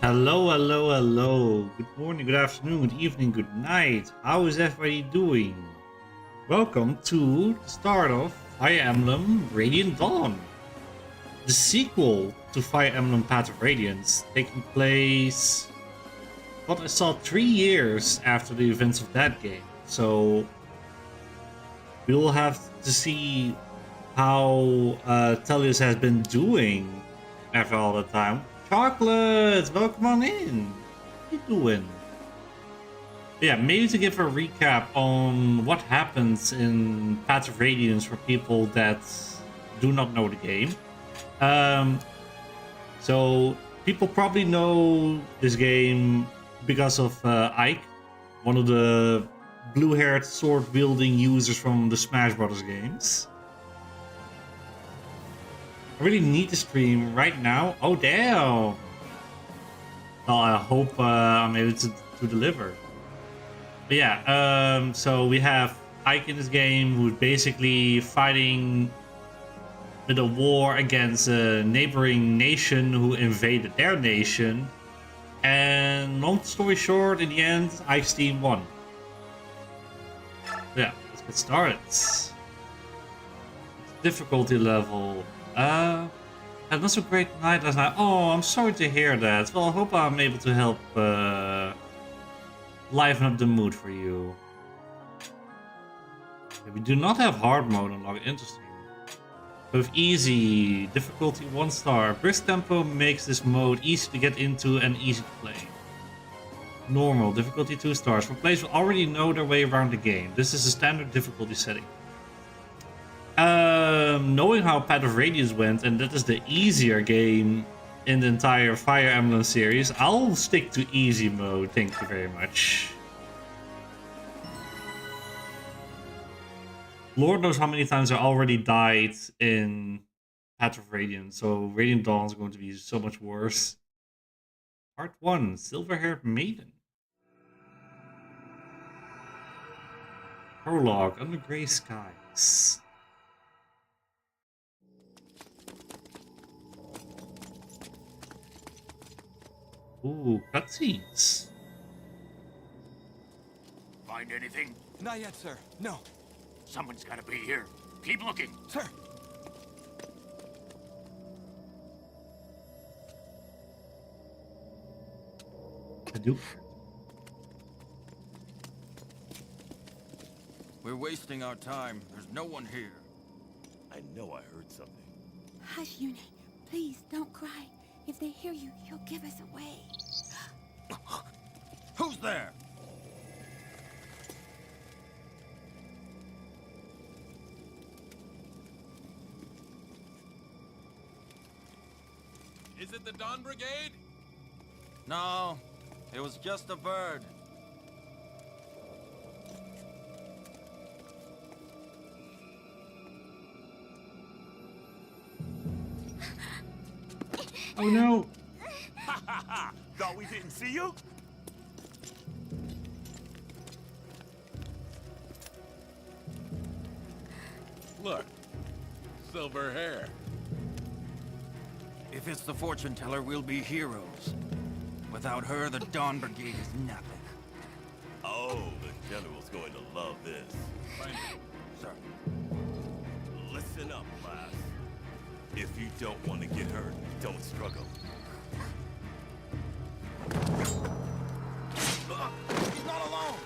Hello, hello, hello. Good morning, good afternoon, good evening, good night. How is everybody doing? Welcome to the start of Fire Emblem Radiant Dawn, the sequel to Fire Emblem Path of Radiance, taking place, what I saw, 3 years after the events of that game. So we will have to see how Tellius has been doing after all the time. Chocolates, welcome on in. What you doing? Yeah, maybe to give a recap on what happens in Path of Radiance for people that do not know the game. So people probably know this game because of Ike, one of the blue-haired sword-wielding users from the Smash Brothers games. I really need to stream right now. Oh, damn. Well, I hope I'm able to deliver. But yeah, so we have Ike in this game who's basically fighting with a war against a neighboring nation who invaded their nation. And long story short, in the end, Ike's team won. Yeah, let's get started. Difficulty level. Had not so great night last night. Oh, I'm sorry to hear that. Well, I hope I'm able to help liven up the mood for you. Okay, we do not have hard mode unlocked. Interesting. With easy, difficulty 1 star. Brisk tempo makes this mode easy to get into and easy to play. Normal, difficulty 2 stars. For players who already know their way around the game. This is a standard difficulty setting. Knowing how Path of Radiance went, and that is the easier game in the entire Fire Emblem series, I'll stick to easy mode, thank you very much. Lord knows how many times I already died in Path of Radiance, so Radiant Dawn is going to be so much worse. Part 1, Silver-Haired Maiden. Prologue, Under Grey Skies. Ooh, cutscenes. Find anything? Not yet, sir. No. Someone's gotta be here. Keep looking. Sir. I do. We're wasting our time. There's no one here. I know I heard something. Hush, Yune. Please, don't cry. If they hear you, you'll give us away. Who's there? Is it the Dawn Brigade? No, it was just a bird. Oh no! Ha ha ha! Thought we didn't see you? Look, silver hair. If it's the fortune teller, we'll be heroes. Without her, the Dawn Brigade is nothing. Oh, the General's going to love this. Find it. Sir. Listen up, class. If you don't want to get hurt, don't struggle. He's not alone!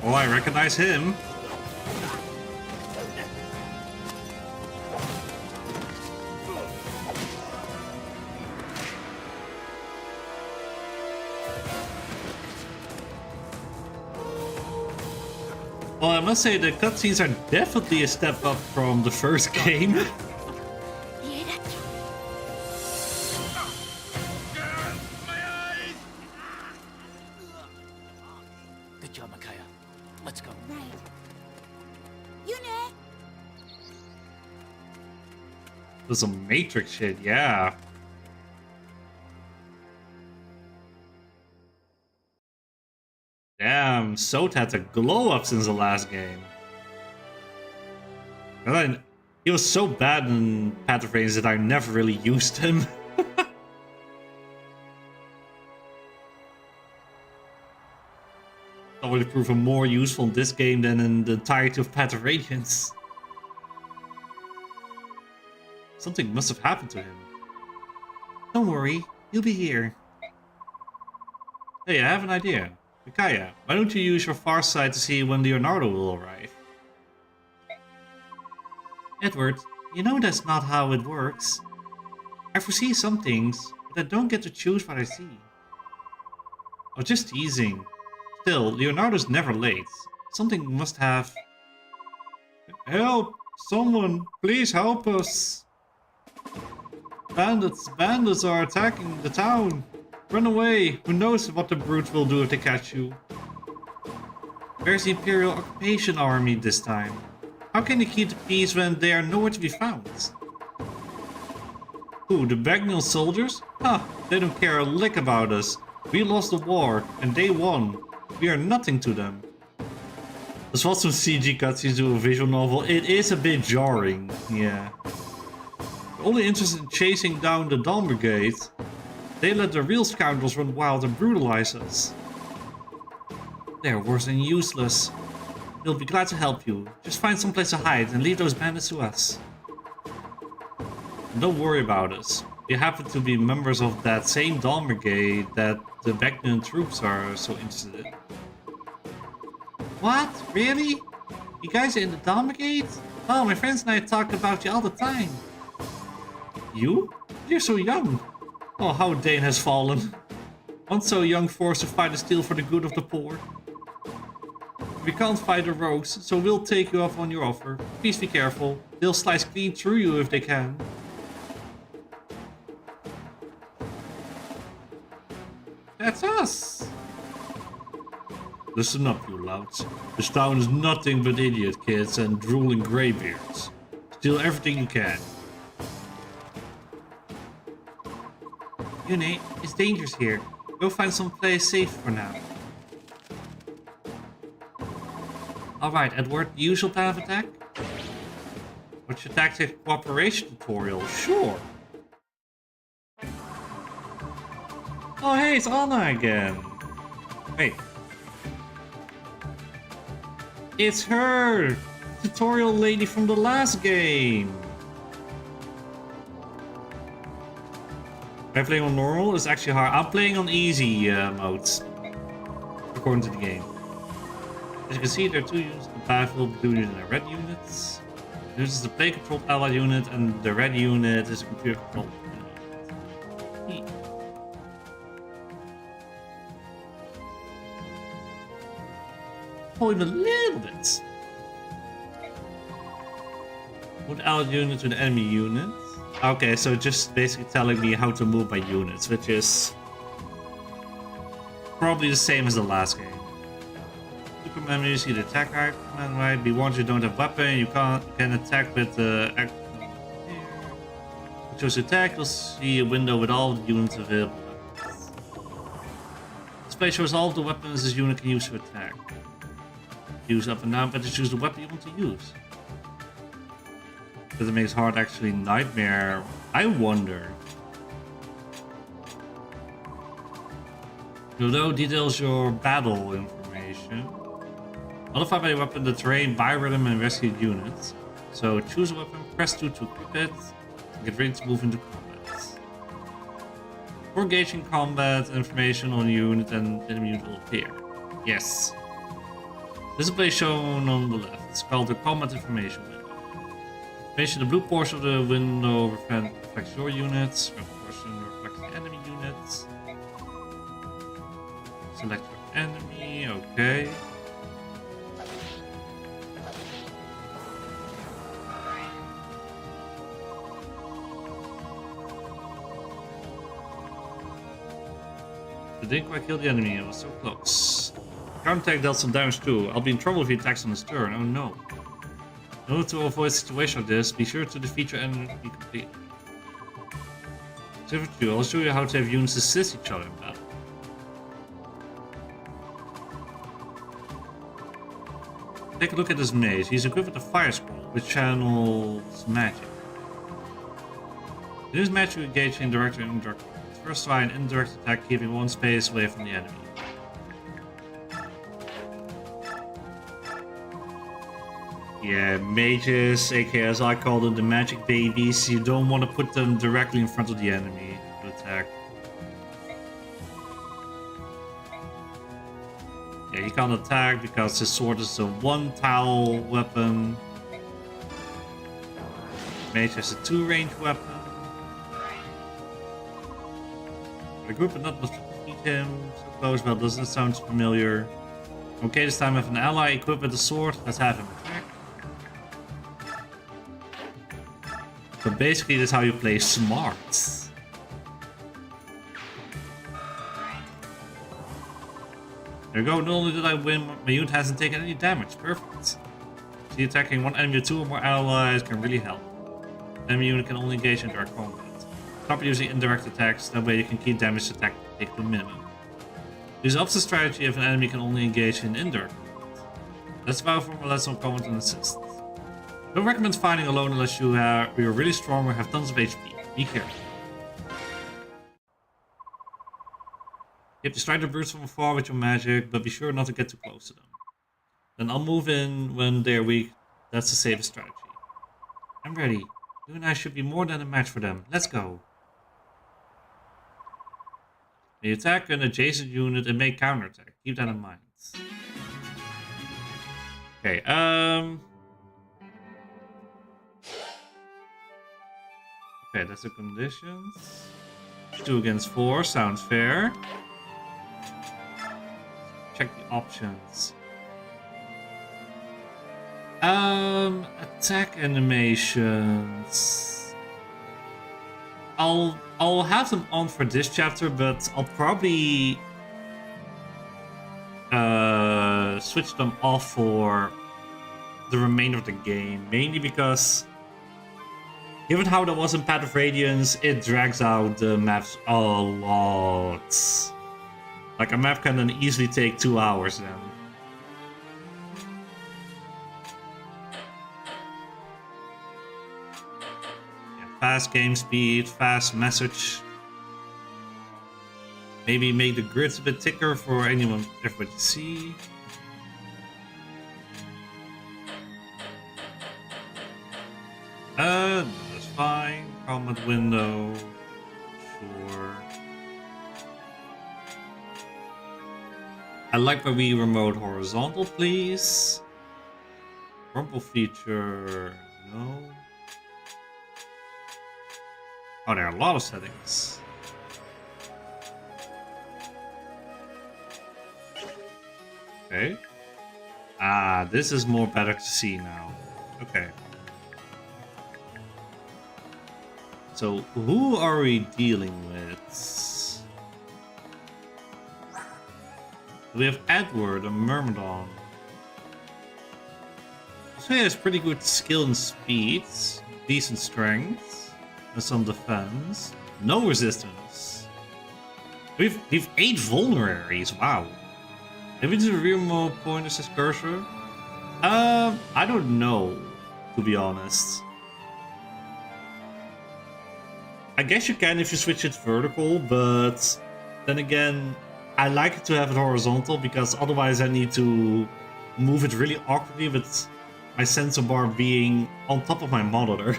Oh, I recognize him. Well, I must say the cutscenes are definitely a step up from the first game. My eyes! Good job, Micaiah. Let's go. Right. Yune! There's some Matrix shit, yeah. Damn, Sot had to glow up since the last game. He was so bad in Path of Radiance that I never really used him. Probably proven more useful in this game than in the entirety of Path of Radiance. Something must have happened to him. Don't worry, he'll be here. Hey, I have an idea. Micaiah, why don't you use your far sight to see when Leonardo will arrive? Edward, you know that's not how it works. I foresee some things, but I don't get to choose what I see. I was just teasing. Still, Leonardo's never late. Something must have... Help! Someone! Please help us! Bandits are attacking the town! Run away! Who knows what the brutes will do if they catch you? Where's the Imperial Occupation Army this time? How can they keep the peace when they are nowhere to be found? Who, the Bagnall soldiers? Ha! They don't care a lick about us. We lost the war, and they won. We are nothing to them. There's was some CG cutscenes to a visual novel. It is a bit jarring, yeah. We're only interested in chasing down the Dawn Brigade. They let the real scoundrels run wild and brutalize us. They're worse than useless. We'll be glad to help you. Just find some place to hide and leave those bandits to us. And don't worry about us. We happen to be members of that same Dawn Brigade that the Bagnall troops are so interested in. What? Really? You guys are in the Dawn Brigade? Oh, my friends and I talk about you all the time. You? You're so young. Oh, how Dane has fallen. Once so young, forced to fight and steal for the good of the poor. We can't fight the rogues, so we'll take you up on your offer. Please be careful. They'll slice clean through you if they can. That's us! Listen up, you louts. This town is nothing but idiot kids and drooling greybeards. Steal everything you can. Yune, it's dangerous here. Go find some place safe for now. Alright, Edward, the usual plan of attack? What's your tactic cooperation tutorial? Sure. Oh hey, it's Anna again. Wait. It's her! Tutorial lady from the last game. Am I playing on normal? It's actually hard. I'm playing on easy modes. According to the game. As you can see, there are two units in the battlefield, blue unit and red units. This is the play controlled allied unit, and the red unit is a computer controlled unit. Hold him a little bit. Move allied unit to the enemy unit. Okay, so just basically telling me how to move my units, which is probably the same as the last game. Command menu, see the attack height, command right. Be warned, you don't have weapon, you can attack with the choose attack, you'll see a window with all the units available. Display shows all of the weapons this unit can use to attack. Use up and down, but to choose the weapon you want to use. Because it makes hard actually nightmare. I wonder. Below details your battle information. Modify by weapon the terrain, buy rhythm and rescued units. So choose a weapon, press 2 to equip it, and get ready to move into combat. For engaging combat, information on your unit and enemy unit will appear. Yes. Display shown on the left. It's called the combat information window. Information, the blue portion of the window reflects your units, red portion reflects the enemy units. Select your enemy, okay. I didn't quite kill the enemy, it was so close. Counterattack dealt some damage too. I'll be in trouble if he attacks on his turn, oh no. In order to avoid a situation like this, be sure to defeat your enemy completely. So for you, I'll show you how to have units assist each other in battle. Take a look at this mage. He's equipped with a fire scroll, the channel's magic. It is magic engaging direct and indirect. First try an indirect attack, keeping one space away from the enemy. Yeah, mages, aka as I call them, the magic babies. You don't want to put them directly in front of the enemy to attack. Yeah, he can't attack because his sword is a one-tile weapon. Mage has a two-range weapon. The group but not must defeat him. So close, well, doesn't sound familiar. Okay, this time I have an ally equipped with a sword. Let's have him attack. So basically, this is how you play smart. There we go. Not only did I win, my unit hasn't taken any damage. Perfect. See, attacking one enemy or two or more allies can really help. Enemy unit can only engage in direct combat. Stop using indirect attacks, that way you can keep damage attack take to a minimum. Use the opposite strategy if an enemy can only engage in indirect combat. Let's vow for more lesson on combat and assist. Don't recommend fighting alone unless you're really strong or have tons of HP. Be careful. You have to strike the brutes from afar with your magic, but be sure not to get too close to them. Then I'll move in when they're weak. That's the safest strategy. I'm ready. You and I should be more than a match for them. Let's go. They attack an adjacent unit and make counterattack. Keep that in mind. Okay, okay, that's the conditions. 2 against 4, sounds fair. Check the options. Attack animations. I'll have them on for this chapter, but I'll probably switch them off for the remainder of the game, mainly because given how that was in Path of Radiance, it drags out the maps a lot. Like a map can then easily take 2 hours then. Fast game speed, fast message. Maybe make the grids a bit thicker for everybody to see. That's fine. Combat window. Sure. I like the Wii remote horizontal, please. Rumble feature, no. Oh, there are a lot of settings. Okay. Ah, this is more better to see now. Okay. So, who are we dealing with? We have Edward, a Myrmidon. So he has pretty good skill and speed, decent strength. Some defense, no resistance. We've 8 vulneraries. Wow. Maybe it's a real more point as his cursor. I don't know, to be honest. I guess you can if you switch it vertical, but then again, I like it to have it horizontal because otherwise I need to move it really awkwardly with my sensor bar being on top of my monitor.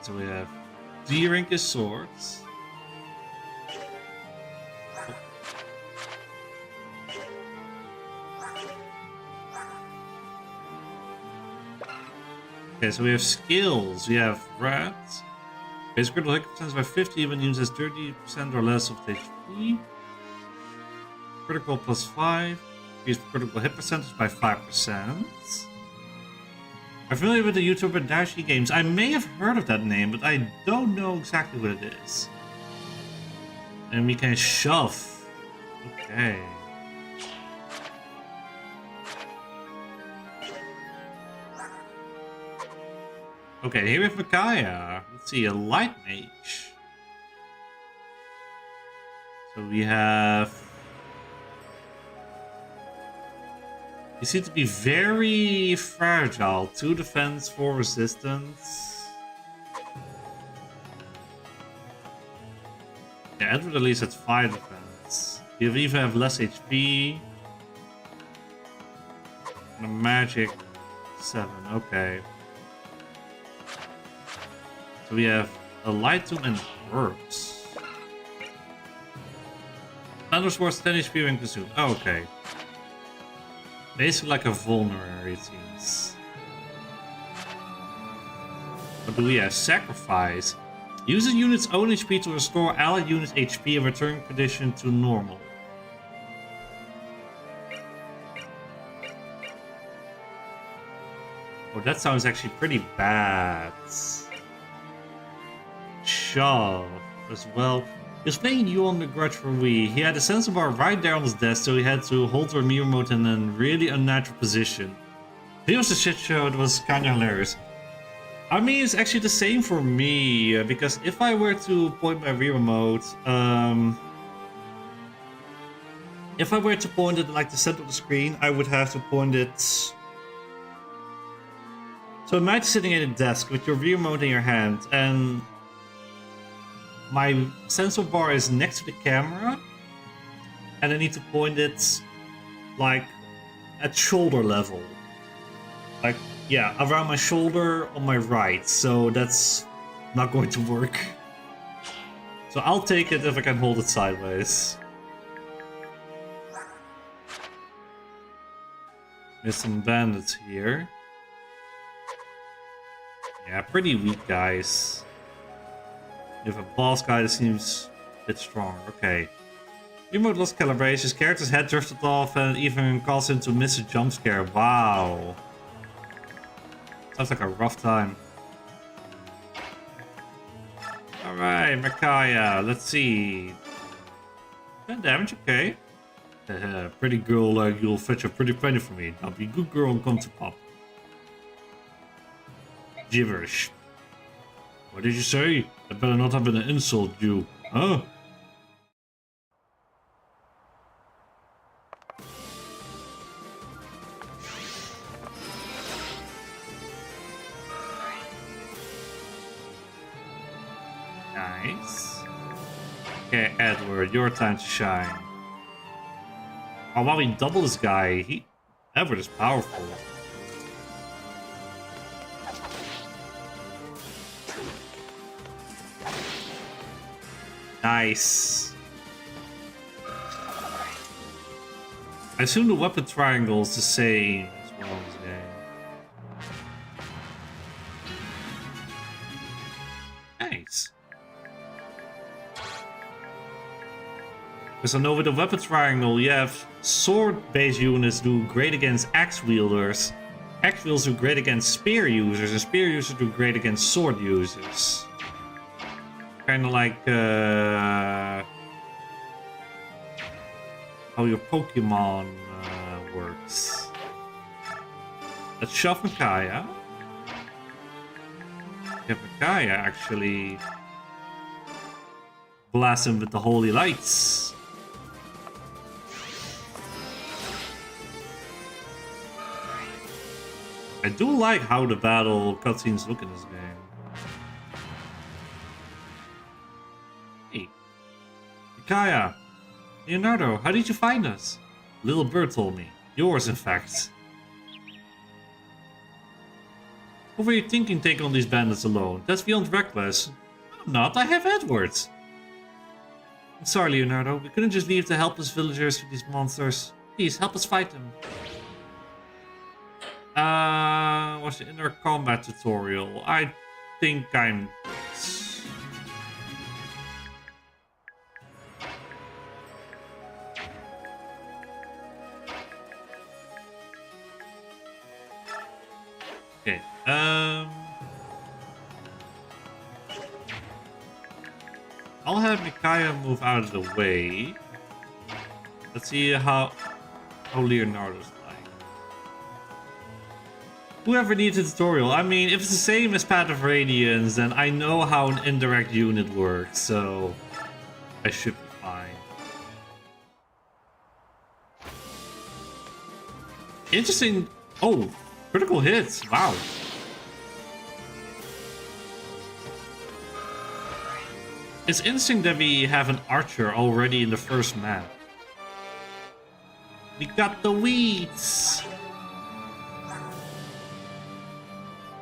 So we have Deerinkus swords. Okay, so we have skills. We have Rat. Basic critical hit percentage by 50 when uses 30% or less of HP. Critical plus 5. Increase critical hit percentage by 5%. I'm familiar with the YouTuber Dashi Games. I may have heard of that name, but I don't know exactly what it is. And we can shove. Okay. Okay, here we have Micaiah. Let's see, a light mage. So we have You seem to be very fragile. 2 defense, 4 resistance. Yeah, Edward at least has 5 defense. You even have less HP. And a magic 7, okay. So we have a light tomb and herbs. Thunderswords 10 HP when consumed. Oh, okay. Basically like a vulnerary, it seems. What do we have? Sacrifice. Use a unit's own HP to restore allied units' HP and return condition to normal. Oh, that sounds actually pretty bad. Shove as well. He was playing you on the Grudge for Wii. He had a sensor bar right there on his desk, so he had to hold the Mii remote in a really unnatural position. It was a shit show, it was kinda hilarious. I mean, it's actually the same for me, because if I were to point my Wii remote, if I were to point it like the center of the screen, I would have to point it. So imagine sitting at a desk with your Wii remote in your hand, and my sensor bar is next to the camera, and I need to point it like at shoulder level. Like, yeah, around my shoulder on my right, so that's not going to work. So I'll take it if I can hold it sideways. There's some bandits here. Yeah, pretty weak guys. You have a boss guy that seems a bit stronger. Okay. Remote lost calibration. His character's head drifted off and even caused him to miss a jump scare. Wow. Sounds like a rough time. Alright, Micaiah. Let's see. 10 damage, okay. Pretty girl, you'll fetch a pretty penny for me. Now be a good girl and come to pop. Gibberish. What did you say? That better not have been an insult, you. Huh? Nice. Okay, Edward, your time to shine. Oh, wow, we double this guy. Edward is powerful. Nice. I assume the weapon triangle is the same as well in this game. Nice. Because I know with the weapon triangle, you have sword-based units do great against axe wielders. Axe wielders do great against spear users, and spear users do great against sword users. Kind of like how your Pokemon works. Let's shove Micaiah. Have Micaiah actually blast him with the holy lights. I do like how the battle cutscenes look in this game. Hey, Micaiah, Leonardo, how did you find us? Little bird told me. Yours, in fact. What were you thinking taking on these bandits alone? That's beyond reckless. I'm not, I have Edwards. I'm sorry, Leonardo. We couldn't just leave the helpless villagers with these monsters. Please, help us fight them. What's the inner combat tutorial? I think I'm... Okay, I'll have Micaiah move out of the way. Let's see how Leonardo's like. Whoever needs a tutorial. I mean, if it's the same as Path of Radiance, then I know how an indirect unit works, so I should be fine. Interesting. Oh, critical hits. Wow. It's interesting that we have an archer already in the first map. We got the weeds.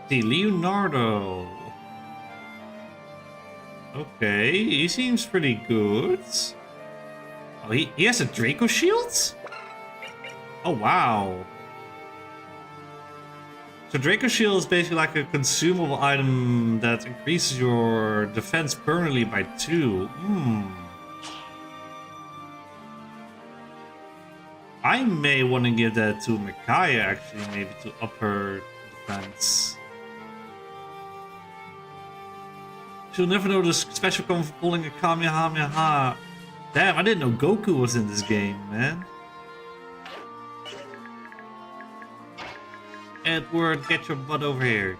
The Leonardo. Okay, he seems pretty good. Oh, he has a Draco shield? Oh, wow. So Draco shield is basically like a consumable item that increases your defense permanently by 2. I may want to give that to Micaiah, actually, maybe to up her defense. She'll never know the special comes for pulling a Kamehameha. Damn, I didn't know Goku was in this game, man. Edward, get your butt over here.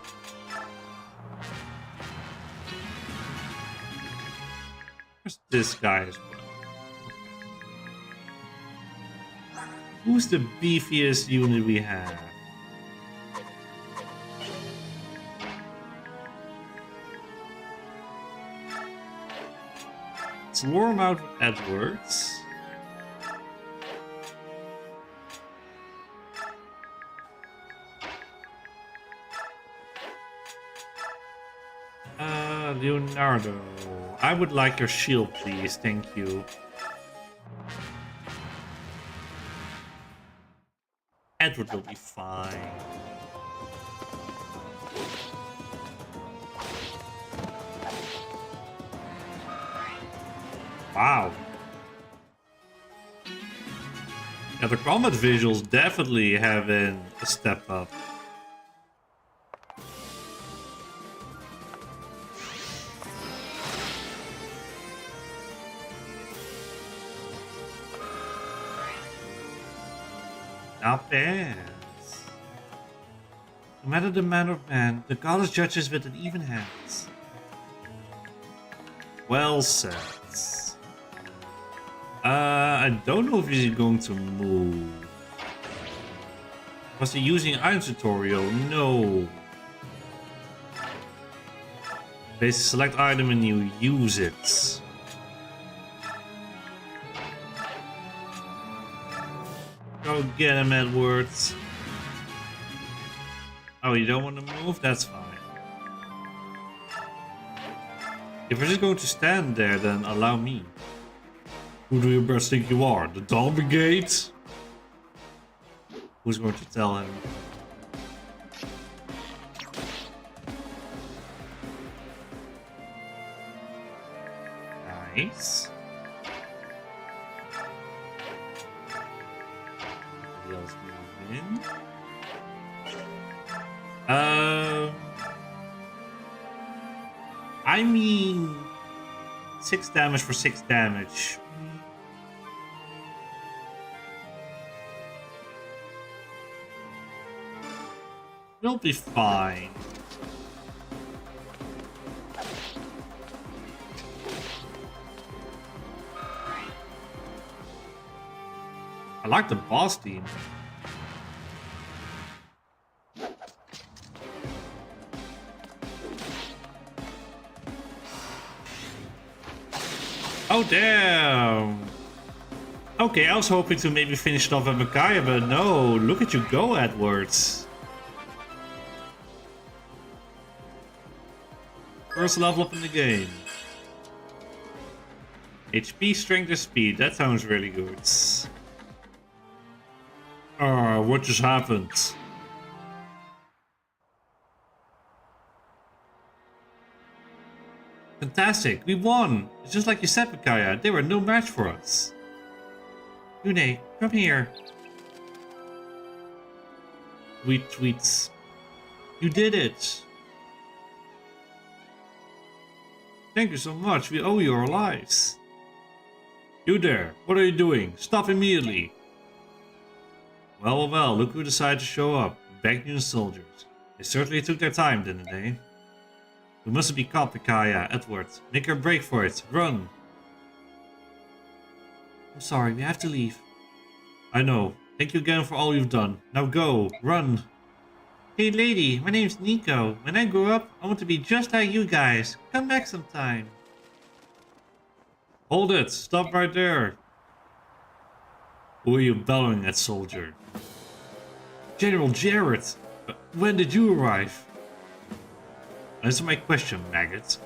Where's this guy as well? Who's the beefiest unit we have? Let's lure him out with Edwards. Leonardo. I would like your shield, please. Thank you. Edward will be fine. Wow. Yeah, the combat visuals definitely have been a step up. Not bad. No matter the man or man, the goddess judges with an even hand. Well said. I don't know if he's going to move. Was he using item tutorial? No. Basically select item and you use it. Go get him, Edwards. Oh, you don't want to move? That's fine. If you're just going to stand there, then allow me. Who do you best think you are? The Dawn Brigade? Who's going to tell him? Nice. Somebody else move in. I mean, 6 damage for 6 damage. We'll be fine. I like the boss team. Oh, damn. Okay, I was hoping to maybe finish it off at Micaiah, but no. Look at you go, Edwards. First level up in the game. HP, strength, and speed. That sounds really good. What just happened? Fantastic, we won! It's just like you said, Micaiah, they were no match for us. Yune, come here. Sweet tweets. You did it! Thank you so much, we owe you our lives. You there, what are you doing? Stop immediately! Well, look who decided to show up. Bagnian soldiers. They certainly took their time, didn't they? We mustn't be caught, Micaiah. Edward, make a break for it. Run! I'm sorry, we have to leave. I know. Thank you again for all you've done. Now go, run. Hey lady, my name's Nico. When I grow up, I want to be just like you guys. Come back sometime. Hold it, stop right there. Who are you bellowing at, soldier? General Jarrett, when did you arrive? Answer my question, maggot.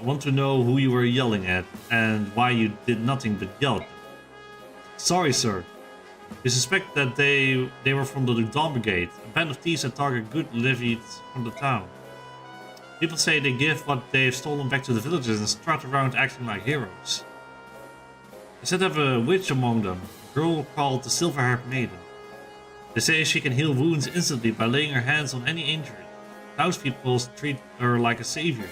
I want to know who you were yelling at and why you did nothing but yell at them. Sorry, sir. We suspect that they were from the Dawn Brigade, a band of thieves that target good levies from the town. People say they give what they've stolen back to the villagers and strut around acting like heroes. They said they have a witch among them, a girl called the Silver-Haired Maiden. They say she can heal wounds instantly by laying her hands on any injury. Townspeople treat her like a savior.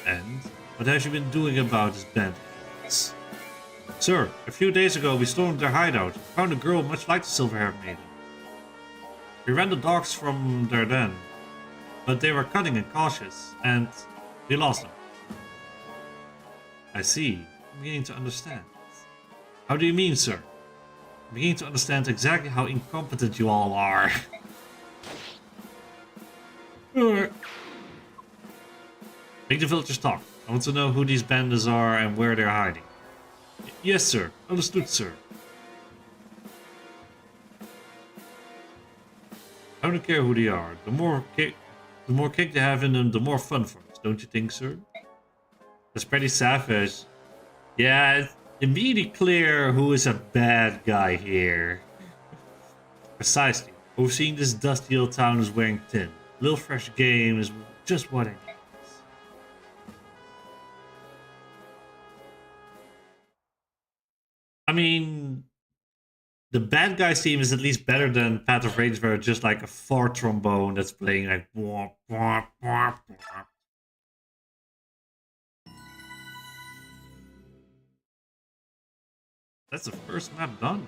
And what have you been doing about this band of fools? Sir, a few days ago we stormed their hideout, found a girl much like the Silver-Haired Maiden. We ran the dogs from their den, but they were cunning and cautious, and we lost them. I see. I'm beginning to understand. How do you mean, sir? I'm beginning to understand exactly how incompetent you all are. Make the villagers talk. I want to know who these bandits are and where they're hiding. Yes, sir. Understood, sir. I don't care who they are. The more kick they have in them, the more fun for us, don't you think, sir? That's pretty savage. Yeah, it's immediately clear who is a bad guy here. Precisely. Overseeing this dusty old town is wearing thin. A little fresh game is just what I need. I mean, the bad guys team is at least better than Path of Rage, where it's just like a fart trombone that's playing like womp, womp, womp, womp. That's the first map done.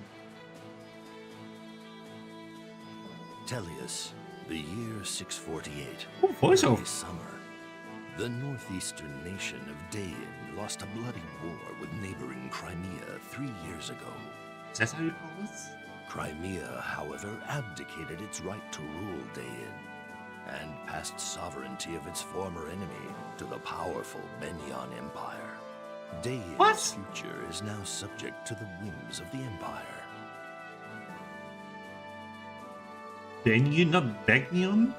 Tellius, the year 648. Ooh, voiceover. Early summer. The northeastern nation of Dain lost a bloody war with neighboring Crimea 3 years ago. Is that how you call it? Crimea, however, abdicated its right to rule Dain and passed sovereignty of its former enemy to the powerful Benyan Empire. Dain's future is now subject to the whims of the Empire. Benyan, not Benyan?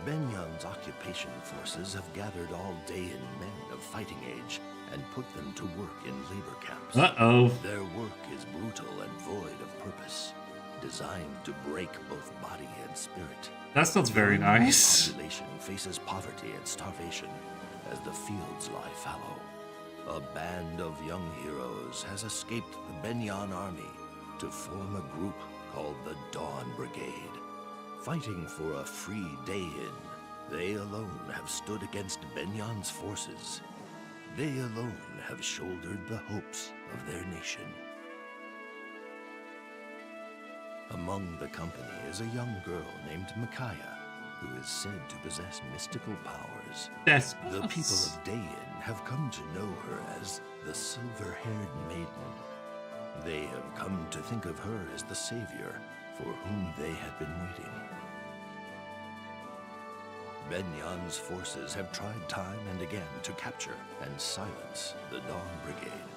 Benyan's occupation forces have gathered all Dain men of fighting age and put them to work in labor camps. Uh-oh. Their work is brutal and void of purpose, designed to break both body and spirit. That's not very nice. The population faces poverty and starvation as the fields lie fallow. A band of young heroes has escaped the Benyan army to form a group called the Dawn Brigade. Fighting for a free Dain, they alone have stood against Benyan's forces. They alone have shouldered the hopes of their nation. Among the company is a young girl named Micaiah, who is said to possess mystical powers. That's The people of Dain have come to know her as the Silver-Haired Maiden. They have come to think of her as the savior for whom they had been waiting. Benyan's forces have tried time and again to capture and silence the Dawn Brigade.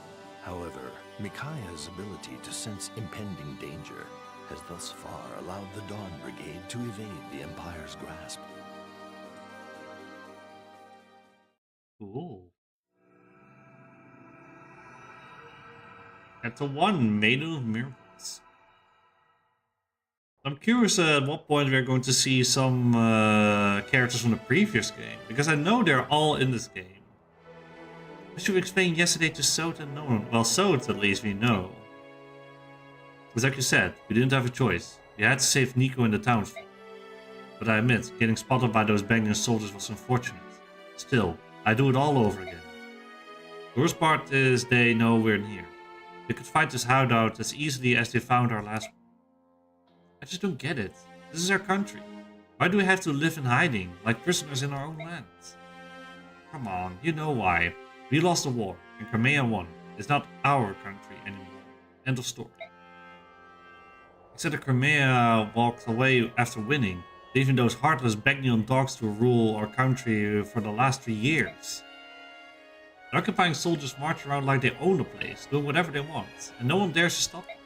However, Micaiah's ability to sense impending danger has thus far allowed the Dawn Brigade to evade the Empire's grasp. Cool. Chapter 1, Maiden of Miracles. I'm curious at what point we're going to see some characters from the previous game, because I know they're all in this game. As you explained yesterday to Sot and no one. Well, Sot at least we know. But like you said, we didn't have a choice. We had to save Nico and the townsfolk. But I admit, getting spotted by those Benyan soldiers was unfortunate. Still, I do it all over again. The worst part is they know we're here. They could find this hideout as easily as they found our last one. I just don't get it. This is our country. Why do we have to live in hiding, like prisoners in our own land? Come on, you know why. We lost the war, and Crimea won. It's not our country anymore. End of story. Except that Crimea walked away after winning, leaving those heartless Bagnian dogs to rule our country for the last 3 years. The occupying soldiers march around like they own the place, doing whatever they want, and no one dares to stop them.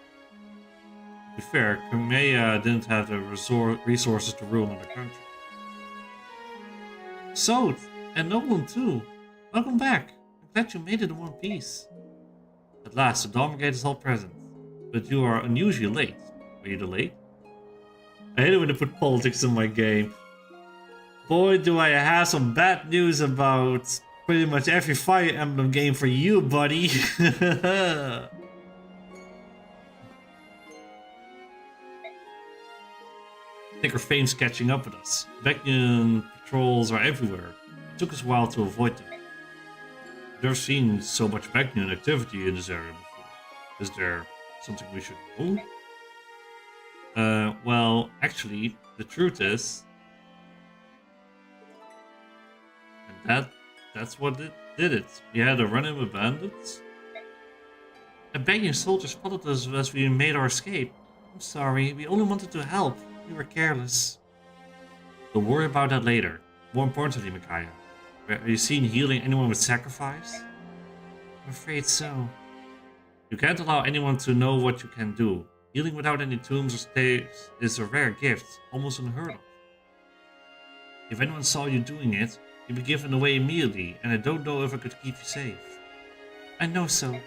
To be fair, Crimea didn't have the resources to rule another country. So, and Nolan too. Welcome back. I'm glad you made it in one piece. At last, the Dawn Brigade is all present, but you are unusually late. Were you delayed? I hate it when they put politics in my game. Boy, do I have some bad news about pretty much every Fire Emblem game for you, buddy. I think our fame's catching up with us. Vecnian patrols are everywhere. It took us a while to avoid them. I've never seen so much Vecnian activity in this area before. Is there something we should know? Well, actually, the truth is... And that's what did it. We had a run-in with bandits. A Bagnian soldier spotted us as we made our escape. I'm sorry, we only wanted to help. We were careless. We'll worry about that later. More importantly, Micaiah, have you seen healing anyone with sacrifice? I'm afraid so. You can't allow anyone to know what you can do. Healing without any tombs or staves is a rare gift, almost unheard of. If anyone saw you doing it, you'd be given away immediately, and I don't know if I could keep you safe. I know so.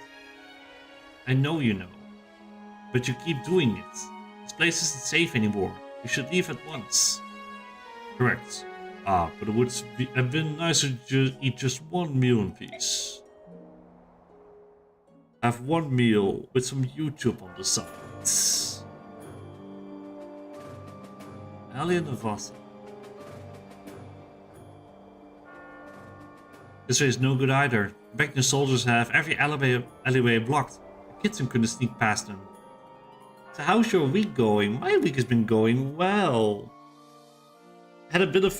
I know you know. But you keep doing it. This place isn't safe anymore. You should leave at once. Correct. But it would have been nicer to eat just one meal in peace. Have one meal with some YouTube on the side. Alien Navasa. This way is no good either. Bagnian soldiers have every alleyway blocked. The kitchen couldn't sneak past them. So how's your week going? My week has been going well. Had a bit of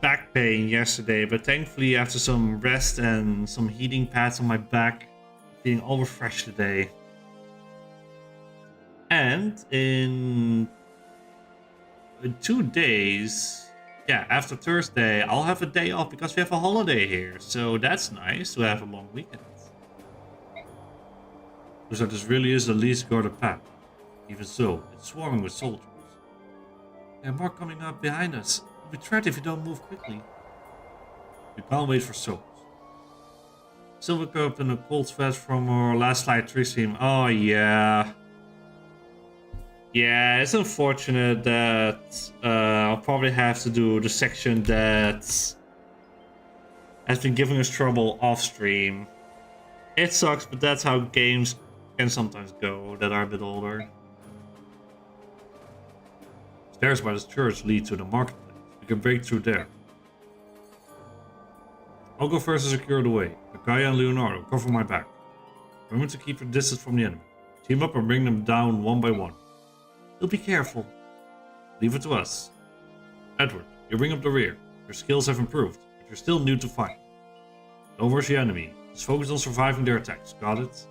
back pain yesterday, but thankfully after some rest and some heating pads on my back, feeling all refreshed today. And in 2 days, yeah, after Thursday, I'll have a day off because we have a holiday here. So that's nice to have a long weekend. So this really is the least guarded path. Even so, it's swarming with soldiers. There are more coming up behind us. We'll be trapped if you don't move quickly. We can't wait for souls. Silver cup and a cold sweat from our last light tree stream. Oh yeah. Yeah, it's unfortunate that I'll probably have to do the section that has been giving us trouble off stream. It sucks, but that's how games can sometimes go that are a bit older. Stairs by this church lead to the marketplace. We can break through there. I'll go first to secure the way. Micaiah and Leonardo, cover my back. Remember to keep your distance from the enemy. Team up and bring them down one by one. You'll be careful. Leave it to us. Edward, you bring up the rear. Your skills have improved, but you're still new to fight. Don't rush the enemy. Just focus on surviving their attacks. Got it?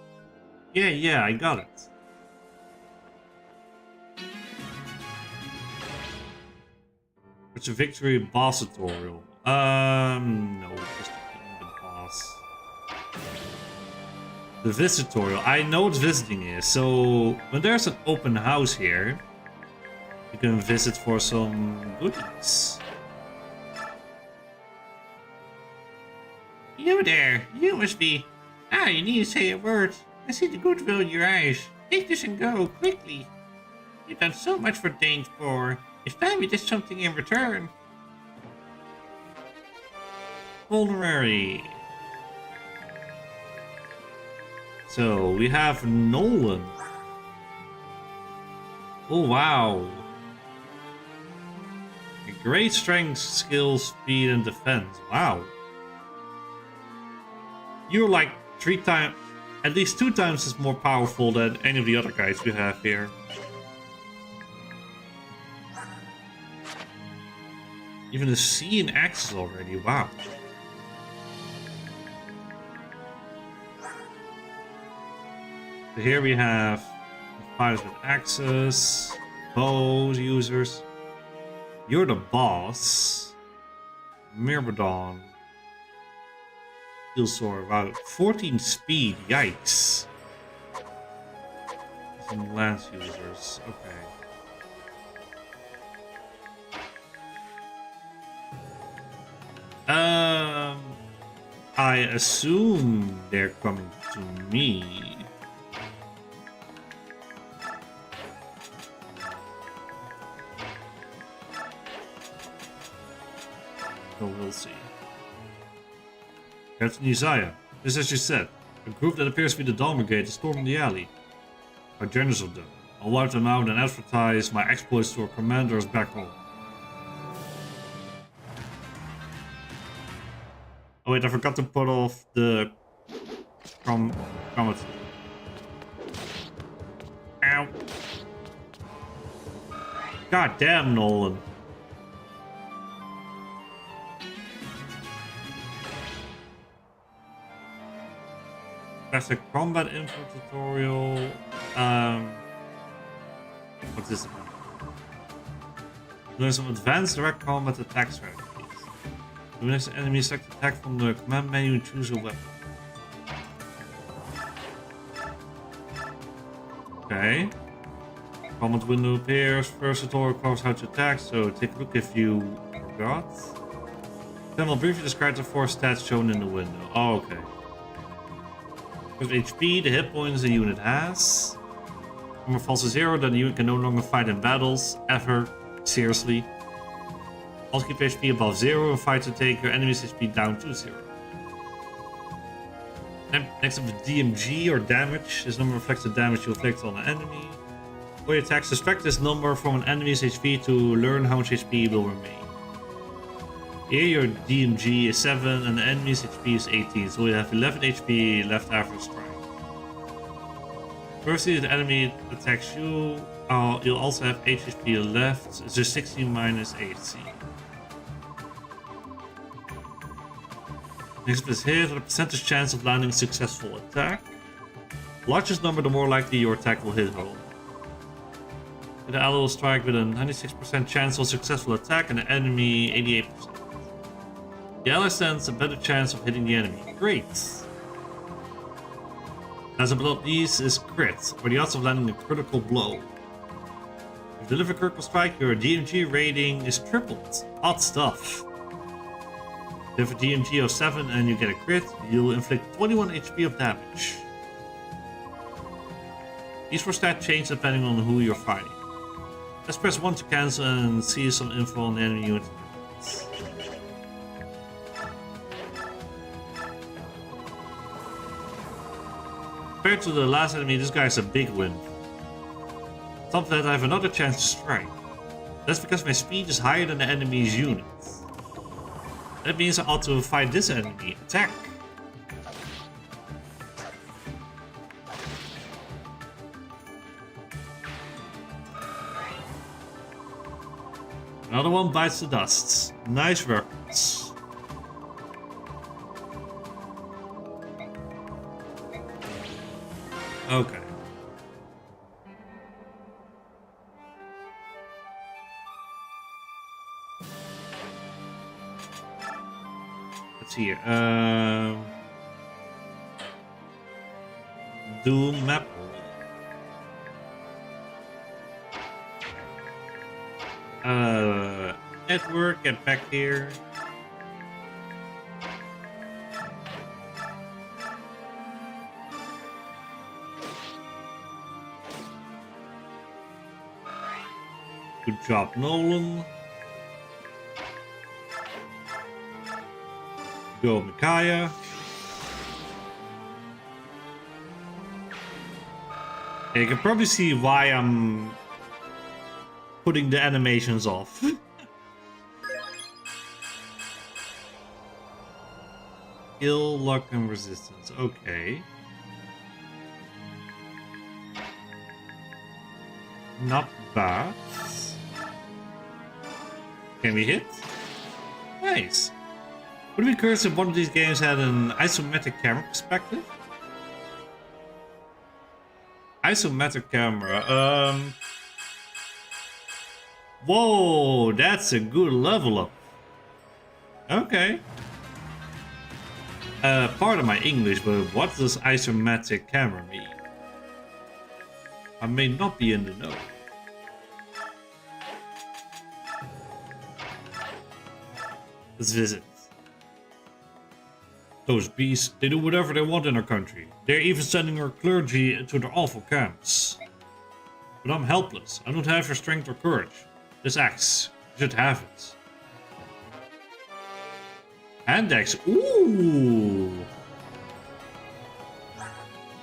Yeah, I got it. It's a victory boss tutorial. No, just the boss. The visit tutorial. I know what visiting is, so when there's an open house here, you can visit for some goodies. You there, you must be. You need to say a word. I see the goodwill in your eyes. Take this and go, quickly. You've done so much for Danescore. It's time we did something in return. Honorary. So we have Nolan. Oh wow. A great strength, skill, speed, and defense. Wow. You're like 3 times, at least 2 times as more powerful than any of the other guys we have here. Even the C in axes already, wow. So here we have fighters with axes, bows users. You're the boss. Myrmidon. Steel sword. Wow, 14 speed. Yikes. Some lance users. Okay. I assume they're coming to me. So we'll see. Captain Uzziah, just as you said, a group that appears to be the Dawn Brigade is storming the alley. How generous of them. I'll wipe them out and advertise my exploits to our commanders back home. Oh wait, I forgot to put off the comet. Ow. God damn, Nolan. That's a combat info tutorial. What's this about? Learn some advanced direct combat attack strategies. The next enemy select attack from the command menu and choose a weapon. Okay. Combat window appears. First tutorial covers how to attack, so take a look if you forgot. Then I'll briefly describe the 4 stats shown in the window. Oh, okay. With HP, the hit points the unit has. Number falls to 0, then the unit can no longer fight in battles, ever. Seriously. Also keep HP above 0 and fight to take your enemy's HP down to 0. Next up is DMG or damage. This number reflects the damage you inflict on an enemy. For your attack, subtract this number from an enemy's HP to learn how much HP will remain. Here your DMG is 7 and the enemy's HP is 18, so you have 11 HP left after a strike. Firstly, if the enemy attacks you, you'll also have 8 HP left, so 16 minus 8C. Next up is hit, with a percentage chance of landing a successful attack. The largest number, the more likely your attack will hit home. The ally will strike with a 96% chance of successful attack and the enemy 88%. The ally stands a better chance of hitting the enemy. Great! Last but not least is crit, or the odds of landing a critical blow. If you deliver a critical strike, your DMG rating is tripled. Odd stuff. If you have a DMG of 7 and you get a crit, you'll inflict 21 HP of damage. These 4 stats change depending on who you're fighting. Let's press 1 to cancel and see some info on the enemy unit. Compared to the last enemy, this guy is a big win. On top of that, I have another chance to strike. That's because my speed is higher than the enemy's unit. That means I ought to fight this enemy. Attack! Another one bites the dust. Nice work. Okay. Let's see here. Doom map. Edward, get back here. Good job, Nolan. Go, Micaiah. Yeah, you can probably see why I'm putting the animations off. Skill, luck, and resistance. Okay. Not bad. Can we hit? Nice. Would it be curious if one of these games had an isometric camera perspective? Isometric camera. Whoa, that's a good level up. Okay. Part of my English, but what does isometric camera mean? I may not be in the know. Let's visit. Those beasts, they do whatever they want in our country. They're even sending our clergy to their awful camps. But I'm helpless. I don't have your strength or courage. This axe, you should have it. Hand axe, ooh!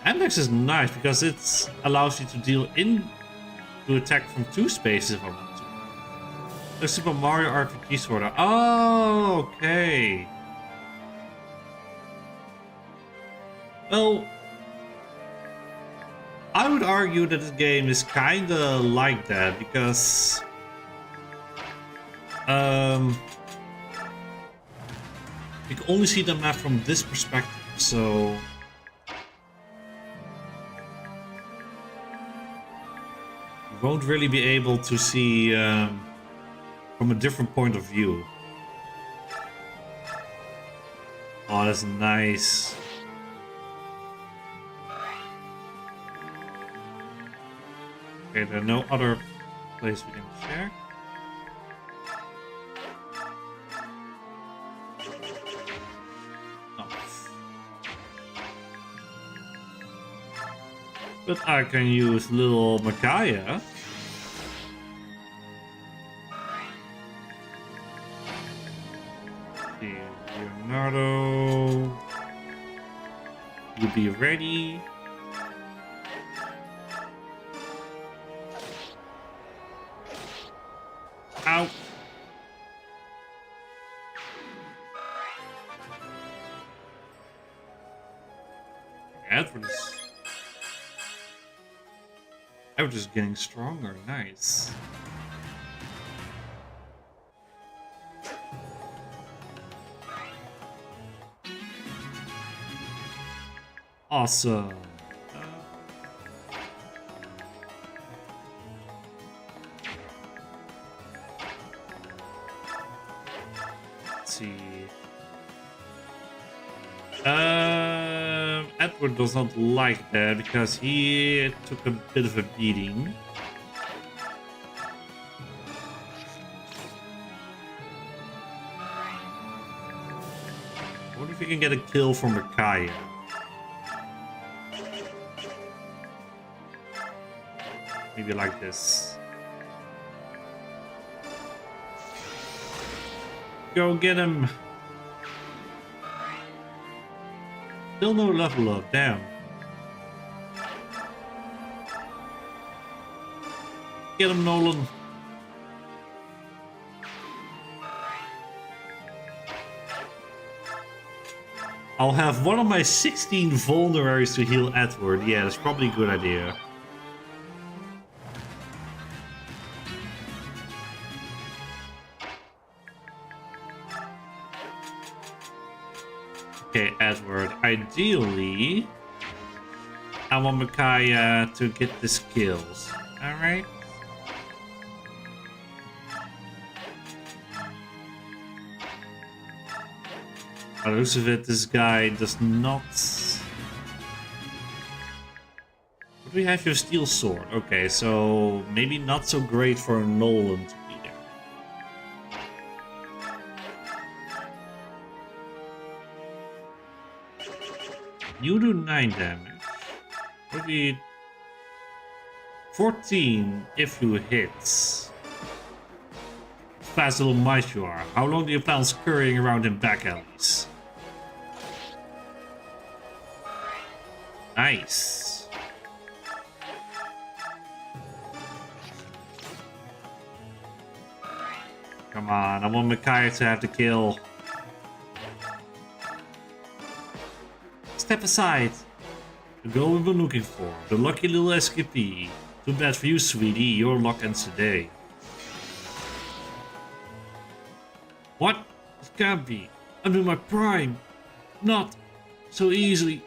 Hand axe is nice because it allows you to deal to attack from 2 spaces if I want to. The Super Mario RPG sort of. Oh, okay. Well, I would argue that this game is kinda like that because you can only see the map from this perspective, so you won't really be able to see from a different point of view. Oh, that's nice. Okay, there are no other places we can share. No. But I can use little Micaiah. Leonardo. You be ready. Ow. Edward is getting stronger. Nice. Awesome. See. Edward does not like that because he took a bit of a beating. What if we can get a kill from Micaiah? Maybe like this. Go get him. Still no level up, damn. Get him, Nolan. I'll have one of my 16 vulneraries to heal Edward. Yeah, that's probably a good idea. Okay, Edward. Ideally, I want Micaiah to get the skills. Alright? By the looks of it, this guy does not... What do we have here? Steel sword. Okay, so maybe not so great for Nolan to be there. You do 9 damage. What do you... 14 if you hit. Fast little mice you are. How long do you plan on scurrying around in back alleys? Nice. Come on, I want Micaiah to have the kill. Step aside. The girl we've been looking for. The lucky little escapee. Too bad for you, sweetie. Your luck ends today. What? It can't be. I'm in my prime. Not so easily.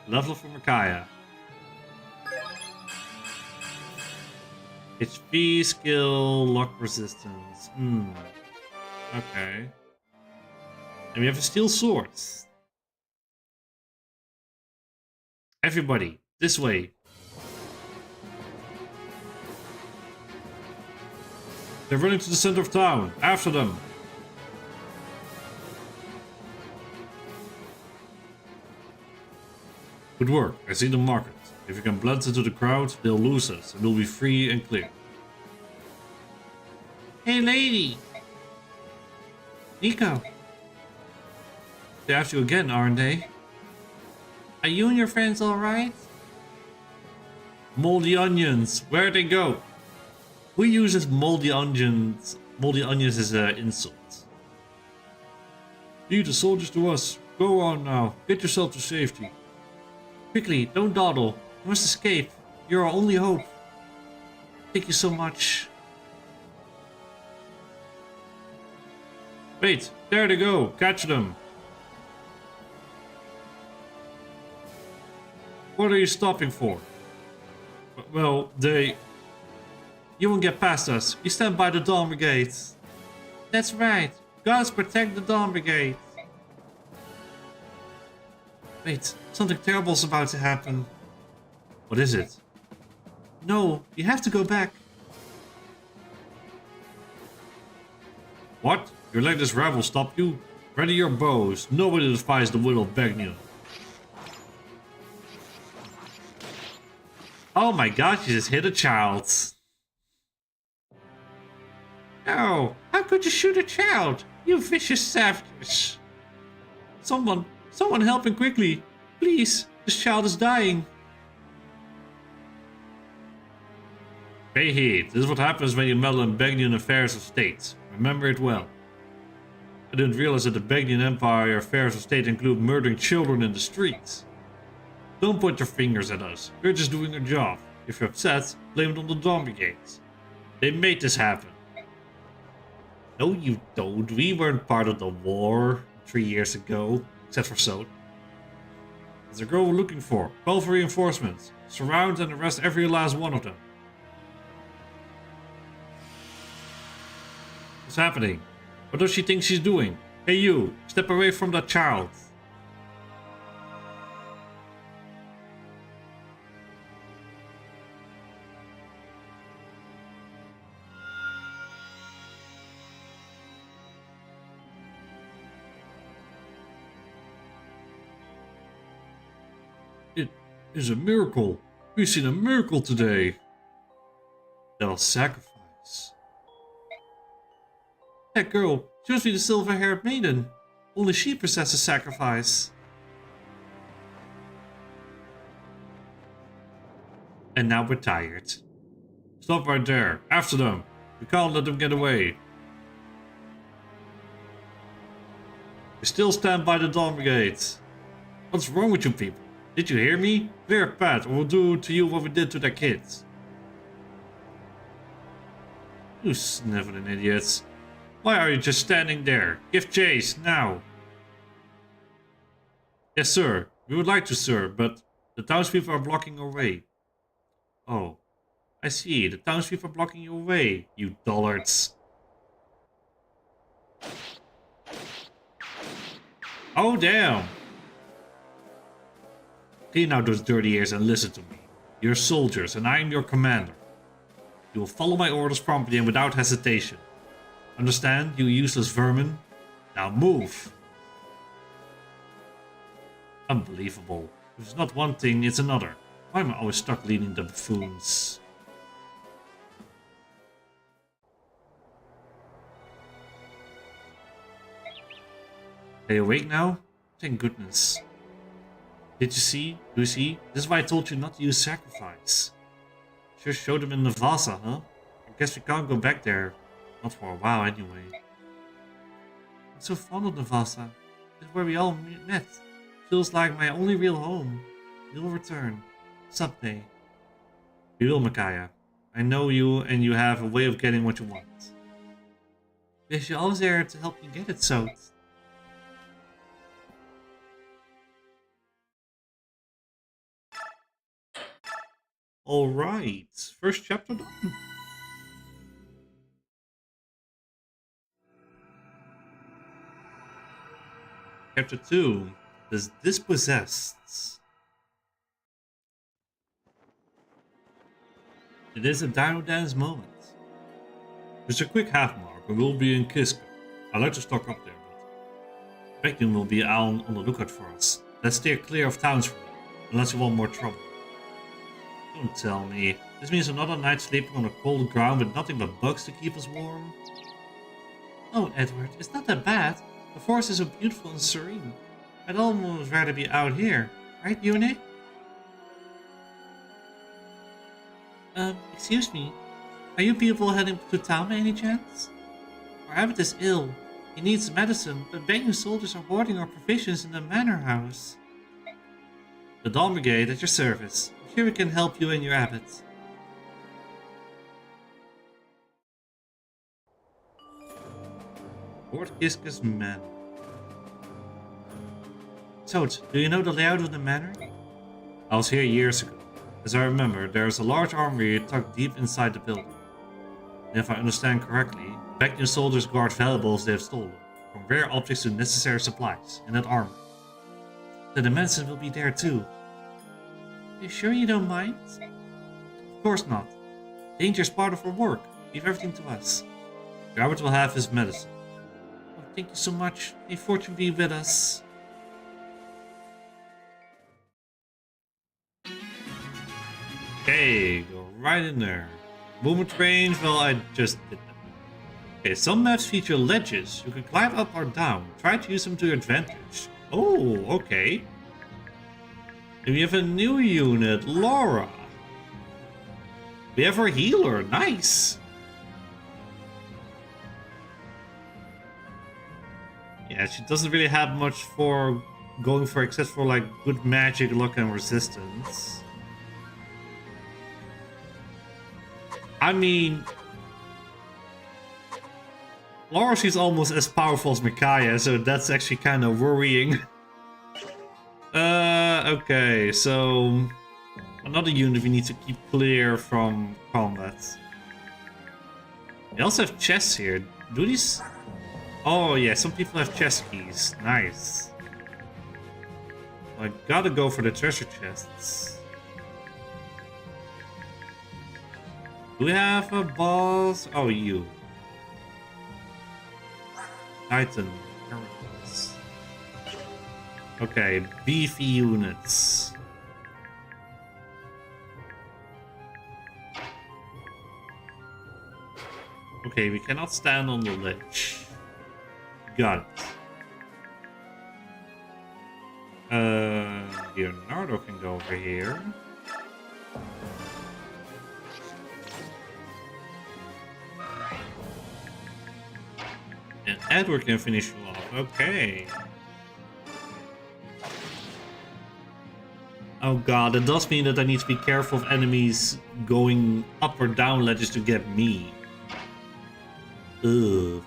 Level for Micaiah. HP, skill, lock resistance. Okay. And we have a steel sword. Everybody, this way. They're running to the center of town. After them. Good work. I see the market. If you can blend into the crowd, they'll lose us and we'll be free and clear. Hey lady! Nico! They're after you again, aren't they? Are you and your friends alright? Moldy onions! Where'd they go? Who uses moldy onions? Moldy onions is an insult. Lead the soldiers to us. Go on now. Get yourself to safety. Quickly, don't dawdle. You must escape. You're our only hope. Thank you so much. Wait, there they go. Catch them. What are you stopping for? Well, you won't get past us. You stand by the Dawn Brigade. That's right. Gods protect the Dawn Brigade. Wait, something terrible's about to happen. What is it? No, you have to go back. What? Your latest rival stopped you? Ready your bows. Nobody defies the will of Begnion. Oh my god, you just hit a child. No, how could you shoot a child? You vicious savages. Someone help him quickly. Please, this child is dying. Pay heed. This is what happens when you meddle in Begnian affairs of state. Remember it well. I didn't realize that the Begnian Empire affairs of state include murdering children in the streets. Don't point your fingers at us. We're just doing our job. If you're upset, blame it on the Dawn Brigades. They made this happen. No, you don't. We weren't part of the war 3 years ago, except for Sode. There's a girl we're looking for. Call for reinforcements. Surround and arrest every last one of them. What's happening? What does she think she's doing? Hey you, step away from that child. It is a miracle. We've seen a miracle today. They'll sacrifice. That girl, she must be the silver-haired maiden. Only she possesses sacrifice. And now we're tired. Stop right there. After them. We can't let them get away. We still stand by the Dawn Brigade. What's wrong with you people? Did you hear me? Clear a path or we'll do to you what we did to their kids. You sniveling idiots. Why are you just standing there? Give chase, now! Yes, sir. We would like to, sir, but the townspeople are blocking our way. Oh, I see. The townspeople are blocking your way, you dullards. Oh, damn! Clean out those dirty ears and listen to me. You're soldiers, and I am your commander. You will follow my orders promptly and without hesitation. Understand, you useless vermin? Now move! Unbelievable. If it's not one thing, it's another. Why am I always stuck leading the buffoons? Are you awake now? Thank goodness. Did you see? Do you see? This is why I told you not to use sacrifice. Sure showed them in Navasa, huh? I guess we can't go back there. Not for a while, anyway. I'm so fond of Navasa. It's where we all met. Feels like my only real home. You'll return. Someday. We will, Micaiah. I know you, and you have a way of getting what you want. Yes, you're always there to help you get it, so. Alright, first chapter done. Chapter 2, The Dispossessed. It is a Dino Dance moment. Just a quick half mark and we'll be in Kiska. I like to stock up there, but Beckton will be on the lookout for us. Let's steer clear of towns for now, unless you want more trouble. Don't tell me. This means another night sleeping on a cold ground with nothing but bugs to keep us warm? Oh, Edward, it's not that bad. The forest is so beautiful and serene. I'd almost rather be out here. Right, Yune? Excuse me. Are you people heading to town by any chance? Our abbot is ill. He needs medicine, but Bennu soldiers are hoarding our provisions in the manor house. The Dawn Brigade at your service. I'm sure we can help you and your abbot. Fort Kiska's Manor. So, do you know the layout of the manor? I was here years ago. As I remember, there is a large armory tucked deep inside the building. And if I understand correctly, Beckton soldiers guard valuables they have stolen, from rare objects to necessary supplies, in that armory. The dimensions will be there too. Are you sure you don't mind? Of course not. Danger is part of our work. Leave everything to us. Robert will have his medicine. Oh, thank you so much. May fortune be with us. Okay, go right in there. Movement range, well, I just did that. Okay, some maps feature ledges. You can climb up or down. Try to use them to your advantage. Oh, okay. And we have a new unit, Laura. We have our healer, nice. Yeah, she doesn't really have much for going for except for like good magic, luck, and resistance. I mean, Laura, she's almost as powerful as Micaiah, so that's actually kind of worrying. Okay, so another unit we need to keep clear from combat. We also have chests here. Do these? Oh yeah, some people have chest keys. Nice. I gotta go for the treasure chests. Do we have a boss? Oh, you. Titan. Hercules. Okay, beefy units. Okay, we cannot stand on the ledge. Got it. Leonardo can go over here. And Edward can finish you off. Okay. Oh god, it does mean that I need to be careful of enemies going up or down ledges to get me. Ugh.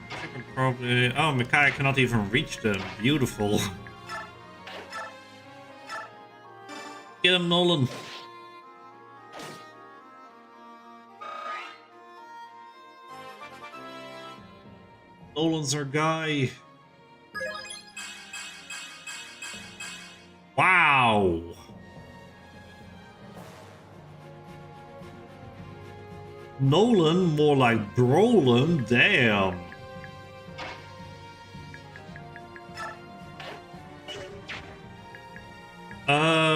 I can probably... Oh, Micaiah cannot even reach them. Beautiful. Get him, Nolan. Nolan's our guy. Wow. Nolan, more like Brolin. Damn.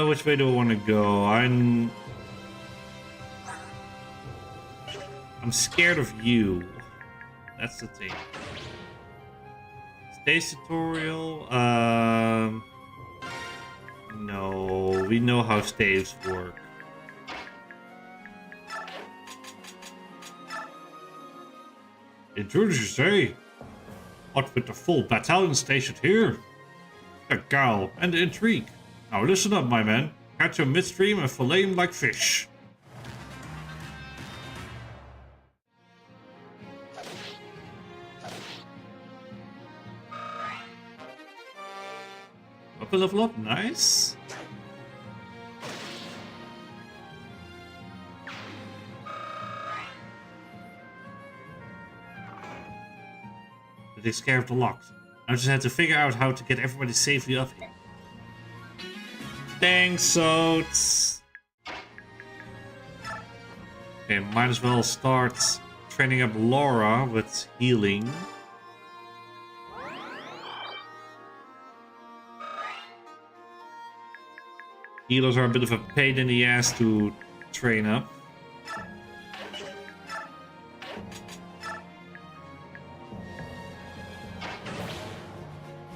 Which way do I want to go? I'm scared of you. That's the thing. Stage tutorial. No, we know how staves work. Intruders, you say? What with the full battalion stationed here? The gal and the intrigue. Now listen up, my men. Catch him midstream and fillet him like fish. Up a level up, nice. It takes care of the locks. I just had to figure out how to get everybody safely up here. Thanks, Soats. Okay, might as well start training up Laura with healing. Healers are a bit of a pain in the ass to train up.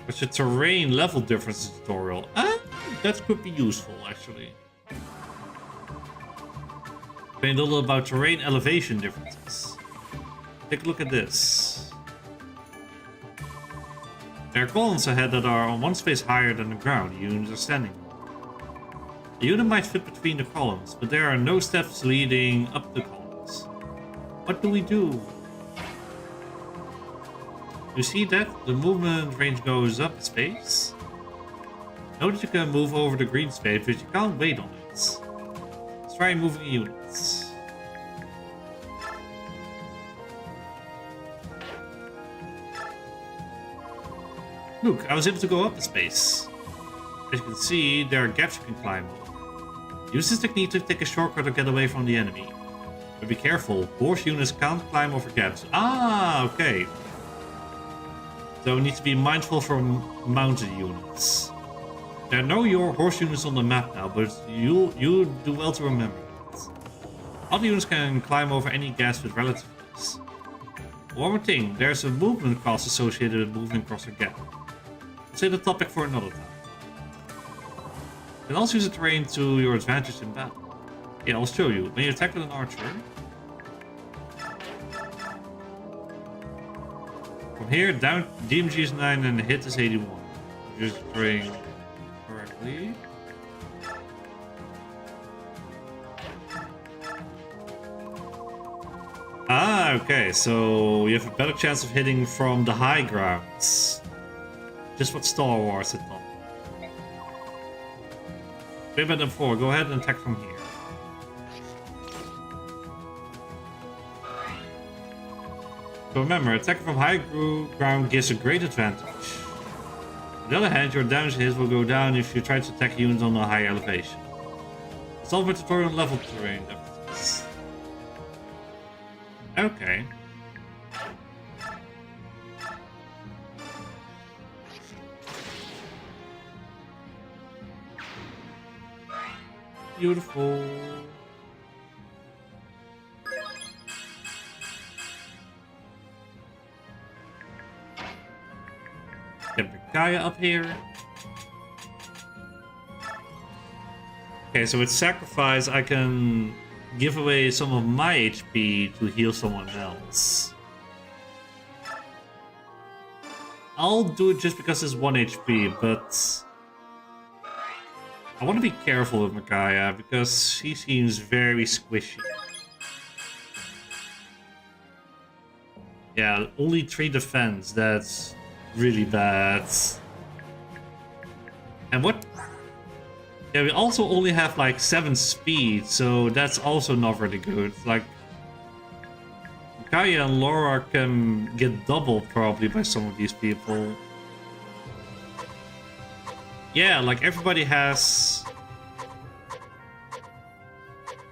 What's the terrain level difference tutorial? That could be useful, actually. Explain a little about terrain elevation differences. Take a look at this. There are columns ahead that are on one space higher than the ground. Units are standing on. The unit might fit between the columns, but there are no steps leading up the columns. What do we do? You see that? The movement range goes up space. Notice you can move over the green space, but you can't wait on it. Let's try moving units. Look, I was able to go up the space. As you can see, there are gaps you can climb over. Use this technique to take a shortcut or get away from the enemy. But be careful, horse units can't climb over gaps. Ah, okay. So we need to be mindful for mounted units. There are no horse units on the map now, but you do well to remember it. Other units can climb over any gaps with relative ease. One more thing, there's a movement cost associated with moving across a gap. Let's say the topic for another time. You can also use the terrain to your advantage in battle. Yeah, I'll show you. When you attack with an archer, from here, down, DMG is 9 and the hit is 81. Just terrain correctly. Ah, okay, so you have a better chance of hitting from the high grounds. Just what Star Wars had done. Way better than 4, go ahead and attack from here. So remember, attacking from high ground gives a great advantage. On the other hand, your damage hits will go down if you try to attack units on a high elevation. Solve my tutorial on level terrain differences. Okay. Beautiful. Get Micaiah up here. Okay, so with sacrifice I can give away some of my HP to heal someone else. I'll do it just because it's 1 HP, but I want to be careful with Micaiah because she seems very squishy. Yeah, only 3 defense, that's really bad. And what? Yeah, we also only have like 7 speed, so that's also not really good. Like, Micaiah and Laura can get doubled probably by some of these people. Yeah, like everybody has...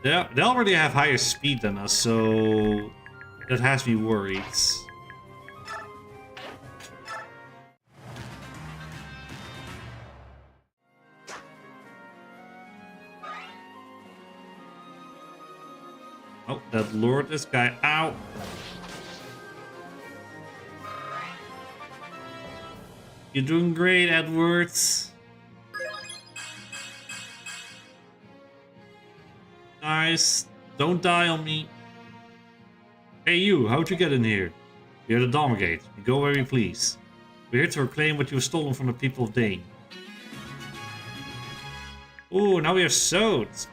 They already have higher speed than us, so that has me worried. Oh, that lured this guy out. You're doing great, Edwards. Nice. Don't die on me. Hey you, how'd you get in here? You're the Dharma Gate. You go where you please. We're here to reclaim what you've stolen from the people of Dane. Ooh, now we have swords.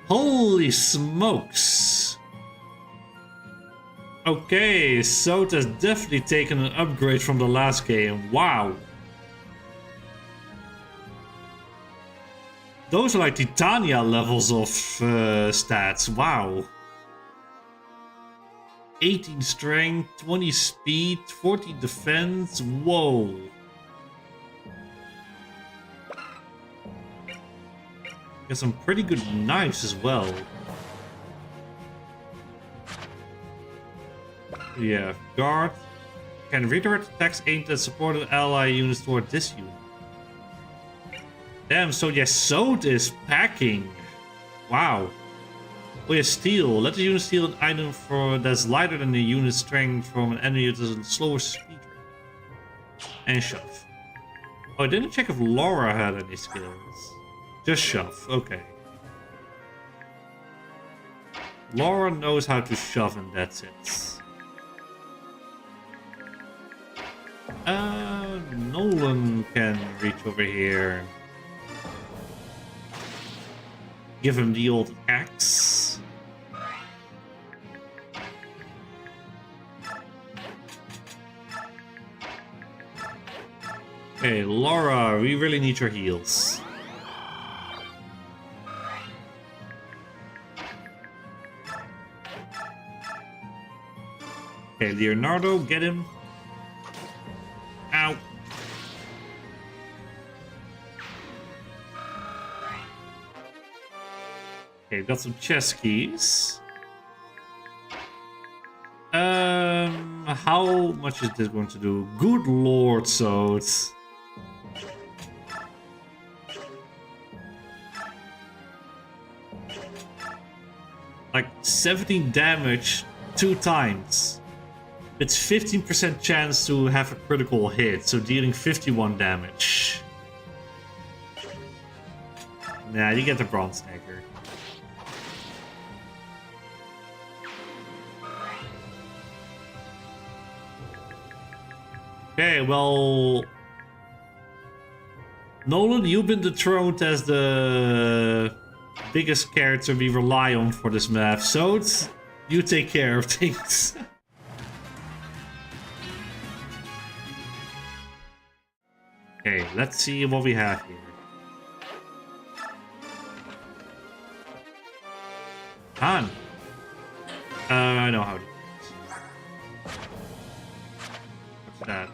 Holy smokes! Okay, Sot has definitely taken an upgrade from the last game. Wow! Those are like Titania levels of stats. Wow. 18 strength, 20 speed, 40 defense. Whoa. Got some pretty good knives as well. Yeah, guard. Can redirect attacks aimed at supported ally units toward this unit. Damn, so yeah, Sode is packing. Wow. Oh yeah, steal. Let the unit steal an item that's lighter than the unit's strength from an enemy that has a slower speed rate. And shove. Oh, I didn't check if Laura had any skills. Just shove, okay. Laura knows how to shove and that's it. Nolan can reach over here. Give him the old axe. Okay, Laura, we really need your heals. Okay, Leonardo, get him. Ow. Okay, got some chest keys. How much is this going to do? Good lord, so it's... like 17 damage 2 times. It's 15% chance to have a critical hit, so dealing 51 damage. Nah, you get the bronze dagger. Okay, well... Nolan, you've been dethroned as the biggest character we rely on for this map, so you take care of things. Okay, let's see what we have here. Han. I know how to do this. What's that?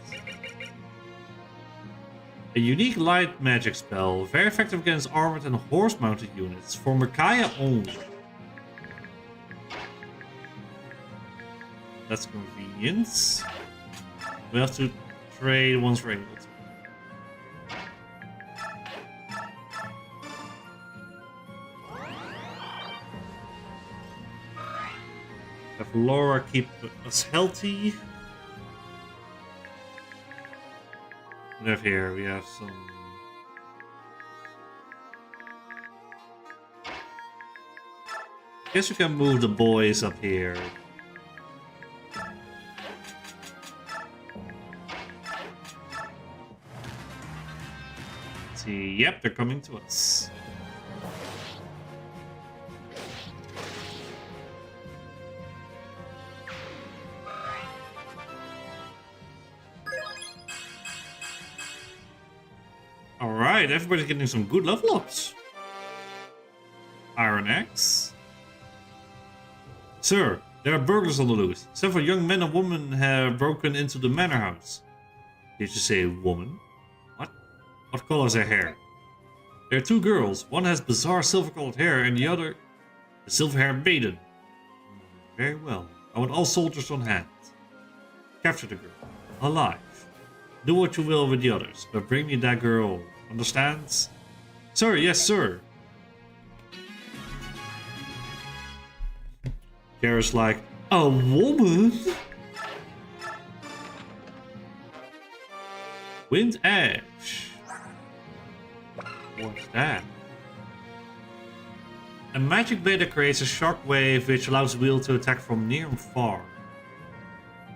A unique light magic spell, very effective against armored and horse-mounted units, for Micaiah only. That's convenient. We have to trade once we're able to. Have Laura keep us healthy. We have here, we have some... Guess we can move the boys up here. Let's see, yep, they're coming to us. Alright, everybody's getting some good level ups. Iron Axe. Sir, there are burglars on the loose. Several young men and women have broken into the manor house. Did you say woman? What? What color is her hair? There are 2 girls. One has bizarre silver-colored hair and the other a silver-haired maiden. Very well. I want all soldiers on hand. Capture the girl. Alive. Do what you will with the others, but bring me that girl. Understands? Sir, yes, sir. Garrett's like, a woman? Wind Edge. What's that? A magic blade that creates a shockwave which allows the wheel to attack from near and far.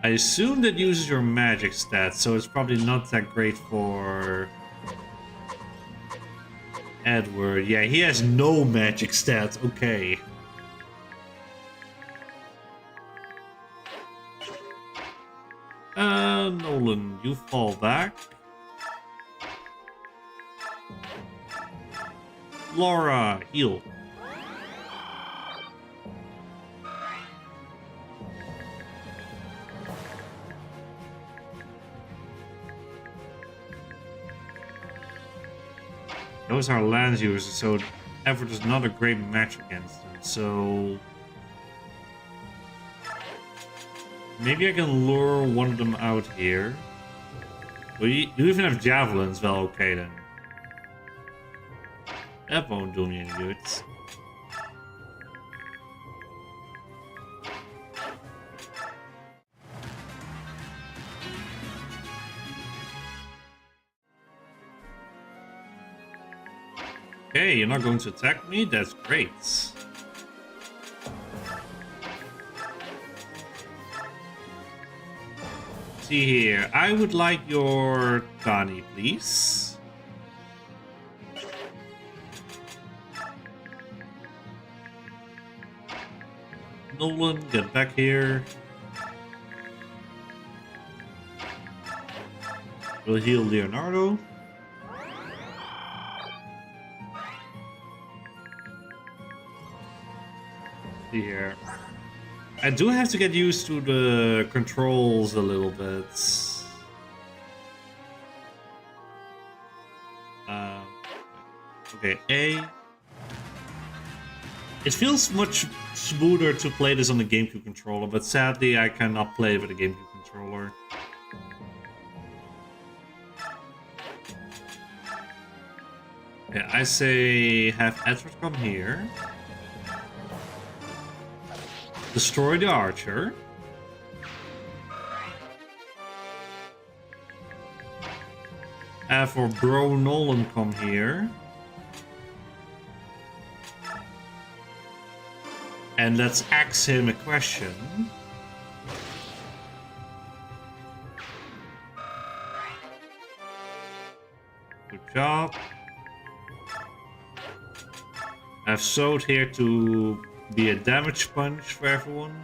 I assume that uses your magic stats, so it's probably not that great for Edward. Yeah, he has no magic stats. Okay. Nolan, you fall back. Laura, heal. Those are land users, so Everett is not a great match against them. So maybe I can lure one of them out here. You even have javelins. Well, okay then. That won't do me any good. Okay, you're not going to attack me? That's great. See here, I would like your Tani, please. Nolan, get back here. We'll heal Leonardo. See here. I do have to get used to the controls a little bit. Okay, A. It feels much smoother to play this on the GameCube controller, but sadly I cannot play with a GameCube controller. Okay, I say have Edward come here. Destroy the archer. Have for Bro Nolan come here. And let's ask him a question. Good job. I've sewed here to be a damage punch for everyone.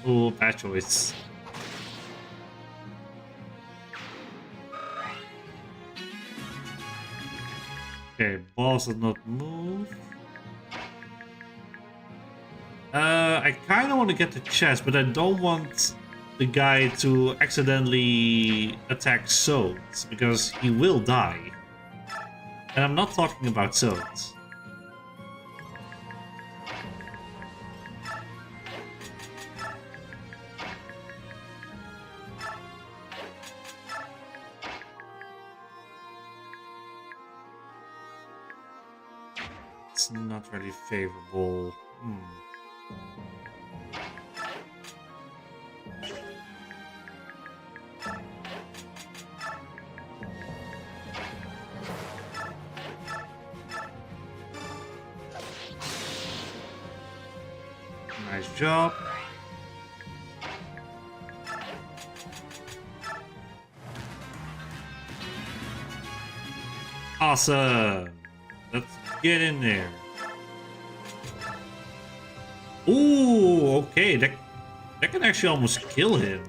Oh, bad choice. Okay, boss does not move. I kind of want to get the chest, but I don't want the guy to accidentally attack Sodes, because he will die. And I'm not talking about Sodes. It's not really favorable. Nice job. Awesome. Let's get in there. Ooh, okay. That can actually almost kill him.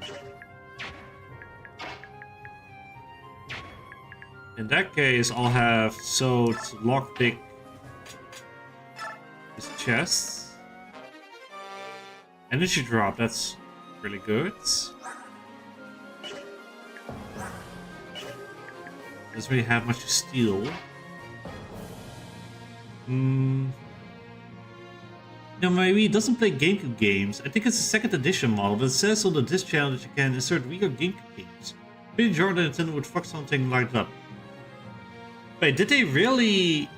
In that case, I'll have Sode lockpick his chest. Energy drop, that's really good. Doesn't really have much to steal. No, maybe it doesn't play GameCube games. I think it's a 2nd edition model, but it says on the disc channel that you can insert weaker GameCube games. Pretty sure that Nintendo would fuck something like that. Wait, did they really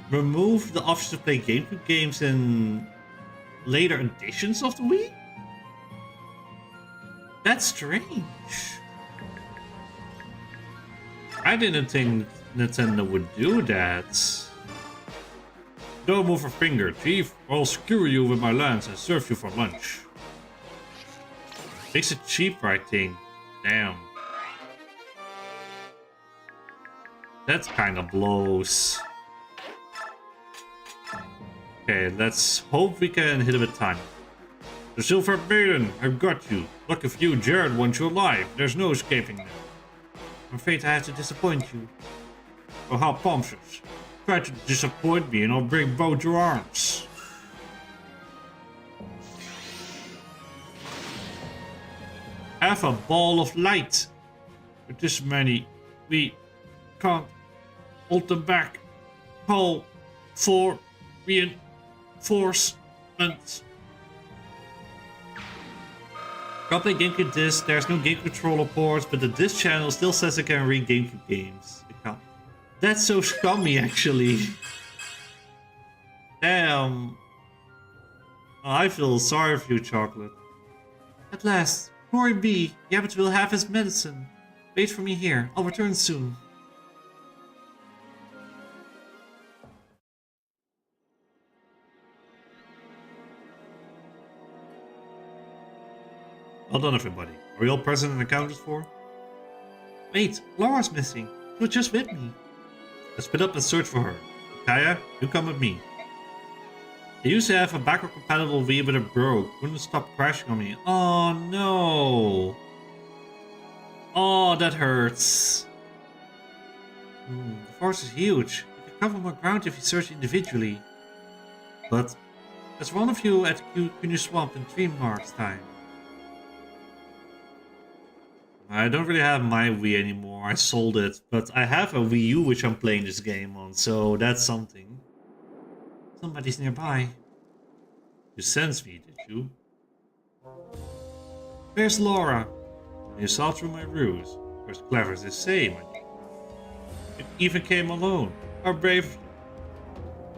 remove the option to play GameCube games in later editions of the Wii? That's strange. I didn't think Nintendo would do that. Don't move a finger, Chief, or I'll skewer you with my lance and serve you for lunch. Makes it cheaper, I think. Damn. That kind of blows. Okay, let's hope we can hit him with time. The Silver Maiden, I've got you. Lucky for you, Jared wants you alive. There's no escaping now. I'm afraid I have to disappoint you. Oh, how pompous. Try to disappoint me and I'll break both your arms. Have a ball of light. With this many, we can't hold them back. Call for reinforcements. Can't play GameCube disc. There's no game controller ports, but the disc channel still says I can read GameCube games. It can't. That's so scummy, actually. Damn. Oh, I feel sorry for you, Chocolate. At last, Glory be. Yabbit will have his medicine. Wait for me here. I'll return soon. Well done, everybody. Are we all present and accounted for? Wait, Laura's missing. She was just with me. Let's split up and search for her. Kaya, you come with me. I used to have a backward compatible Wii, but it broke. Wouldn't stop crashing on me. Oh no. Oh, that hurts. The forest is huge. You can cover more ground if you search individually. But there's one of you at Kunu Swamp in 3 Mark's time. I don't really have my Wii anymore, I sold it, but I have a Wii U which I'm playing this game on, so that's something. Somebody's nearby. You sensed me, did you? Where's Laura? You saw through my ruse. You're as clever as they say, my dear. You even came alone. How brave of you.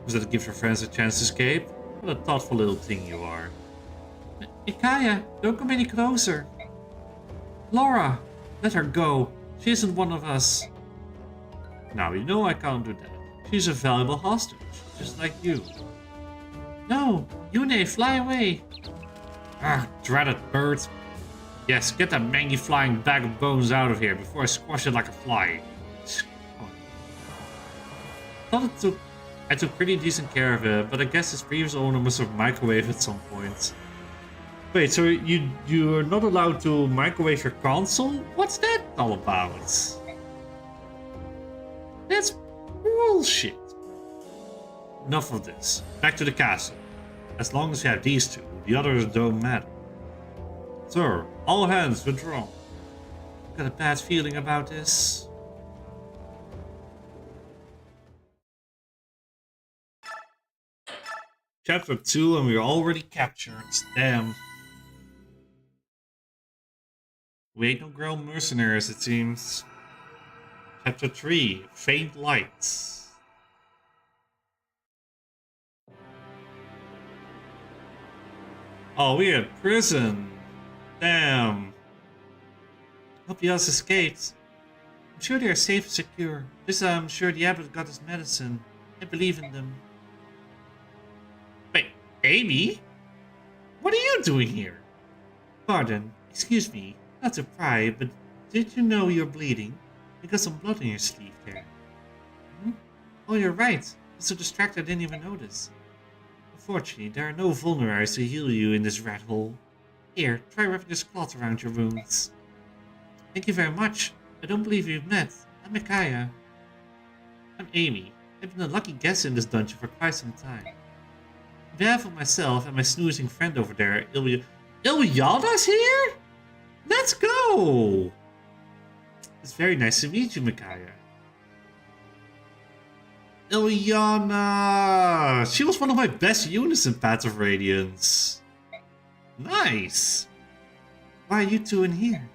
Was that to give your friends a chance to escape? What a thoughtful little thing you are. Ikaya, don't come any closer. Laura, let her go. She isn't one of us. Now you know I can't do that. She's a valuable hostage, just like you. No, Yune, fly away. Ah, dreaded bird. Yes, get that mangy flying bag of bones out of here before I squash it like a fly. I took pretty decent care of it, but I guess its previous owner must have microwaved at some point. Wait, so you're not allowed to microwave your console? What's that all about? That's bullshit. Enough of this. Back to the castle. As long as you have these two, the others don't matter. Sir, all hands withdraw. Got a bad feeling about this. Chapter 2 and we're already captured. Damn. We ain't no grown mercenaries, it seems. Chapter 3, Faint Lights. Oh, we're in prison. Damn. Hope you guys escaped. I'm sure they are safe and secure. This I'm sure the abbot got his medicine. I believe in them. Wait, Amy? What are you doing here? Pardon, excuse me. Not to pry, but did you know you're bleeding? You got some blood on your sleeve there. Hmm? Oh, you're right. I'm so distracted I didn't even notice. Unfortunately, there are no vulneraries to heal you in this rat hole. Here, try wrapping this cloth around your wounds. Thank you very much. I don't believe we've met. I'm Micaiah. I'm Amy. I've been a lucky guest in this dungeon for quite some time. On behalf of myself and my snoozing friend over there, Ilyada's here? Let's go! It's very nice to meet you, Micaiah. Ilyana! She was one of my best units in Path of Radiance. Nice! Why are you two in here?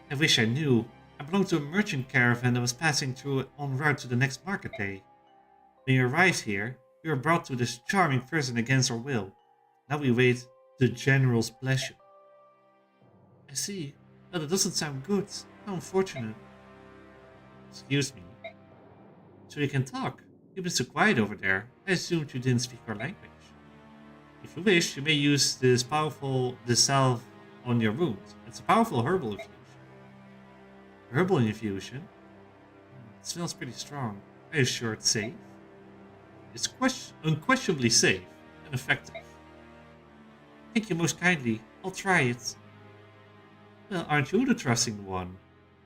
I wish I knew. I belong to a merchant caravan that was passing through en route to the next market day. When you arrived here, we were brought to this charming person against our will. Now we wait the general's pleasure. I see. Well, that doesn't sound good. How unfortunate. Excuse me. So you can talk. You've been so quiet over there. I assumed you didn't speak our language. If you wish, you may use this salve on your wound. It's a powerful herbal infusion. Herbal infusion? It smells pretty strong. Are you sure it's safe? It's unquestionably safe. and effective. Thank you most kindly. I'll try it. Well, aren't you the trusting one?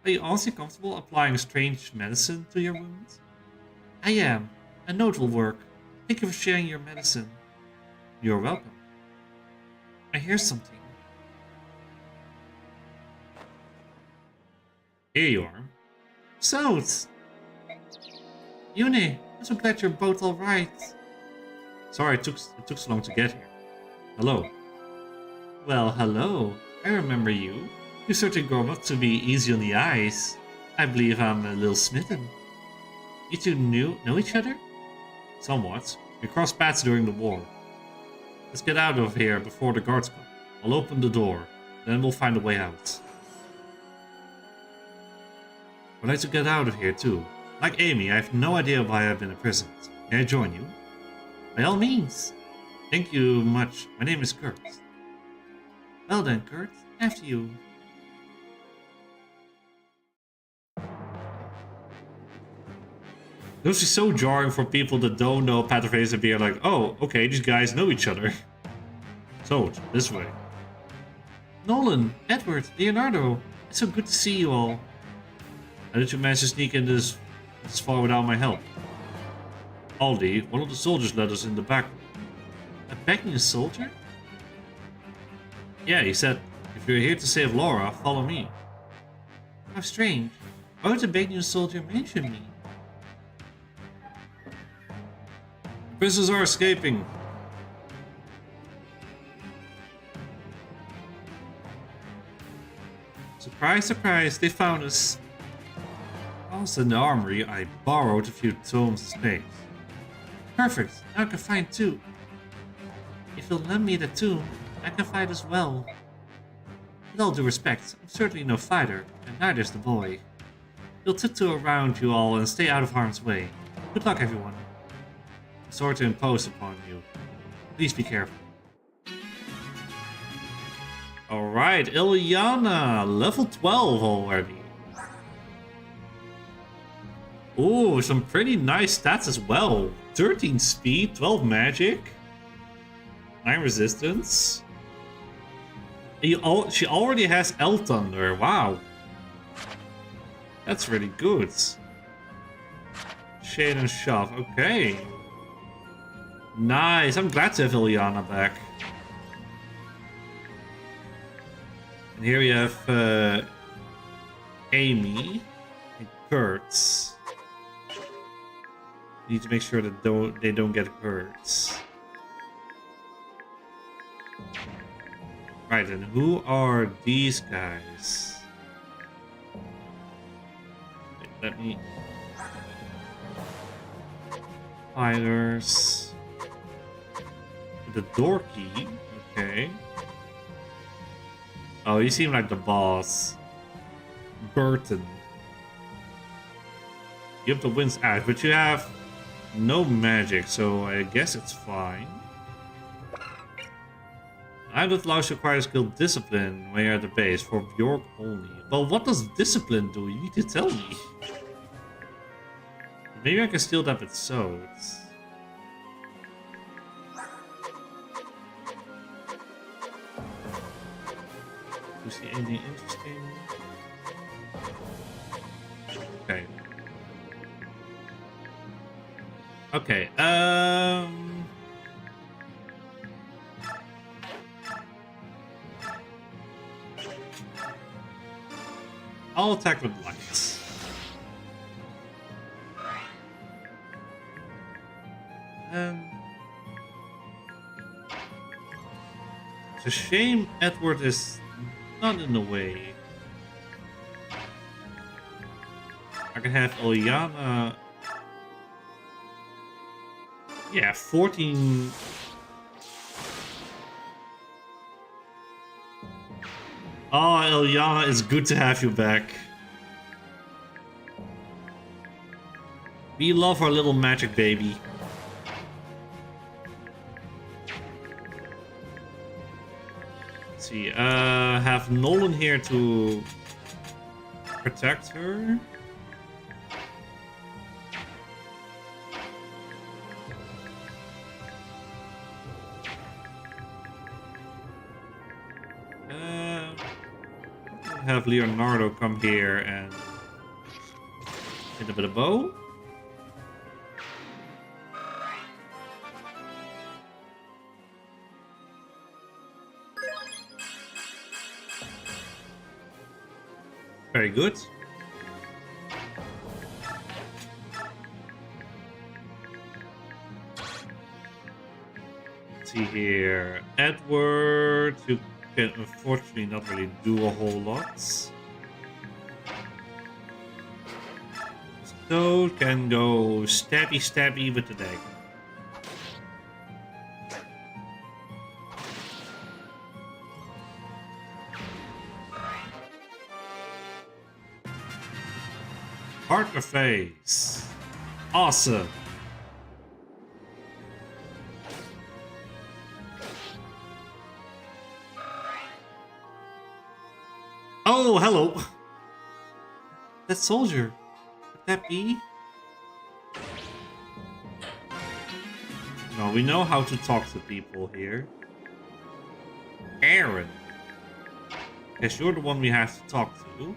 Are you honestly comfortable applying strange medicine to your wound? I am. A note will work. Thank you for sharing your medicine. You're welcome. I hear something. Here you are. So, Yune, I'm so glad you're both alright. Sorry it took so long to get here. Hello. Well, hello. I remember you. You certainly grown up to be easy on the eyes. I believe I'm a little smitten. You two know each other? Somewhat. We crossed paths during the war. Let's get out of here before the guards come. I'll open the door, then we'll find a way out. I'd like to get out of here too. Like Amy, I have no idea why I've been imprisoned. Can I join you? By all means. Thank you much. My name is Kurt. Well then, Kurt, after you. This is so jarring for people that don't know Path of Ace and be like, oh, okay, these guys know each other. So, this way. Nolan, Edward, Leonardo, it's so good to see you all. How did you manage to sneak in this far without my help? Aldi, one of the soldiers led us in the back. A begging soldier? Yeah, he said, if you're here to save Laura, follow me. How strange. Why would the begging soldier mention me? The prisoners are escaping. Surprise, surprise, they found us. While I was in the armory, I borrowed a few tomes of space. Perfect, now I can find two. If you'll lend me the tomb, I can fight as well. With all due respect, I'm certainly no fighter, and neither is the boy. You'll tiptoe around you all and stay out of harm's way. Good luck, everyone. I'm sorry to impose upon you. Please be careful. Alright, Ilyana, level 12 already. Ooh, some pretty nice stats as well. 13 speed, 12 magic, 9 resistance. She already has L Thunder, wow. That's really good. Shade and Shove, okay. Nice, I'm glad to have Ilyana back. And here we have Amy and Kurt. Need to make sure that they don't get hurt. Right, and who are these guys? Wait, let me... Fighters. The door key, okay. Oh, you seem like the boss. Burton. You have the wind's axe, but you have no magic, so I guess it's fine. I that allows you to acquire skill discipline when you're at the base for Bjork only. Well, what does discipline do? You need to tell me. Maybe I can steal that with swords. Do you see anything interesting? Okay. Okay, I'll attack with lights. It's a shame Edward is not in the way. I can have Ilyana. Yeah, 14. Oh, Ilyana, it's good to have you back. We love our little magic baby. Let's see, have Nolan here to protect her. have Leonardo come here and hit a bit of bow. Very good. Let's see here. Edward, you can unfortunately not really do a whole lot. So can go stabby stabby with the dagger. Heart or face? Awesome. Oh, hello. That soldier. Could that be? No, we know how to talk to people here. Aaron. Guess you're the one we have to talk to.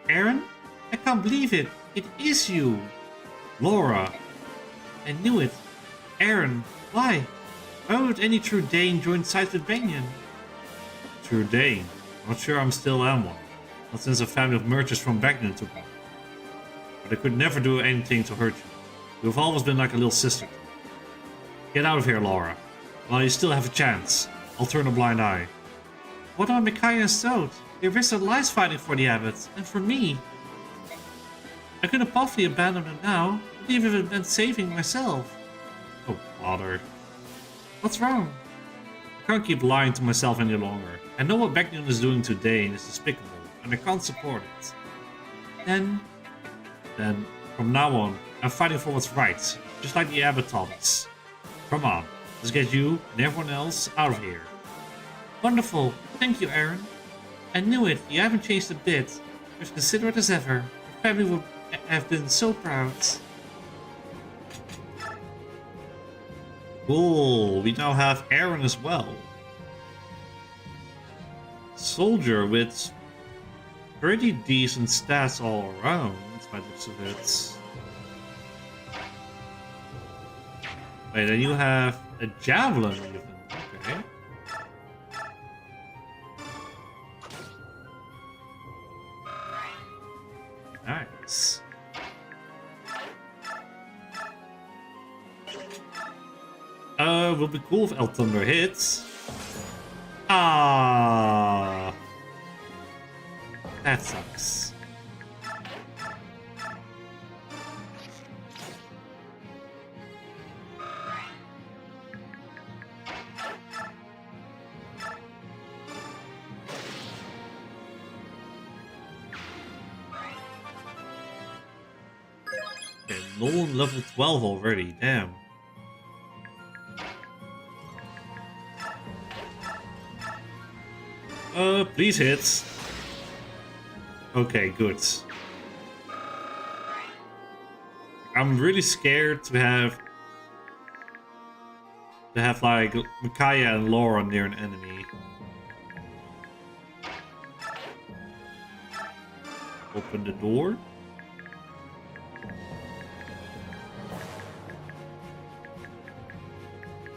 Aaron? I can't believe it. It is you. Laura. I knew it. Aaron. Why? Why would any true Dane join sides with Benyon? True Dane? I'm not sure I'm still am one. Not since a family of merchants from Bagnan took me. But I could never do anything to hurt you. You've always been like a little sister. Get out of here, Laura. While you still have a chance. I'll turn a blind eye. What about Micaiah and Stout? They risked their lives fighting for the abbot, and for me. I couldn't possibly abandon them now, even if it meant saving myself. Oh, bother. What's wrong? I can't keep lying to myself any longer. I know what Bagnan is doing today and is despicable, and I can't support it. Then, from now on, I'm fighting for what's right, just like the abbot taught us. Come on, let's get you and everyone else out of here. Wonderful. Thank you, Aaron. I knew it. You haven't changed a bit. You're as considerate as ever. Your family would have been so proud. Cool. We now have Aaron as well. Soldier with pretty decent stats all around, by the looks of it. Wait, then you have a javelin even. Okay. Nice. Would be cool if El Thunder hits. Ah, that sucks. Okay, Nolan level 12 already, damn. Please hit. Okay, good. I'm really scared to have like Micaiah and Laura near an enemy. Open the door.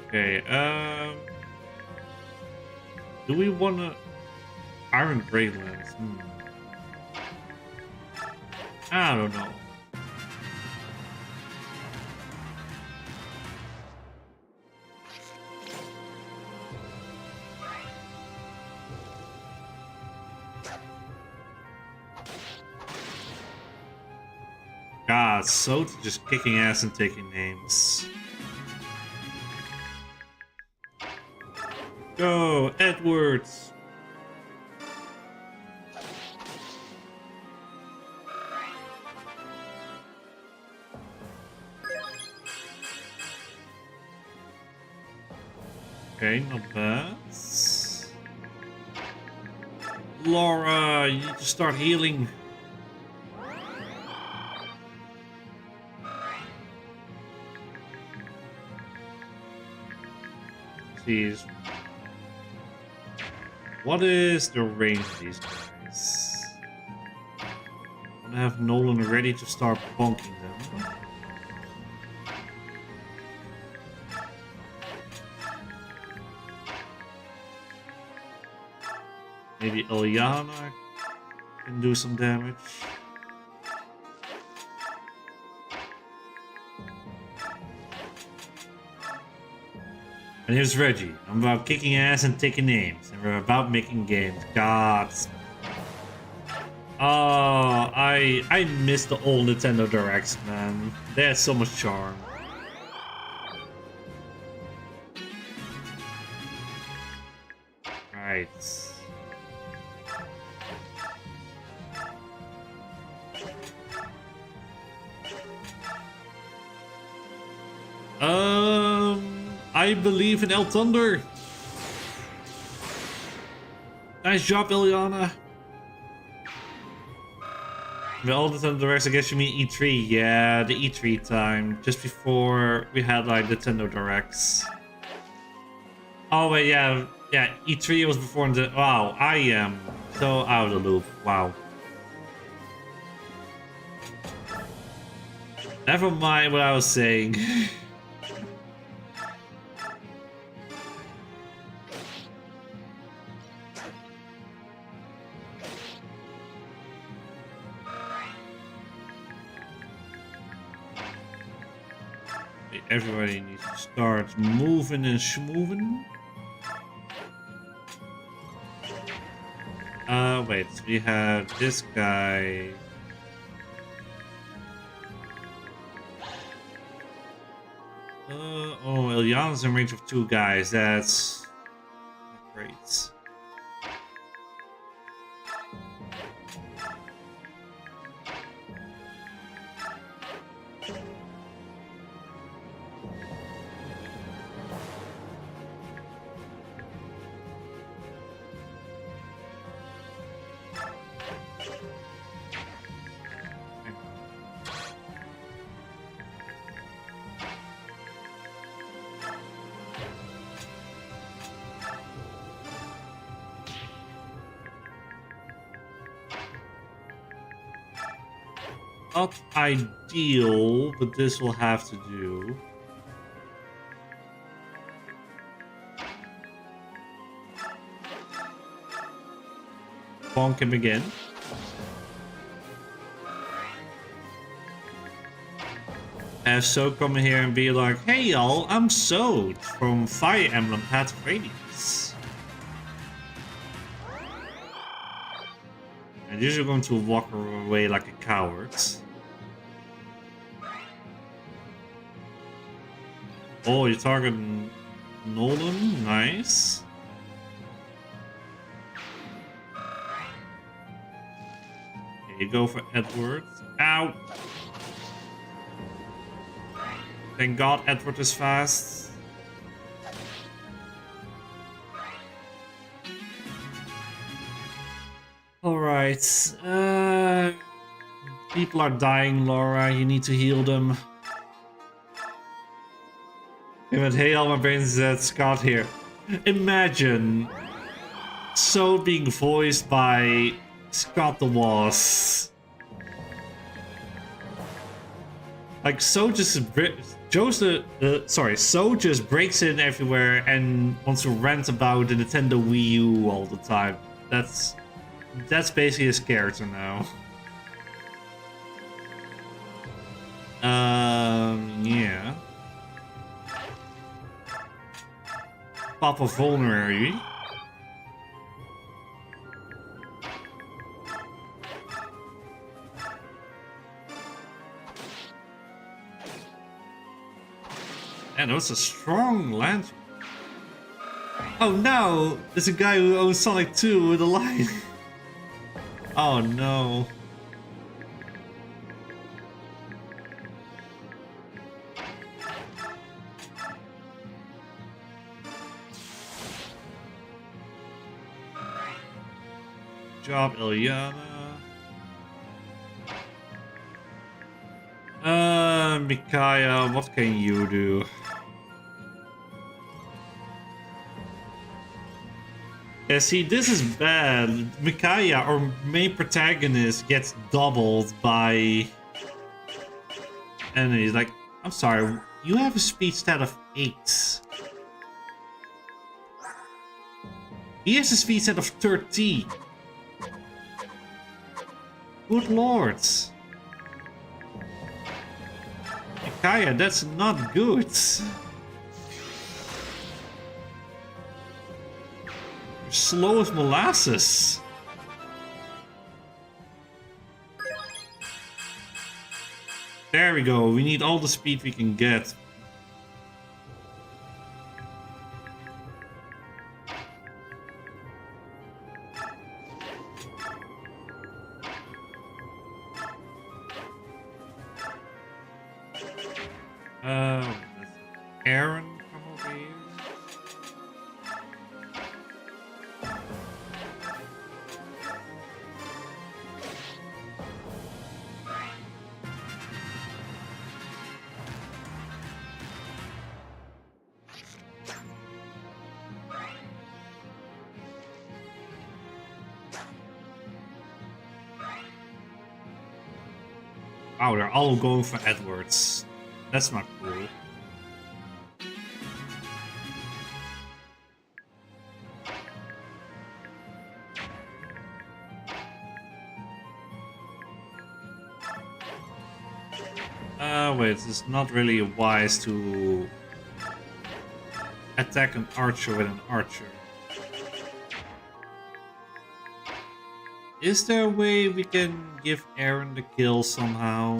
Okay, do we wanna Iron Gravelands? I don't know. God, so just kicking ass and taking names. Go, Edwards! Okay, not bad. Laura, you need to start healing. Jeez. What is the range of these guys? I want to have Nolan ready to start bonking them. Maybe Ilyana can do some damage. And here's Reggie. I'm about kicking ass and taking names. And we're about making games. God. Oh, I miss the old Nintendo Directs, man. They had so much charm. Right. I believe in El Thunder. Nice job, Ilyana. The old Nintendo Directs, I guess you mean E3. Yeah, the E3 time. Just before we had like Nintendo Directs. Oh wait, yeah. Yeah, E3 was before the... Wow, I am so out of the loop. Wow. Never mind what I was saying. Everybody needs to start moving and schmoving. Wait, we have this guy. Oh, Ilyana's in range of 2 guys. That's great. Not ideal, but this will have to do. Bonk him again. Have So come here and be like, hey y'all, I'm So from Fire Emblem Path of Radiance. And you're going to walk away like a coward. Oh, you're targeting Nolan? Nice. Okay, you go for Edward. Ow! Thank God Edward is fast. Alright. People are dying, Laura. You need to heal them. Hey, all my brains, Scott here. Imagine So being voiced by Scott the Woz. Like So just So just breaks in everywhere and wants to rant about the Nintendo Wii U all the time. That's basically his character now. Yeah. Papa Vulnerary. And that's a strong lantern. Oh no! There's a guy who owns Sonic 2 with a line. Oh no. Good job, Ilyana. Micaiah, what can you do? 。Yeah, see, this is bad. Micaiah, our main protagonist, gets doubled by enemies. Like, I'm sorry, you have a speed stat of 8. He has a speed stat of 13. Good lord. Micaiah, that's not good. You're slow as molasses. There we go. We need all the speed we can get. Aaron, come over here. Wow, they're all going for Edwards. That's not cool. Wait, it's not really wise to attack an archer with an archer. Is there a way we can give Aaron the kill somehow?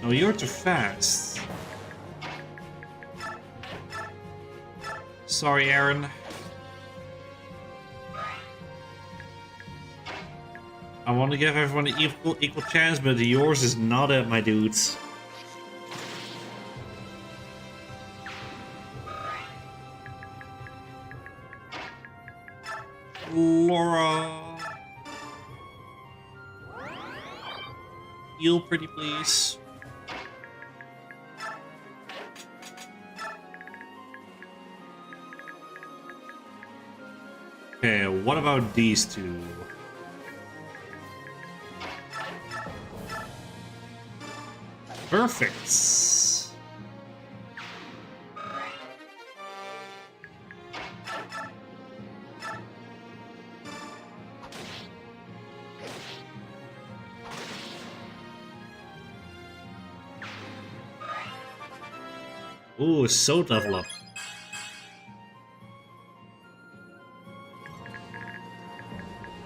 No, you're too fast. Sorry, Aaron. I want to give everyone an equal chance, but yours is not it, my dudes. Laura. Heal pretty please. Okay, what about these two? Perfect. Ooh, so level up.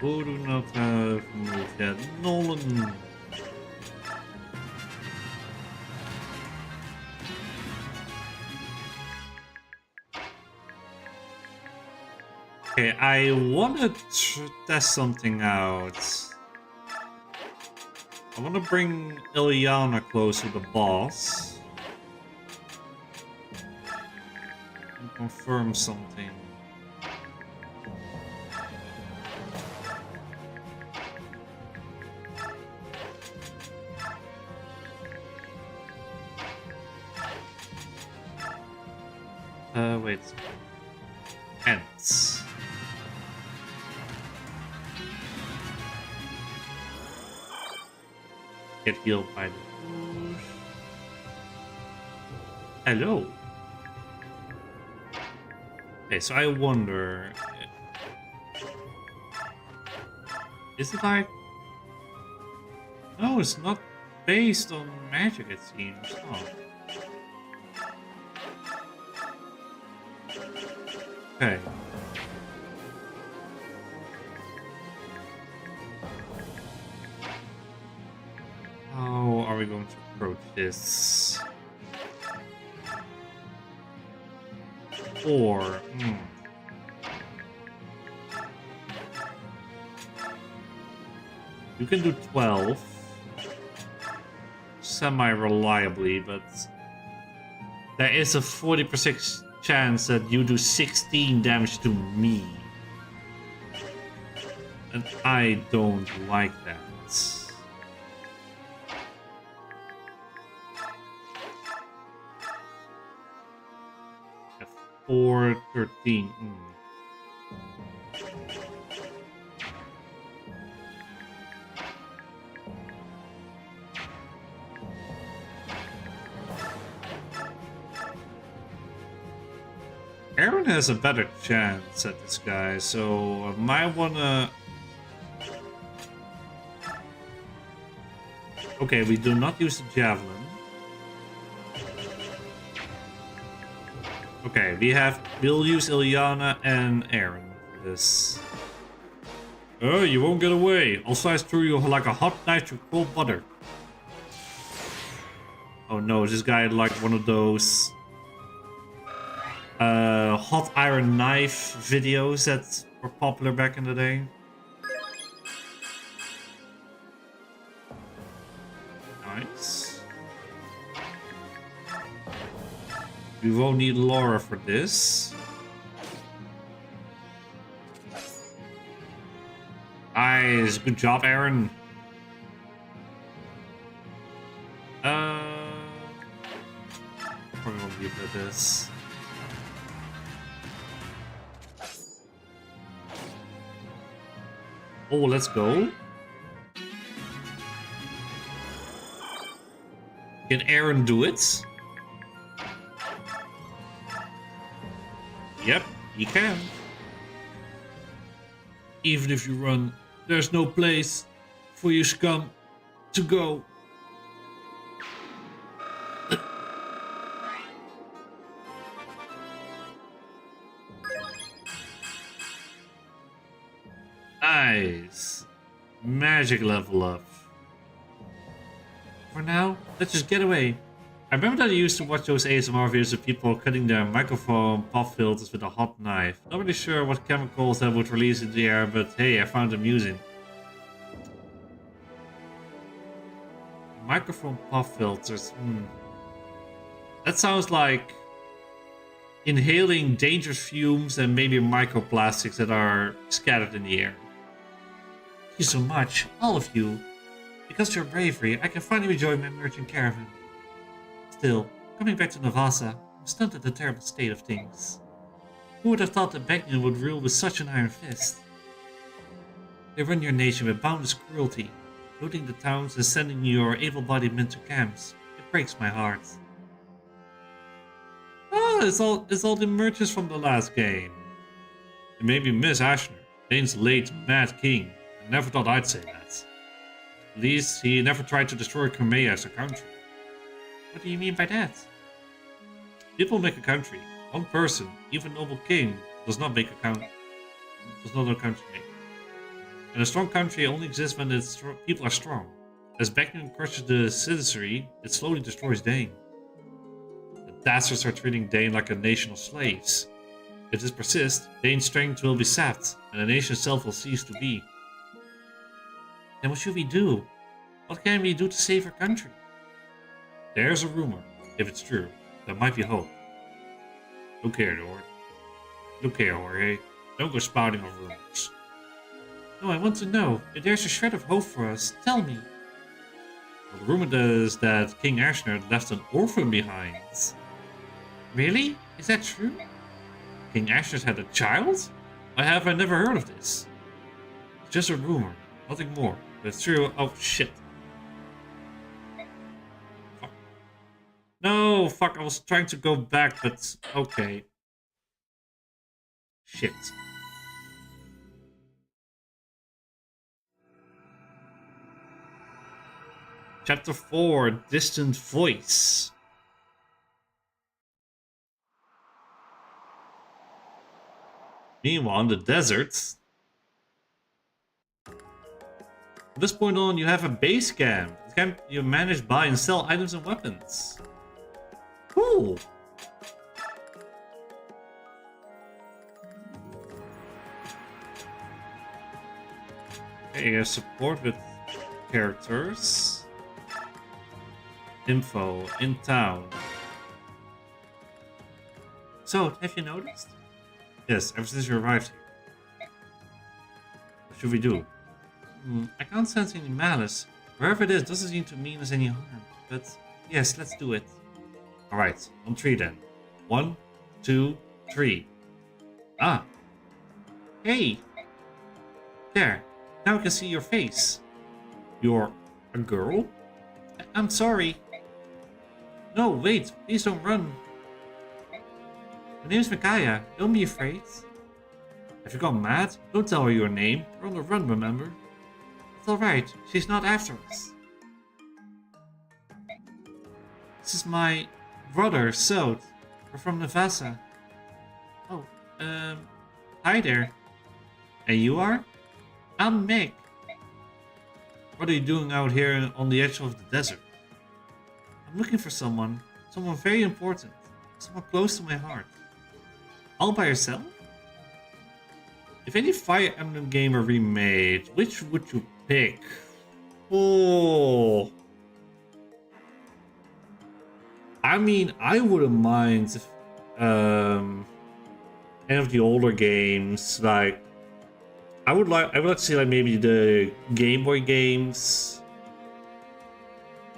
Who do not have move yet? Nolan. Okay, I want to test something out. I want to bring Ilyana close to the boss. And confirm something. Wait. Ants. Get healed by the push. Hello. Okay, so I wonder, is it like? No, it's not based on magic. It seems. Oh. Okay. How are we going to approach this? Or, you can do 12 semi-reliably, but there is a 40% chance that you do 16 damage to me. And I don't like that. At 413. Aaron has a better chance at this guy, so I might wanna... Okay, we do not use the javelin. Okay, we'll use Ilyana and Aaron for this. Oh, you won't get away. I'll slice through you like a hot knife through cold butter. Oh no, this guy had like one of those hot iron knife videos that were popular back in the day. Nice. We won't need Laura for this. Nice, good job, Aaron. Probably won't leave it this. Oh, let's go. Can Aaron do it? Yep, he can. Even if you run, there's no place for you scum to go. Nice. Magic level up. For now, let's just get away. I remember that I used to watch those ASMR videos of people cutting their microphone pop filters with a hot knife. Not really sure what chemicals that would release into the air, but hey, I found it amusing. Microphone pop filters. That sounds like inhaling dangerous fumes and maybe microplastics that are scattered in the air. Thank you so much, all of you. Because of your bravery, I can finally enjoy my merchant caravan. Still, coming back to Navasa, I'm stunned at the terrible state of things. Who would have thought that Begnion would rule with such an iron fist? They run your nation with boundless cruelty, looting the towns and sending your able-bodied men to camps. It breaks my heart. Oh, it's all the merchants from the last game. And maybe Miss Ashner, Dane's late mad king. I never thought I'd say that. At least he never tried to destroy Crimea as a country. What do you mean by that? People make a country. One person, even noble king, does not make a country. Does not a country make. And a strong country only exists when its people are strong. As Begnion crushes the citizenry, it slowly destroys Dane. The dastards are treating Dane like a nation of slaves. If this persists, Dane's strength will be sapped, and the nation itself will cease to be. Then what should we do? What can we do to save our country? There's a rumor. If it's true, there might be hope. Look here, Lord. Look here, Jorge. Don't go spouting of rumors. No, I want to know. If there's a shred of hope for us, tell me. Well, the rumor is that King Ashner left an orphan behind. Really? Is that true? King Ashner's had a child? I never heard of this. It's just a rumor. Nothing more. But it's true. Oh, shit. Fuck. No, fuck. I was trying to go back, but okay. Shit. Chapter 4, Distant Voice. Meanwhile, in the desert. From this point on, you have a base camp. This camp you manage, buy, and sell items and weapons. Cool. Okay, you have support with characters. Info in town. So, have you noticed? Yes, ever since you arrived here. What should we do? I can't sense any malice. Wherever it is doesn't seem to mean us any harm. But yes, let's do it. Alright, on 3 then. 1, 2, 3. Ah. Hey. There. Now I can see your face. You're a girl? I'm sorry. No, wait. Please don't run. My name's Micaiah. Don't be afraid. Have you gone mad? Don't tell her your name. We're on the run, remember? It's alright. She's not after us. This is my brother, Sod. We're from Nevada. Oh, hi there. And you are? I'm Meg. What are you doing out here on the edge of the desert? I'm looking for someone very important, someone close to my heart. All by yourself? If any Fire Emblem game were remade, which would you pick? Oh. I mean, I wouldn't mind if, any of the older games, like I would like to see like maybe the Game Boy games.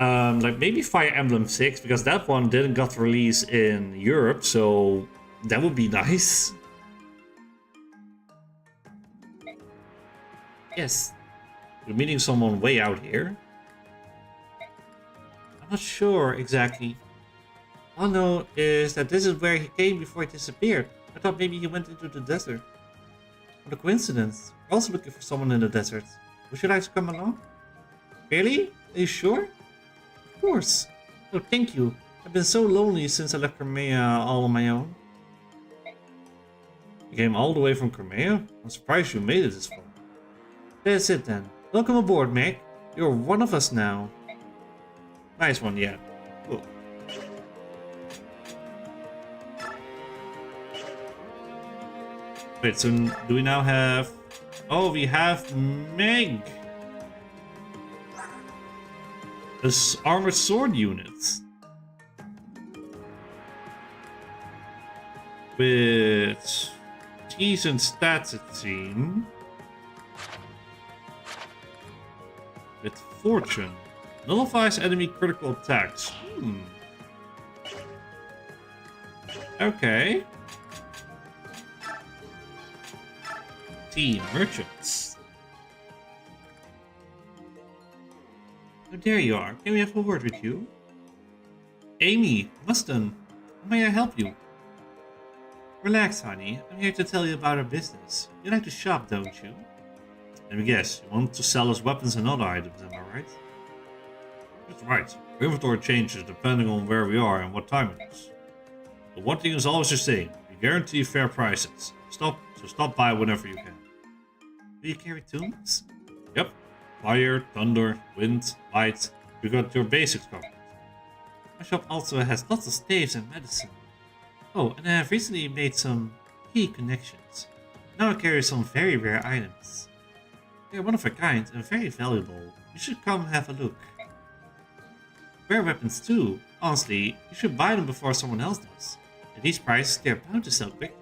Like maybe Fire Emblem 6, because that one didn't got released in Europe, so that would be nice. Yes. You're meeting someone way out here. I'm not sure exactly. All I know is that this is where he came before he disappeared. I thought maybe he went into the desert. What a coincidence. We're also looking for someone in the desert. Would you like to come along? Really? Are you sure? Of course. Oh, thank you. I've been so lonely since I left Crimea all on my own. You came all the way from Crimea? I'm surprised you made it this far. That's it then. Welcome aboard, Meg. You're one of us now. Nice one, yeah. Cool. Wait, so do we now have... Oh, we have Meg! This armored sword unit. With decent stats, it seems. With fortune. Nullifies enemy critical attacks. Okay. Merchants. Oh, there you are. Can we have a word with you? Amy, Mustin, how may I help you? Relax, honey. I'm here to tell you about our business. You like to shop, don't you? Let me guess, you want to sell us weapons and other items, am I right? That's right. Our inventory changes depending on where we are and what time it is. But one thing is always the same. We guarantee fair prices. So stop by whenever you can. Do you carry tools? Yep. Fire, thunder, wind, light. We got your basics covered. My shop also has lots of staves and medicine. Oh, and I have recently made some key connections. Now I carry some very rare items. They're one of a kind and very valuable. You should come have a look. Rare weapons too. Honestly, you should buy them before someone else does. At these prices, they're bound to sell quickly.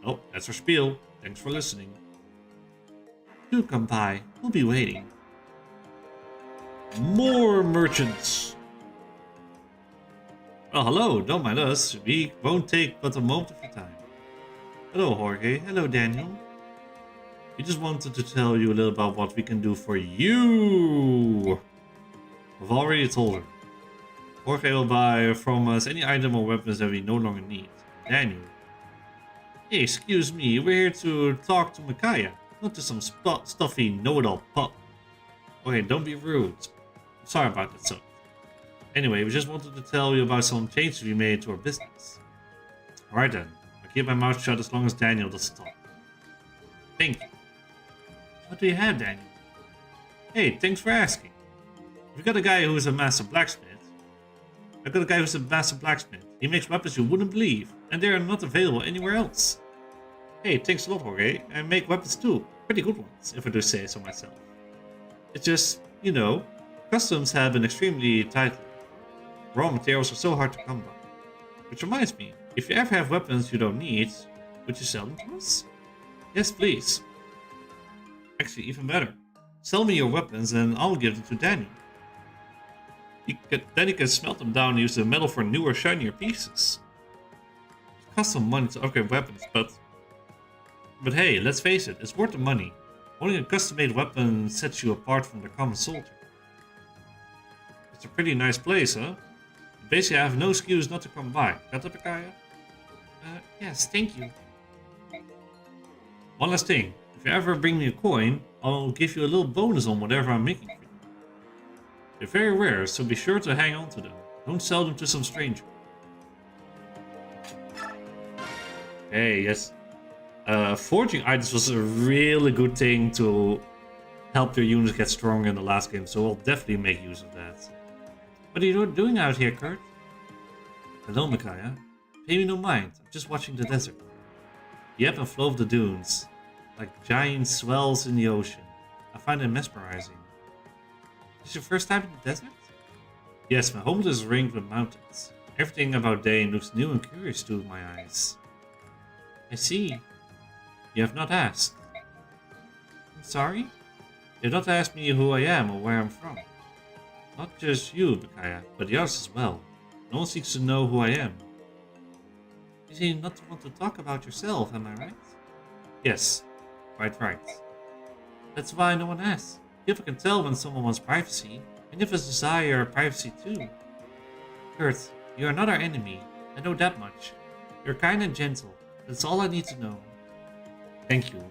Oh, that's our spiel. Thanks for listening. Do come by. We'll be waiting. More merchants. Well, hello. Don't mind us. We won't take but a moment of your time. Hello, Jorge. Hello, Daniel. We just wanted to tell you a little about what we can do for you. We've already told her. Jorge will buy from us any item or weapons that we no longer need. Daniel. Hey, excuse me. We're here to talk to Micaiah. Not to some stuffy know-it-all pup. Okay, don't be rude. I'm sorry about that, son. Anyway, we just wanted to tell you about some changes we made to our business. Alright then. I'll keep my mouth shut as long as Daniel doesn't talk. Thank you. What do you have, Daniel? Hey, thanks for asking. We've got a guy who's a master blacksmith. He makes weapons you wouldn't believe, and they are not available anywhere else. Hey, thanks a lot, Jorge. I make weapons too. Pretty good ones, if I do say so myself. It's just, you know, customs have been extremely tight. Raw materials are so hard to come by. Which reminds me, if you ever have weapons you don't need, would you sell them to us? Yes, please. Actually, even better. Sell me your weapons and I'll give them to Daniel. Then he can smelt them down and use the metal for newer, shinier pieces. costs some money to upgrade weapons, but hey, let's face it, it's worth the money. Owning a custom-made weapon sets you apart from the common soldier. It's a pretty nice place, huh? Basically, I have no excuse not to come by. Got that, Micaiah? Yes, thank you. One last thing. If you ever bring me a coin, I'll give you a little bonus on whatever I'm making for you. They're very rare, so be sure to hang on to them. Don't sell them to some stranger. Hey, yes. Forging items was a really good thing to help your units get stronger in the last game, so we'll definitely make use of that. What are you doing out here, Kurt? Hello, Micaiah. Pay me no mind, I'm just watching the desert. The ebb and flow of the dunes, like giant swells in the ocean. I find it mesmerizing. Is this your first time in the desert? Yes, my homeland is ringed with mountains. Everything about Dane looks new and curious to my eyes. I see. You have not asked. I'm sorry? You have not asked me who I am or where I'm from. Not just you, Micaiah, but the others as well. No one seeks to know who I am. You seem not to want to talk about yourself, am I right? Yes, quite right. That's why no one asks. People can tell when someone wants privacy, and if it's desire privacy too. Kurt, you are not our enemy. I know that much. You're kind and gentle. That's all I need to know. Thank you.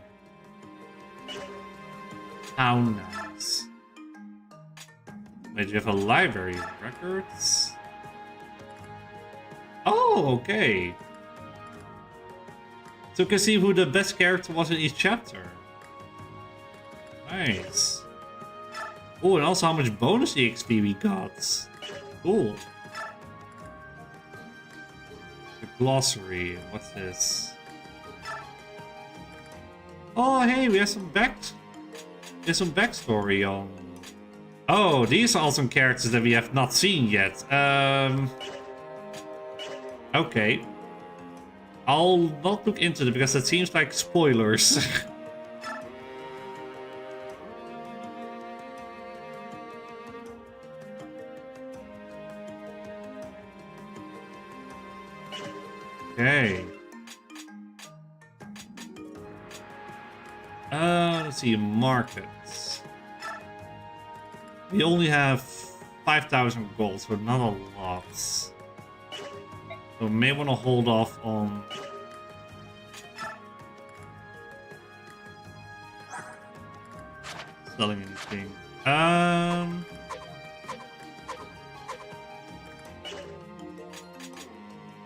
How nice. Wait, you have a library of records? Oh, okay. So you can see who the best character was in each chapter. Nice. Oh, and also how much bonus EXP we got. Cool. The glossary. What's this? Oh, hey, we have some backstory on. Oh, these are some characters that we have not seen yet. Okay. I'll not look into it because it seems like spoilers. Okay. Let's see, markets. We only have 5,000 gold, so not a lot. So we may want to hold off on selling anything.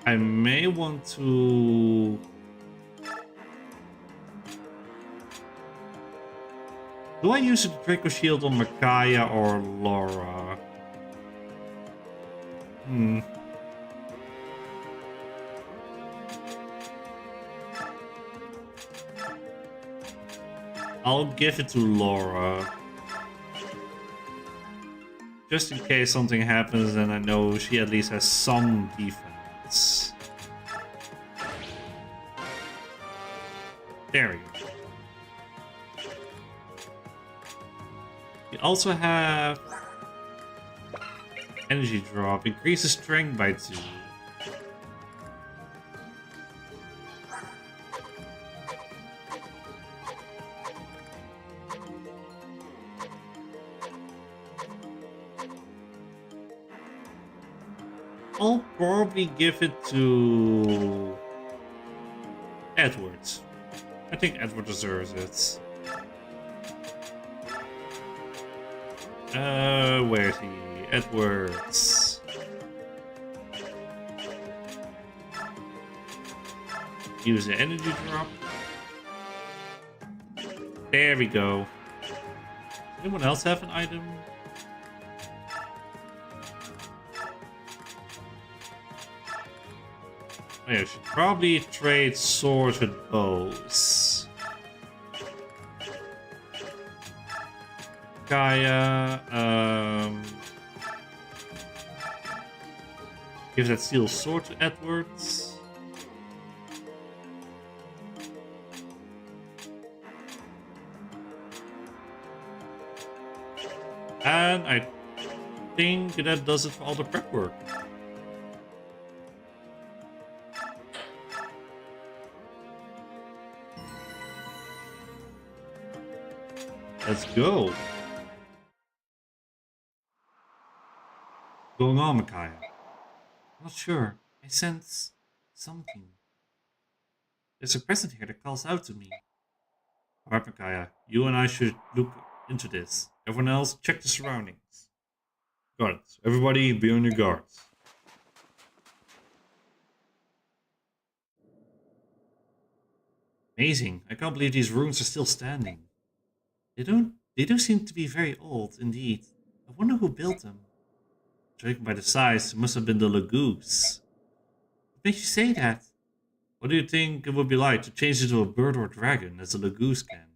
I may want to. Do I use the Draco Shield on Micaiah or Laura? I'll give it to Laura. Just in case something happens and I know she at least has some defense. There we go. We also have energy drop, increases strength by 2. I'll probably give it to Edward. I think Edward deserves it. Where is he? Edwards. Use the energy drop. There we go. Anyone else have an item? Oh, yeah, should probably trade swords with bows. Gaia, give that steel sword to Edwards. And I think that does it for all the prep work. Let's go. What's going on, Micaiah? I'm not sure. I sense something. There's a presence here that calls out to me. Alright, Micaiah. You and I should look into this. Everyone else, check the surroundings. Got it. Everybody, be on your guards. Amazing. I can't believe these ruins are still standing. They do seem to be very old, indeed. I wonder who built them. Judging by the size, it must have been the Lagoos. What makes you say that? What do you think it would be like to change into a bird or dragon, as the Lagoos can?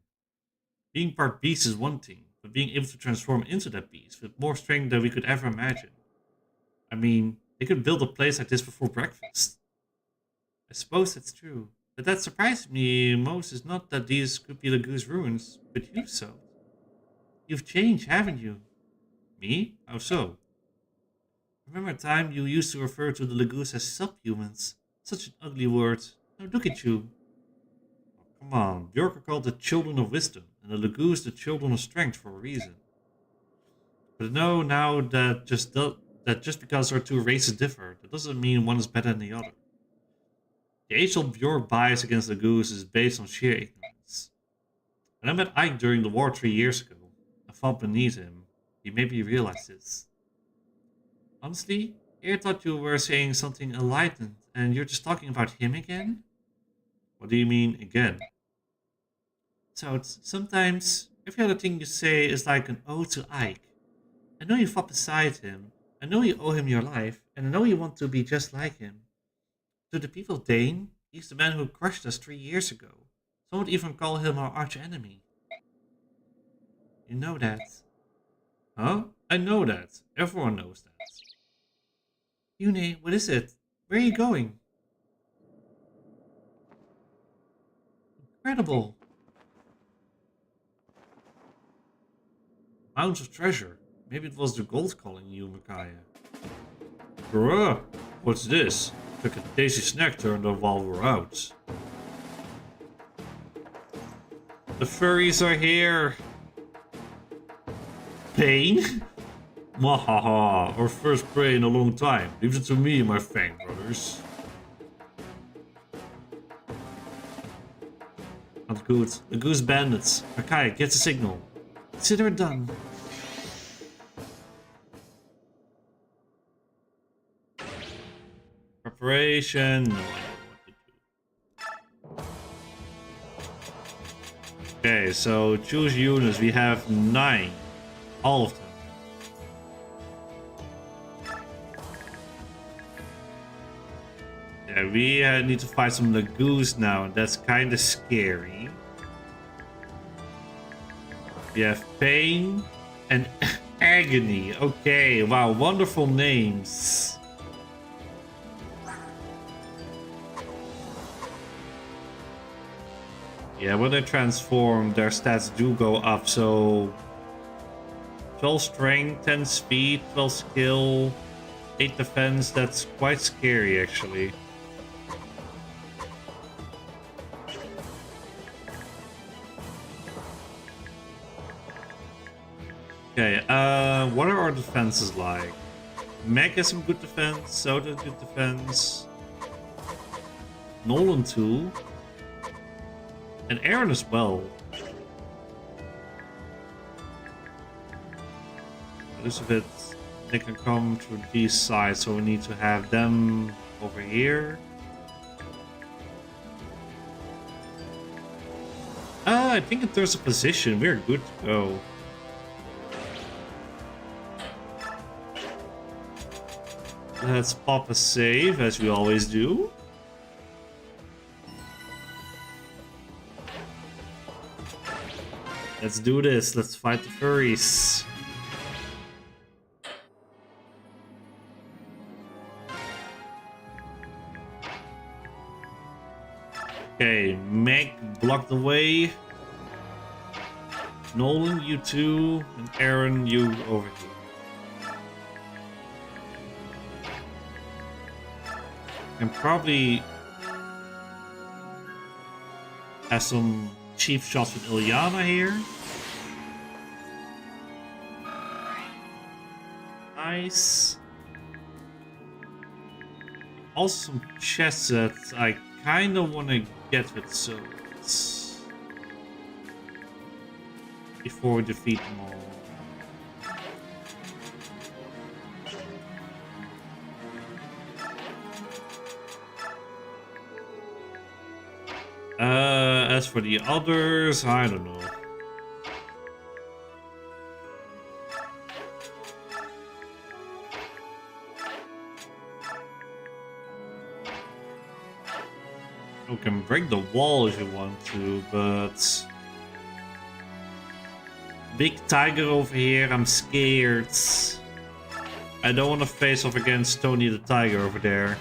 Being part beast is one thing, but being able to transform into that beast with more strength than we could ever imagine. I mean, they could build a place like this before breakfast. I suppose that's true. But that surprised me most is not that these could be Lagoos ruins, but you so. You've changed, haven't you? Me? How so? Remember a time you used to refer to the Lagoos as subhumans? Such an ugly word. Now look at you. Oh, come on, Bjork are called the children of wisdom, and the Lagoos the children of strength for a reason. But I know now that just because our two races differ, that doesn't mean one is better than the other. The age-old Bjork bias against Lagoos is based on sheer ignorance. When I met Ike during the war 3 years ago, I fought beneath him. He made me realize this. Honestly, I thought you were saying something enlightened, and you're just talking about him again? What do you mean, again? So, sometimes, every other thing you say is like an ode to Ike. I know you fought beside him, I know you owe him your life, and I know you want to be just like him. To the people of Dane, he's the man who crushed us 3 years ago. Some would even call him our arch-enemy. You know that. Huh? I know that. Everyone knows that. Yune, what is it? Where are you going? Incredible. Mounds of treasure. Maybe it was the gold calling you, Micaiah. Bruh, what's this? Took a tasty snack turned up while we're out. The furries are here. Pain? Mahaha, our first prey in a long time. Leave it to me, my fang brothers. Not good. The goose bandits. Micaiah, get the signal. Consider it done. Preparation. No, I know what to do. Okay, so choose units. We have 9. All of them. Yeah, we need to fight some Lagoos now, and that's kind of scary. We have Pain and Agony. Okay, wow, wonderful names. Yeah, when they transform, their stats do go up, so 12 strength, 10 speed, 12 skill, 8 defense, that's quite scary actually. Okay, what are our defenses like? Meg has some good defense, Soda good defense. Nolan too. And Aaron as well. Elizabeth, they can come through these sides, so we need to have them over here. I think in terms of position, we're good to go. Let's pop a save, as we always do. Let's do this. Let's fight the furries. Okay, Meg blocked the way. Nolan, you too. And Aaron, you over here. And probably have some cheap shots with Ilyana here. nice. Also some chests that I kind of want to get with souls before we defeat them all. As for the others, I don't know. You can break the wall if you want to, but big tiger over here, I'm scared. I don't want to face off against Tony the tiger over there.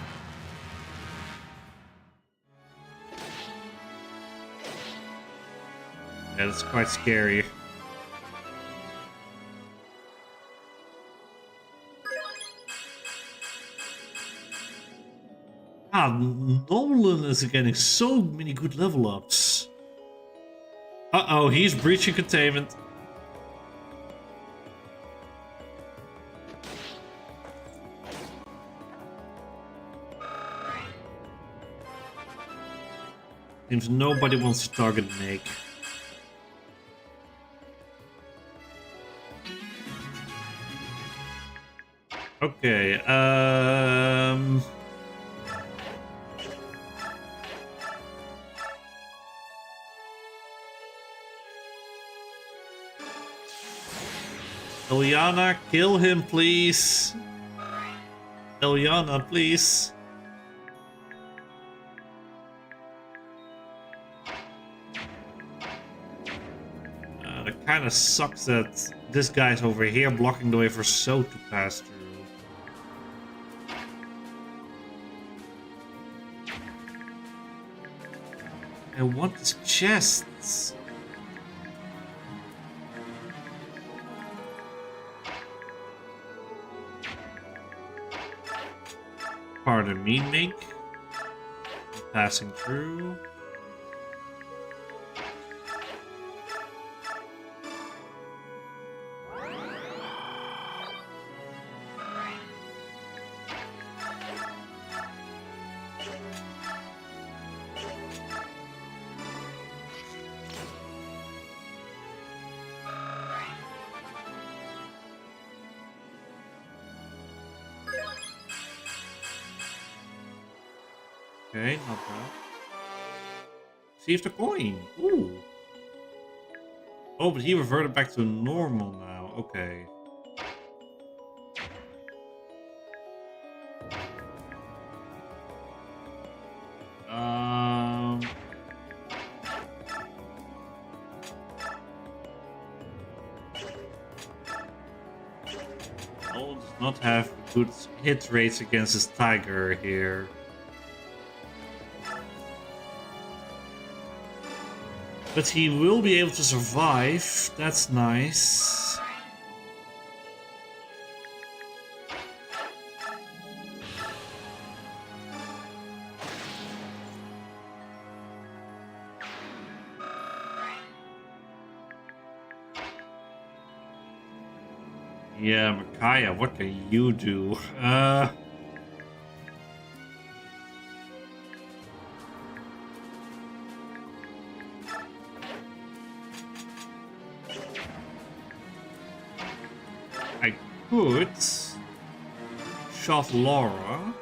Yeah, that's quite scary. Ah, Nolan is getting so many good level ups. Uh-oh, he's breaching containment. Seems nobody wants to target Nick. Okay, Eliana, kill him, please. Eliana, please. It kind of sucks that this guy's over here blocking the way for So to pass through. I want his chests. Pardon me, Nick. Passing through. Okay, not bad. Received a coin. Ooh. Oh, but he reverted back to normal now. Okay. Noel does not have good hit rates against his tiger here. But he will be able to survive. That's nice. Yeah, Micaiah, what can you do? I could shove Laura.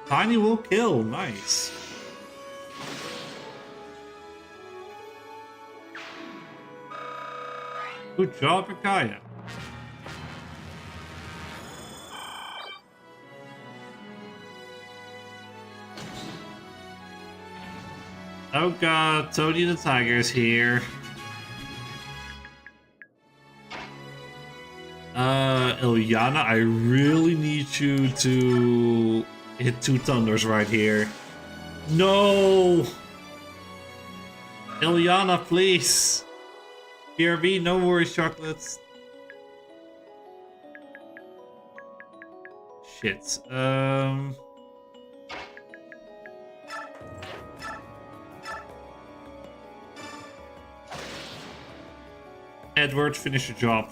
Tiny will kill, nice. Good job, Micaiah. Oh god, Tony the Tiger's here. Ilyana, I really need you to hit 2 thunders right here. No! Ilyana, please! BRB, no worries, chocolates. Shit, Edward, finish your job.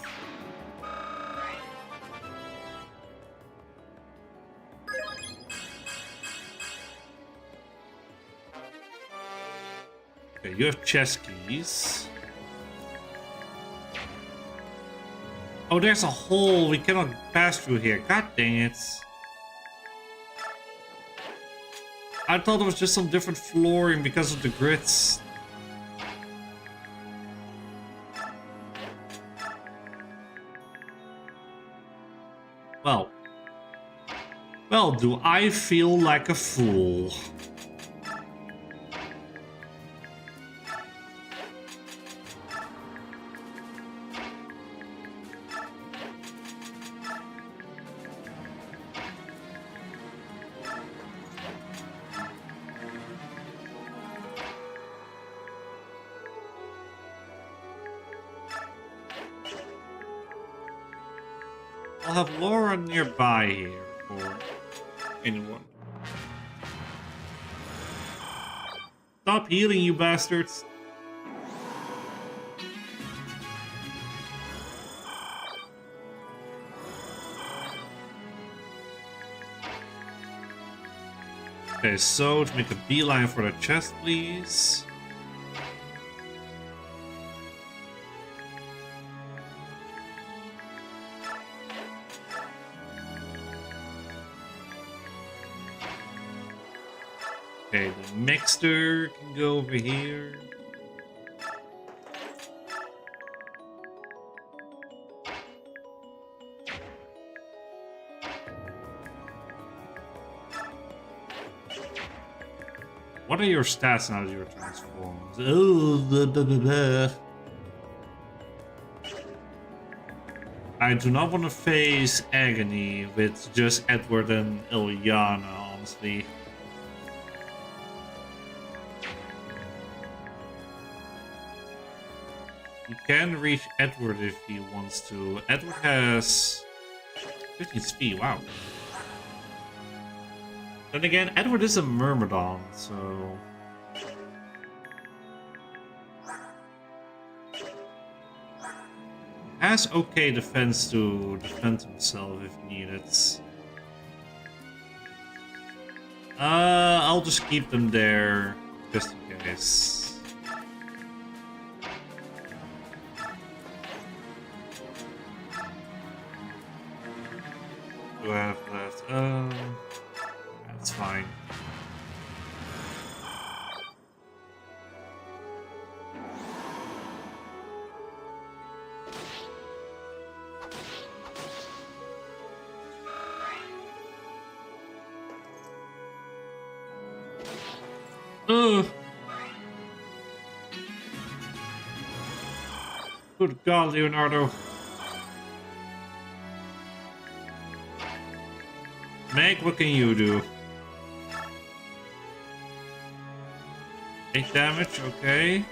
Okay, you have chess keys. Oh, there's a hole. We cannot pass through here. God dang it. I thought it was just some different flooring because of the grids. Well, do I feel like a fool? I'll have Laura nearby here for anyone. Stop healing, you bastards. Okay, so to make a beeline for the chest, please. Okay, the mixer can go over here. What are your stats now that you're transformed? Oh, blah, blah, blah, blah. I do not want to face Agony with just Edward and Ilyana, honestly. You can reach Edward if he wants to. Edward has 15 speed, wow. Then again, Edward is a Myrmidon, so... Has okay defense to defend himself if needed. I'll just keep them there, just in case. Do I have left? That's fine. Ugh. Good God, Leonardo. Meg, what can you do? 8 damage, okay.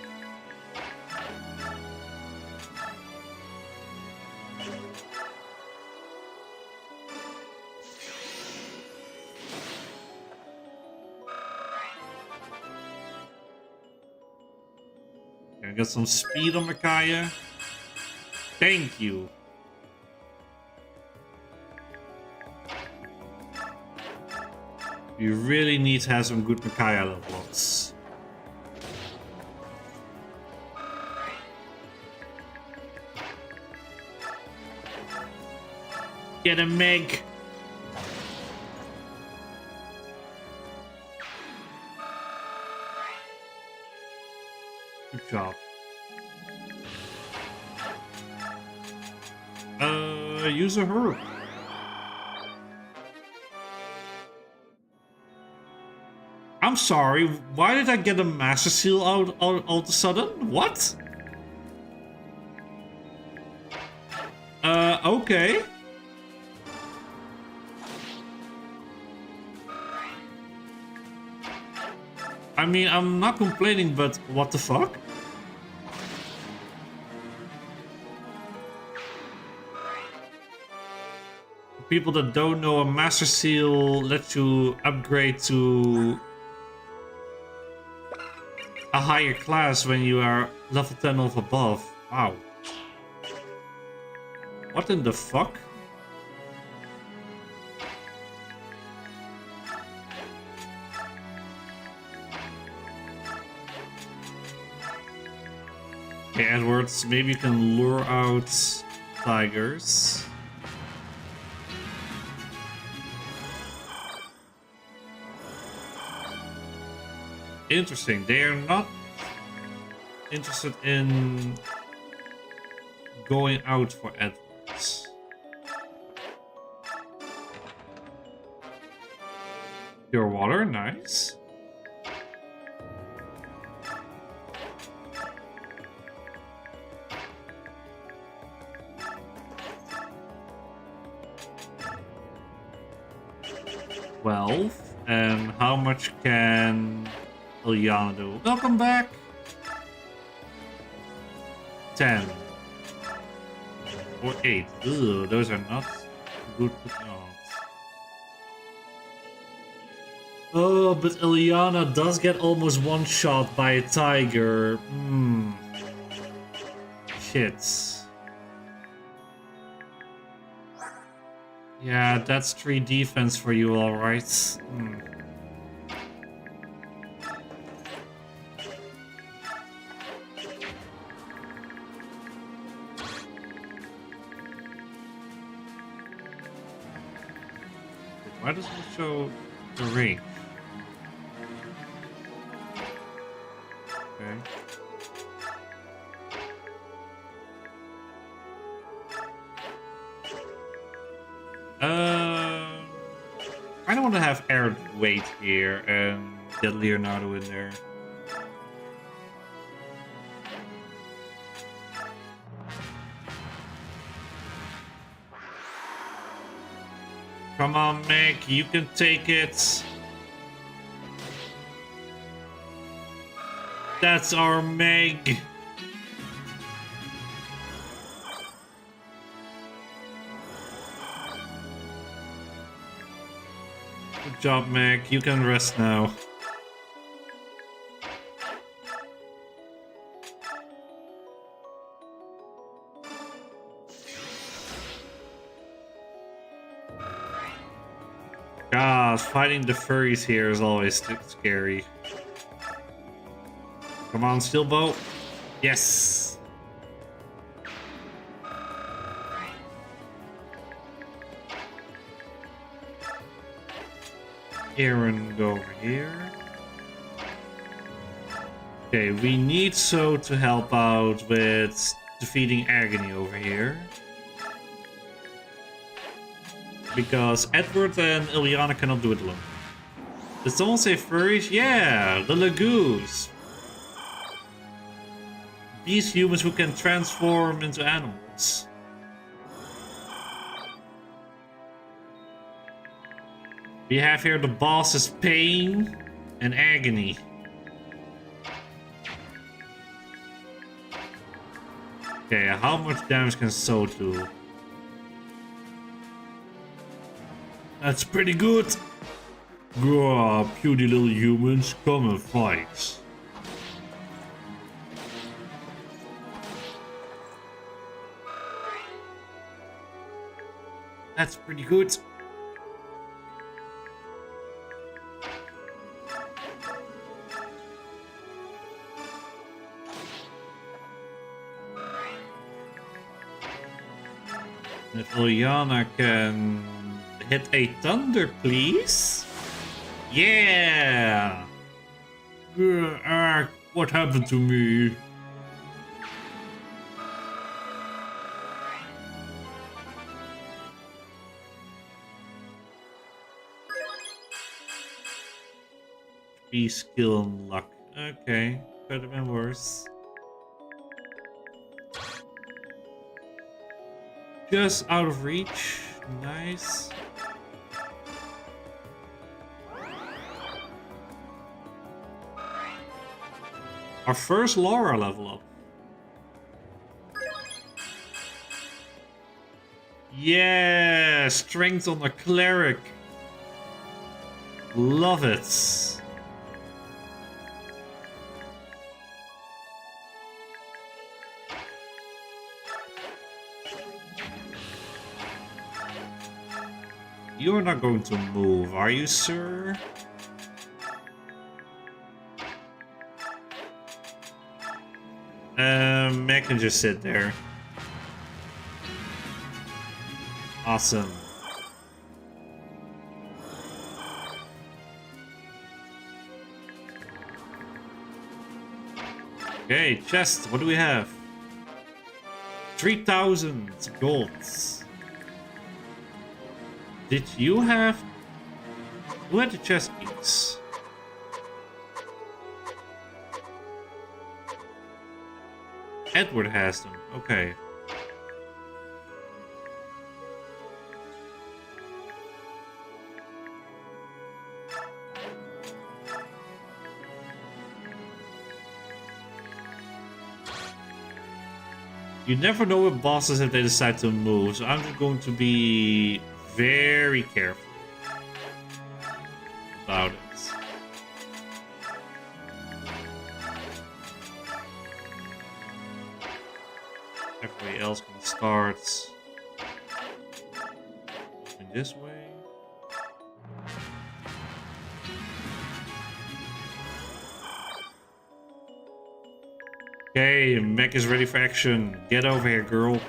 Can I get some speed on Micaiah? Thank you. You really need to have some good Micaiah levels. Get him, Meg. Good job. Use a herb. I'm sorry, why did I get a Master Seal out all of a sudden? What? Okay. I mean, I'm not complaining, but what the fuck? For people that don't know, a Master Seal lets you upgrade to a higher class when you are level 10 or above. Wow. What in the fuck? Okay, Edwards, maybe you can lure out tigers. Interesting, they are not interested in going out for Edwards. Pure water, nice. And how much can Ilyana do? Welcome back. 10 or 8. Ugh, those are not good odds. Oh, but Ilyana does get almost one shot by a tiger. Shit. Yeah, that's 3 defense for you, alright. Why doesn't it show the range? Okay. I don't want to have air weight here and get Leonardo in there. Come on, Meg, you can take it. That's our Meg. Good job, Meg. You can rest now. God, fighting the furries here is always scary. Come on, Steelboat. Yes. Aaron, go over here. Okay, we need So to help out with defeating Agony over here. Because Edward and Ilyana cannot do it alone. Did someone say furries? Yeah, the Lagoos. These humans who can transform into animals. We have here the bosses Pain and Agony. Okay, how much damage can So do? That's pretty good. Grah, puny little humans, come and fight. That's pretty good. If Ilyana can hit a thunder, please. Yeah. What happened to me? Be skill and luck. Okay, could have been worse. Just out of reach. Nice. Our first Laura level up. Yeah, strength on a cleric. Love it. You're not going to move, are you, sir? Meg can just sit there. Awesome. Okay, chest, what do we have? 3,000 golds. Did you have... Who had the chest keys? Edward has them, okay. You never know with bosses if they decide to move, so I'm just going to be very careful about it. Everybody else can start in this way. Okay, mech is ready for action. Get over here, girl.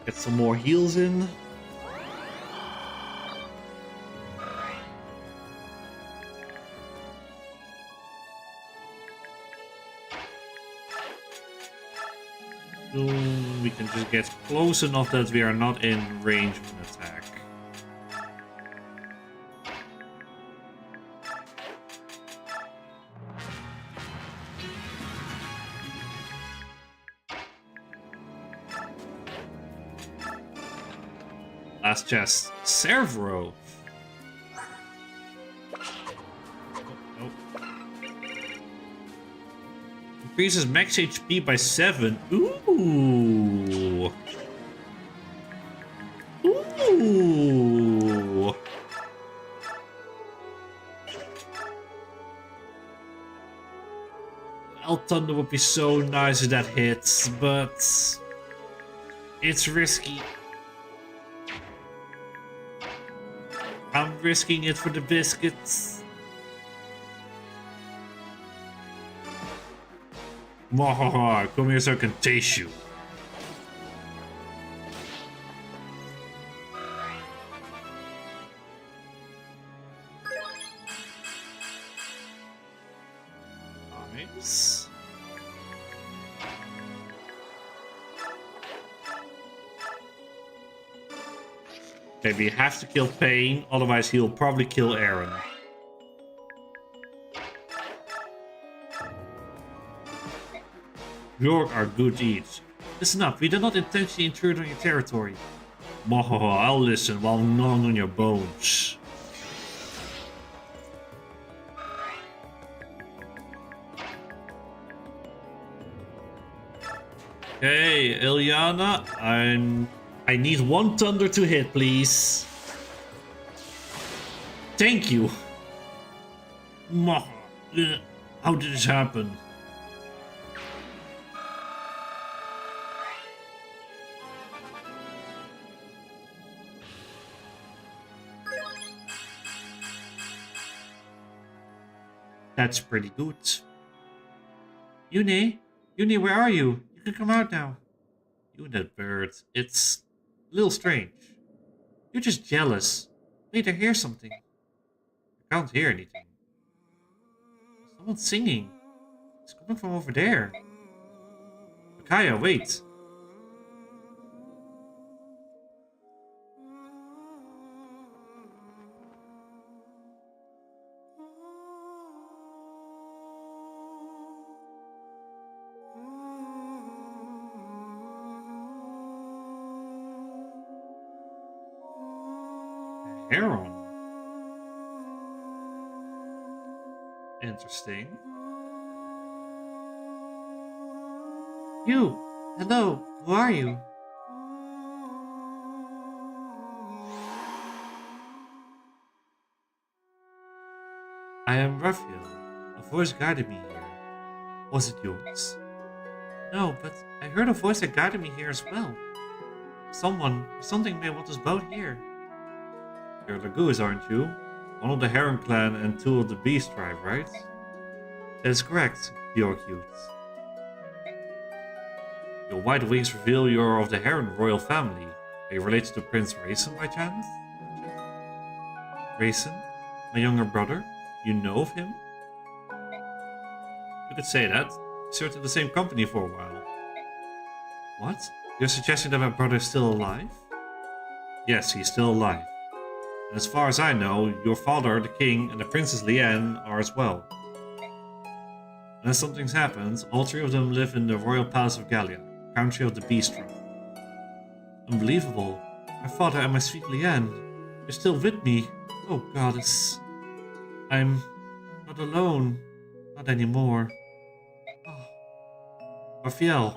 Get some more heals in. We can just get close enough that we are not in range of an attack. Last chest, Cervro. Increases max HP by 7. Ooh. Ooh. El Thunder would be so nice if that hits, but it's risky. I'm risking it for the biscuits. Mwahaha, come here so I can taste you. Nice. Okay, we have to kill Pain, otherwise he'll probably kill Aaron. York are good eats. Listen up, we do not intentionally intrude on your territory. Mwahaha, I'll listen while gnawing on your bones. Okay, Ilyana, I need 1 thunder to hit, please. Thank you. How did this happen? That's pretty good. Yune, where are you? You can come out now. You and that bird. It's a little strange. You're just jealous. Wait, I hear something. I can't hear anything. Someone's singing. It's coming from over there. Micaiah, wait. Heron. Interesting. You! Hello, who are you? I am Raphael. A voice guided me here. Was it yours? No, but I heard a voice that guided me here as well. Something may want us both here. You're Lagoos, aren't you? One of the Heron clan and two of the Beast tribe, right? That is correct, Bjorkute. Your white wings reveal you're of the Heron royal family. Are you related to Prince Raisin by chance? Raisin? My younger brother? You know of him? You could say that. We served in the same company for a while. What? You're suggesting that my brother is still alive? Yes, he's still alive. And as far as I know, your father, the king, and the Princess Liane are as well. Unless something's happened, all three of them live in the royal palace of Gallia, country of the Beast tribe. Unbelievable. My father and my sweet Liane, you're still with me. Oh, goddess. I'm not alone. Not anymore. Oh. Raphael.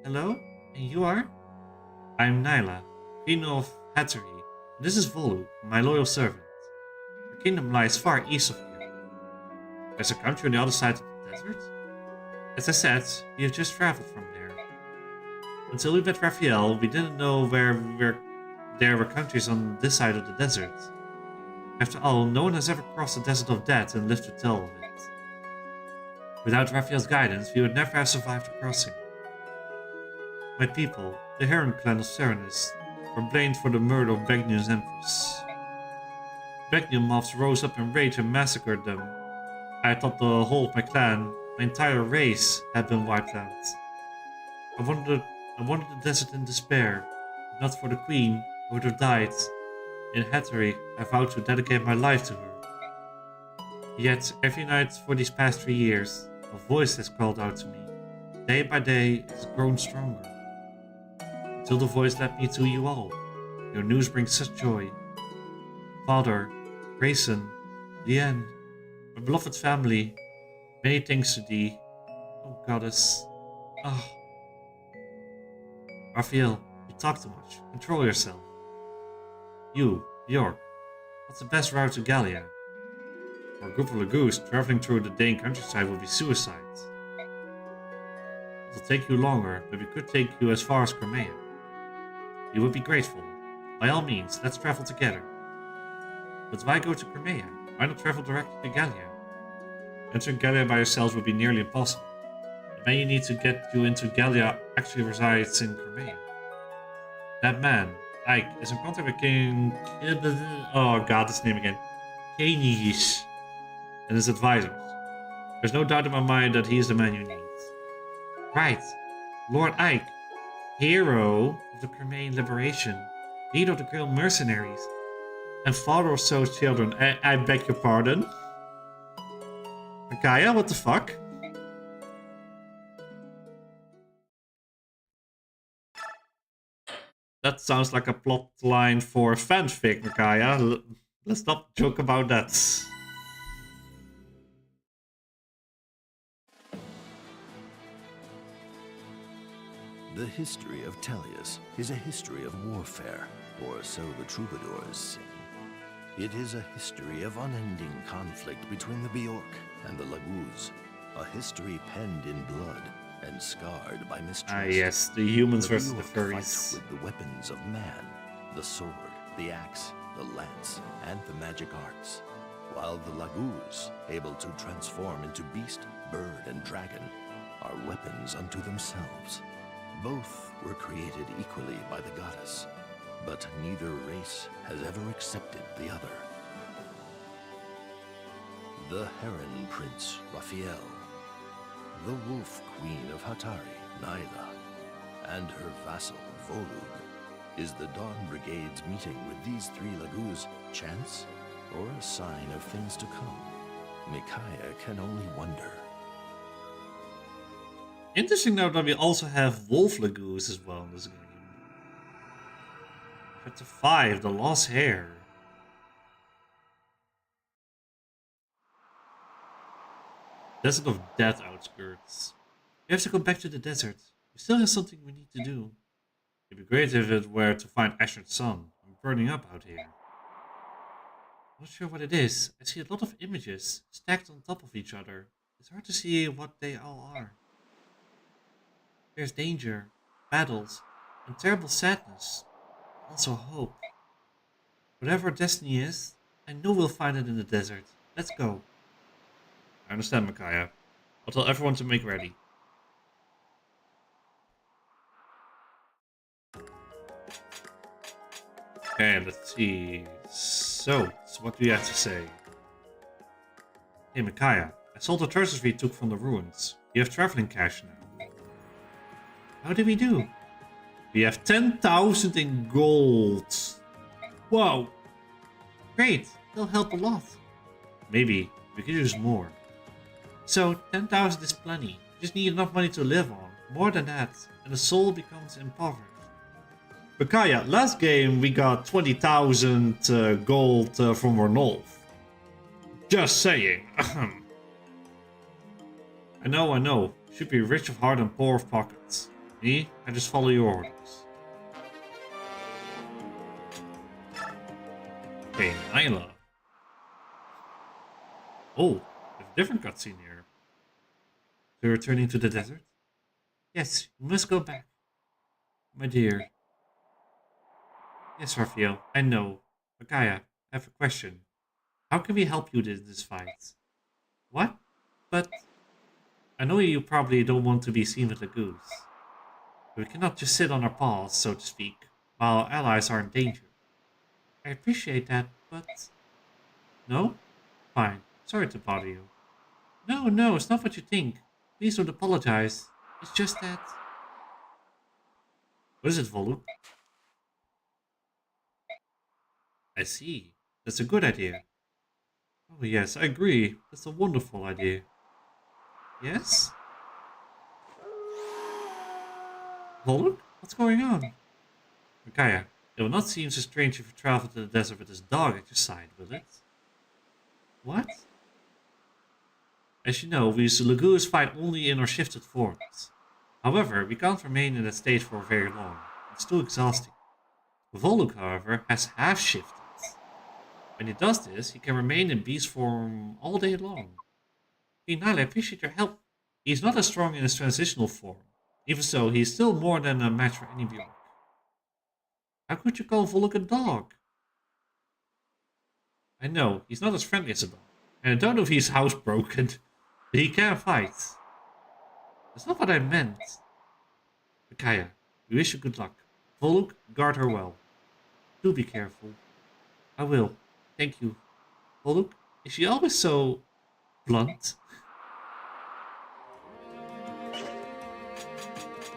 Hello? And you are? I'm Nyla, Queen of Hattery. This is Volu, my loyal servant. Her kingdom lies far east of here. There's a country on the other side of the desert? As I said, we have just traveled from there. Until we met Raphael, we didn't know there were countries on this side of the desert. After all, no one has ever crossed the desert of death and lived to tell of it. Without Raphael's guidance, we would never have survived the crossing. My people, the Heron clan of Serenus, were blamed for the murder of Begnium's empress. Begnium mobs rose up in rage and massacred them. I thought the whole of my clan, my entire race, had been wiped out. I wandered the desert in despair. If not for the queen, I would have died. In Hattery, I vowed to dedicate my life to her. Yet, every night for these past 3 years, a voice has called out to me. Day by day, it has grown stronger. Until the voice led me to you all. Your news brings such joy. Father, Grayson, Liane, my beloved family, many thanks to thee. Oh, goddess. Ah. Raphael, you talk too much. Control yourself. You, Bjork, what's the best route to Gallia? For a group of Lagoos, traveling through the Dane countryside would be suicide. It'll take you longer, but we could take you as far as Crimea. You would be grateful. By all means, let's travel together. But why go to Crimea? Why not travel directly to Gallia? Entering Gallia by yourselves would be nearly impossible. The man you need to get you into Gallia actually resides in Crimea. That man, Ike, is in contact with King... Oh god, this name again. Tellius and his advisors. There's no doubt in my mind that he is the man you need. Right. Lord Ike, hero of the Crimean liberation, leader of the Grail mercenaries, and father of So's children. I beg your pardon? Micaiah, what the fuck? That sounds like a plot line for fanfic, Micaiah. Let's not joke about that. The history of Tellius is a history of warfare, or so the troubadours sing. It is a history of unending conflict between the Bjork and the Lagoos, a history penned in blood and scarred by mistrust. Ah yes, the humans The versus the Bjork furries. fight with the weapons of man, the sword, the axe, the lance, and the magic arts, while the Lagoos, able to transform into beast, bird, and dragon, are weapons unto themselves. Both were created equally by the goddess, but neither race has ever accepted the other. The Heron Prince, Raphael, the Wolf Queen of Hatari, Nyla, and her vassal, Volug. Is the Dawn Brigade's meeting with these three Lagoos chance, or a sign of things to come? Micaiah can only wonder. Interesting though that we also have Wolf Lagoos as well in this game. Chapter 5, The Lost Hair. Desert of Death outskirts. We have to go back to the desert. We still have something we need to do. It'd be great if it were to find Asher's son. I'm burning up out here. Not sure what it is. I see a lot of images stacked on top of each other. It's hard to see what they all are. There's danger, battles, and terrible sadness. Also hope. Whatever destiny is, I know we'll find it in the desert. Let's go. I understand, Micaiah. I'll tell everyone to make ready. Okay, let's see. So what do you have to say? Hey, Micaiah. I sold the treasures we took from the ruins. We have traveling cash now. How did we do? We have 10,000 in gold. Whoa. Great. That'll help a lot. Maybe. We could use more. So, 10,000 is plenty. You just need enough money to live on. More than that, and the soul becomes impoverished. Micaiah, last game we got 20,000 gold from Renolf. Just saying. I know. Should be rich of heart and poor of pockets. Me? I just follow your orders. Okay, Nyla. Oh, there's a different cutscene here. You're returning to the desert? Yes, you must go back. My dear. Yes, Raphael, I know. Micaiah, I have a question. How can we help you in this fight? What? But I know you probably don't want to be seen with a goose. But we cannot just sit on our paws, so to speak, while our allies are in danger. I appreciate that, but... No? Fine. Sorry to bother you. No, it's not what you think. Please don't apologize. It's just that... What is it, Voluk? I see. That's a good idea. Oh yes, I agree. That's a wonderful idea. Yes? Voluk? What's going on? Micaiah, it will not seem so strange if you travel to the desert with this dog at your side, will it? What? As you know, we Lagoos fight only in our shifted forms. However, we can't remain in that state for very long. It's too exhausting. Voluk, however, has half-shifted. When he does this, he can remain in beast form all day long. Nile, I appreciate your help. He is not as strong in his transitional form. Even so, he is still more than a match for any Bjork. How could you call Voluk a dog? I know, he's not as friendly as a dog. And I don't know if he's housebroken, but he can fight. That's not what I meant. Micaiah, we wish you good luck. Voluk, guard her well. Do be careful. I will. Thank you. Voluk, is she always so blunt?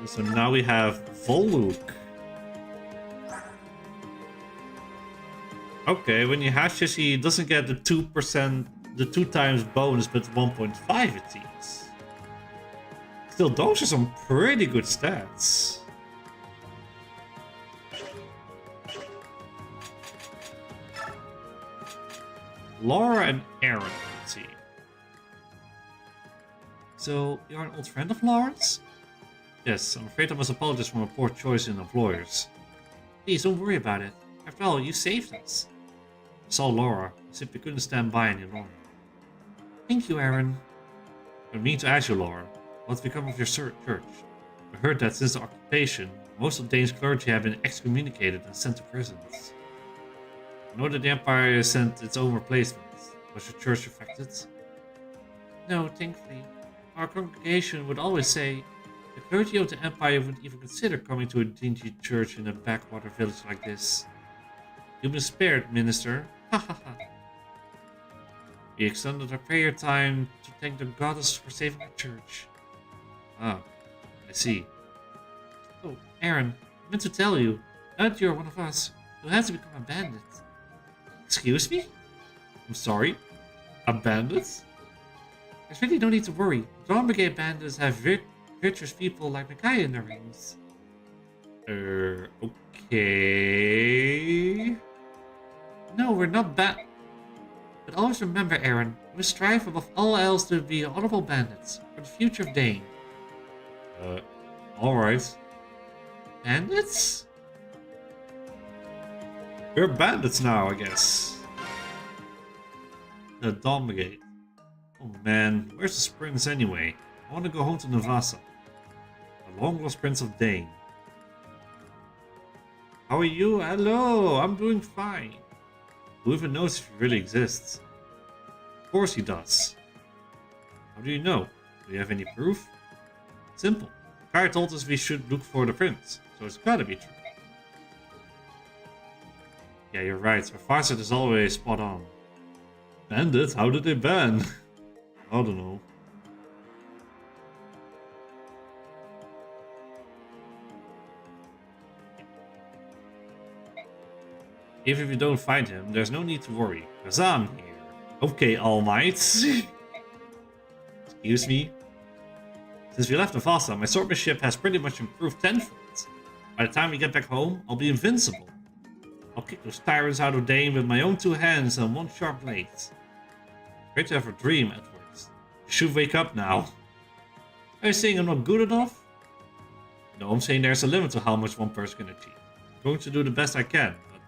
So now we have Voluk. Okay, when you have this, he doesn't get the 2%, the 2 times bonus, but 1.5 it seems. Still, those are some pretty good stats. Laura and Aaron, let's see. So, you're an old friend of Laura's? Yes, I'm afraid I must apologize for my poor choice in employers. Please, don't worry about it. After all, you saved us. I saw Laura. I simply couldn't stand by any longer. Thank you, Aaron. I mean to ask you, Laura, what's become of your church? I heard that since the occupation, most of Dane's clergy have been excommunicated and sent to prisons. I know that the Empire has sent its own replacements. Was your church affected? No, thankfully. Our congregation would always say, the clergy of the Empire wouldn't even consider coming to a dingy church in a backwater village like this. You've been spared, Minister. Ha ha ha. We extended our prayer time to thank the goddess for saving our church. Ah, I see. Oh, Aaron, I meant to tell you, now that you're one of us, you'll have to become a bandit. Excuse me? I'm sorry? A bandit? There's really no need to worry. Dawn Brigade bandits have virtuous people like Micaiah in their ranks. Okay. No, we're not bad. But always remember, Aaron, we strive above all else to be honorable bandits for the future of Dane. Alright. Bandits? We're bandits now, I guess. The Dawn Brigade. Oh man, where's this prince anyway? I want to go home to Navasa. The long lost prince of Dane. How are you? Hello, I'm doing fine. Who even knows if he really exists? Of course he does. How do you know? Do you have any proof? Simple. Kaya told us we should look for the prince, so it's gotta be true. Yeah, you're right. Our Farsight is always spot on. Bandits? How did they ban? I don't know. Even if you don't find him, there's no need to worry, because I'm here. Okay, All Might. Excuse me. Since we left Navasa, my swordsmanship has pretty much improved tenfold. By the time we get back home, I'll be invincible. I'll kick those tyrants out of Dane with my own 2 hands and 1 sharp blade. Great to have a dream, Edwards. You should wake up now. Are you saying I'm not good enough? No, I'm saying there's a limit to how much one person can achieve. I'm going to do the best I can, but...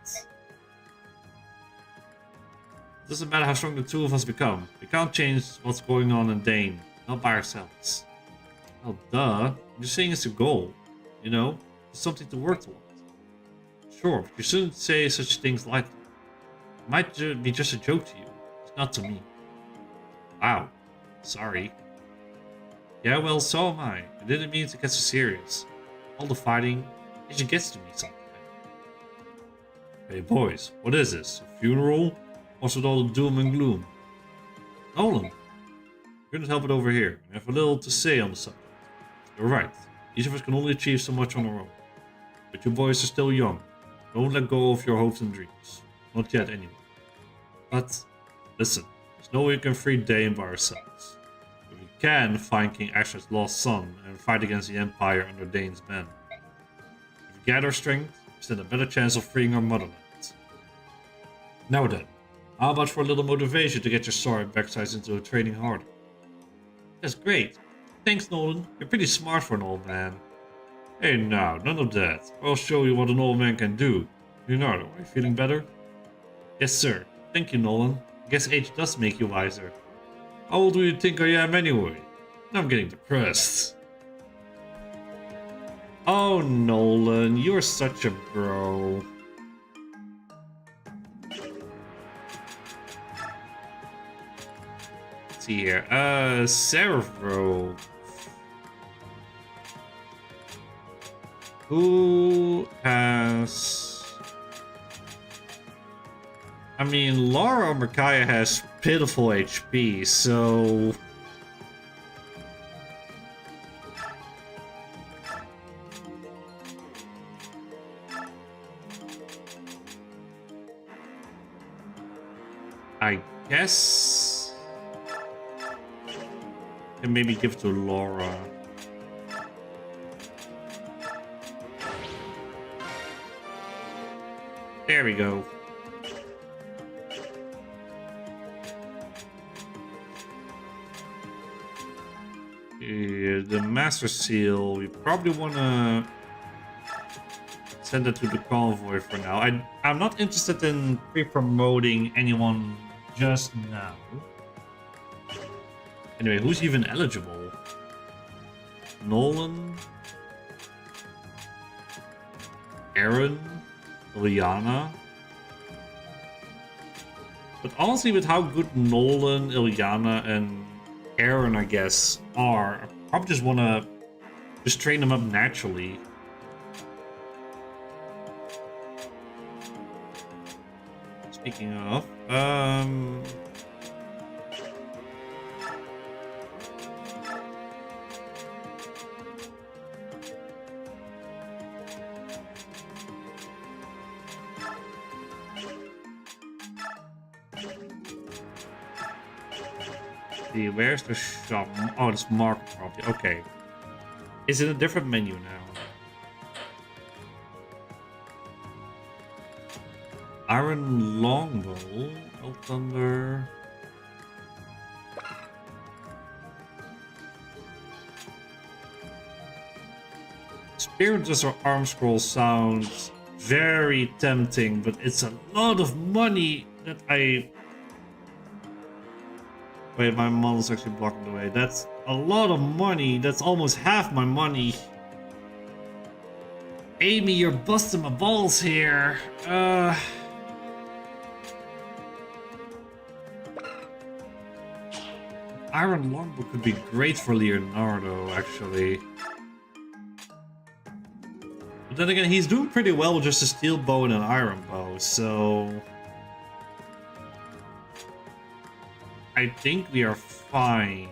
It doesn't matter how strong the 2 of us become. We can't change what's going on in Dane, not by ourselves. Well, duh. I'm just saying it's a goal. You know? It's something to work towards. Sure, but you shouldn't say such things lightly. It might be just a joke to you. It's not to me. Wow. Sorry. Yeah, well, so am I. I didn't mean to get so serious. All the fighting, it just gets to me sometimes. Hey boys, what is this? A funeral? What's with all the doom and gloom? Nolan, you couldn't help it over here. I have a little to say on the subject. You're right. Each of us can only achieve so much on our own. But you boys are still young. Don't let go of your hopes and dreams. Not yet, anyway. But, listen. There's no way we can free Dane by ourselves. But we can find King Asher's lost son and fight against the Empire under Dane's ban. If we gather strength, we stand a better chance of freeing our motherland. Now then. How about for a little motivation to get your sword backsides into training harder? That's great. Thanks, Nolan. You're pretty smart for an old man. Hey now, none of that. I'll show you what an old man can do. Leonardo, are you feeling better? Yes, sir. Thank you, Nolan. I guess age does make you wiser. How old do you think I am anyway? I'm getting depressed. Oh, Nolan, you're such a bro. See here. Servo. Who has... I mean, Laura Micaiah has pitiful HP, so... I guess... And maybe give to Laura. There we go. The Master Seal, we probably want to send it to the convoy for now. I'm not interested in pre-promoting anyone just now. Anyway, who's even eligible? Nolan? Aaron? Ilyana? But honestly, with how good Nolan, Ilyana, and Aaron, I guess, are, I probably just want to just train them up naturally. Speaking of, see, where's the shop? Oh, it's market property. Okay. Is it a different menu now? Iron Longbow, Old Thunder. Spirit or Arm Scroll sounds very tempting, but it's a lot of money that I Wait, my model's actually blocking the way. That's a lot of money. That's almost half my money. Amy, you're busting my balls here. Iron longbow could be great for Leonardo, actually. But then again, he's doing pretty well with just a steel bow and an iron bow, so... I think we are fine.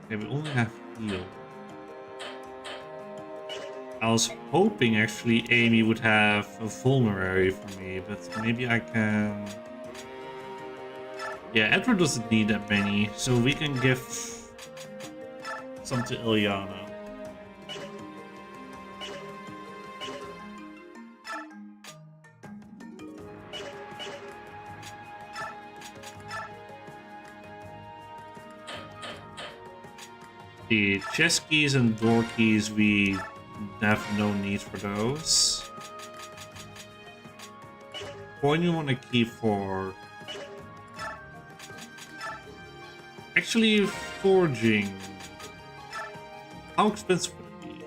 Okay, we only have heal. I was hoping actually Amy would have a vulnerary for me, but maybe I can... Yeah, Edward doesn't need that many, so we can give some to Ilyana. The chest keys and door keys, we have no need for those. Coin you want to keep for... Actually, forging. How expensive would it be?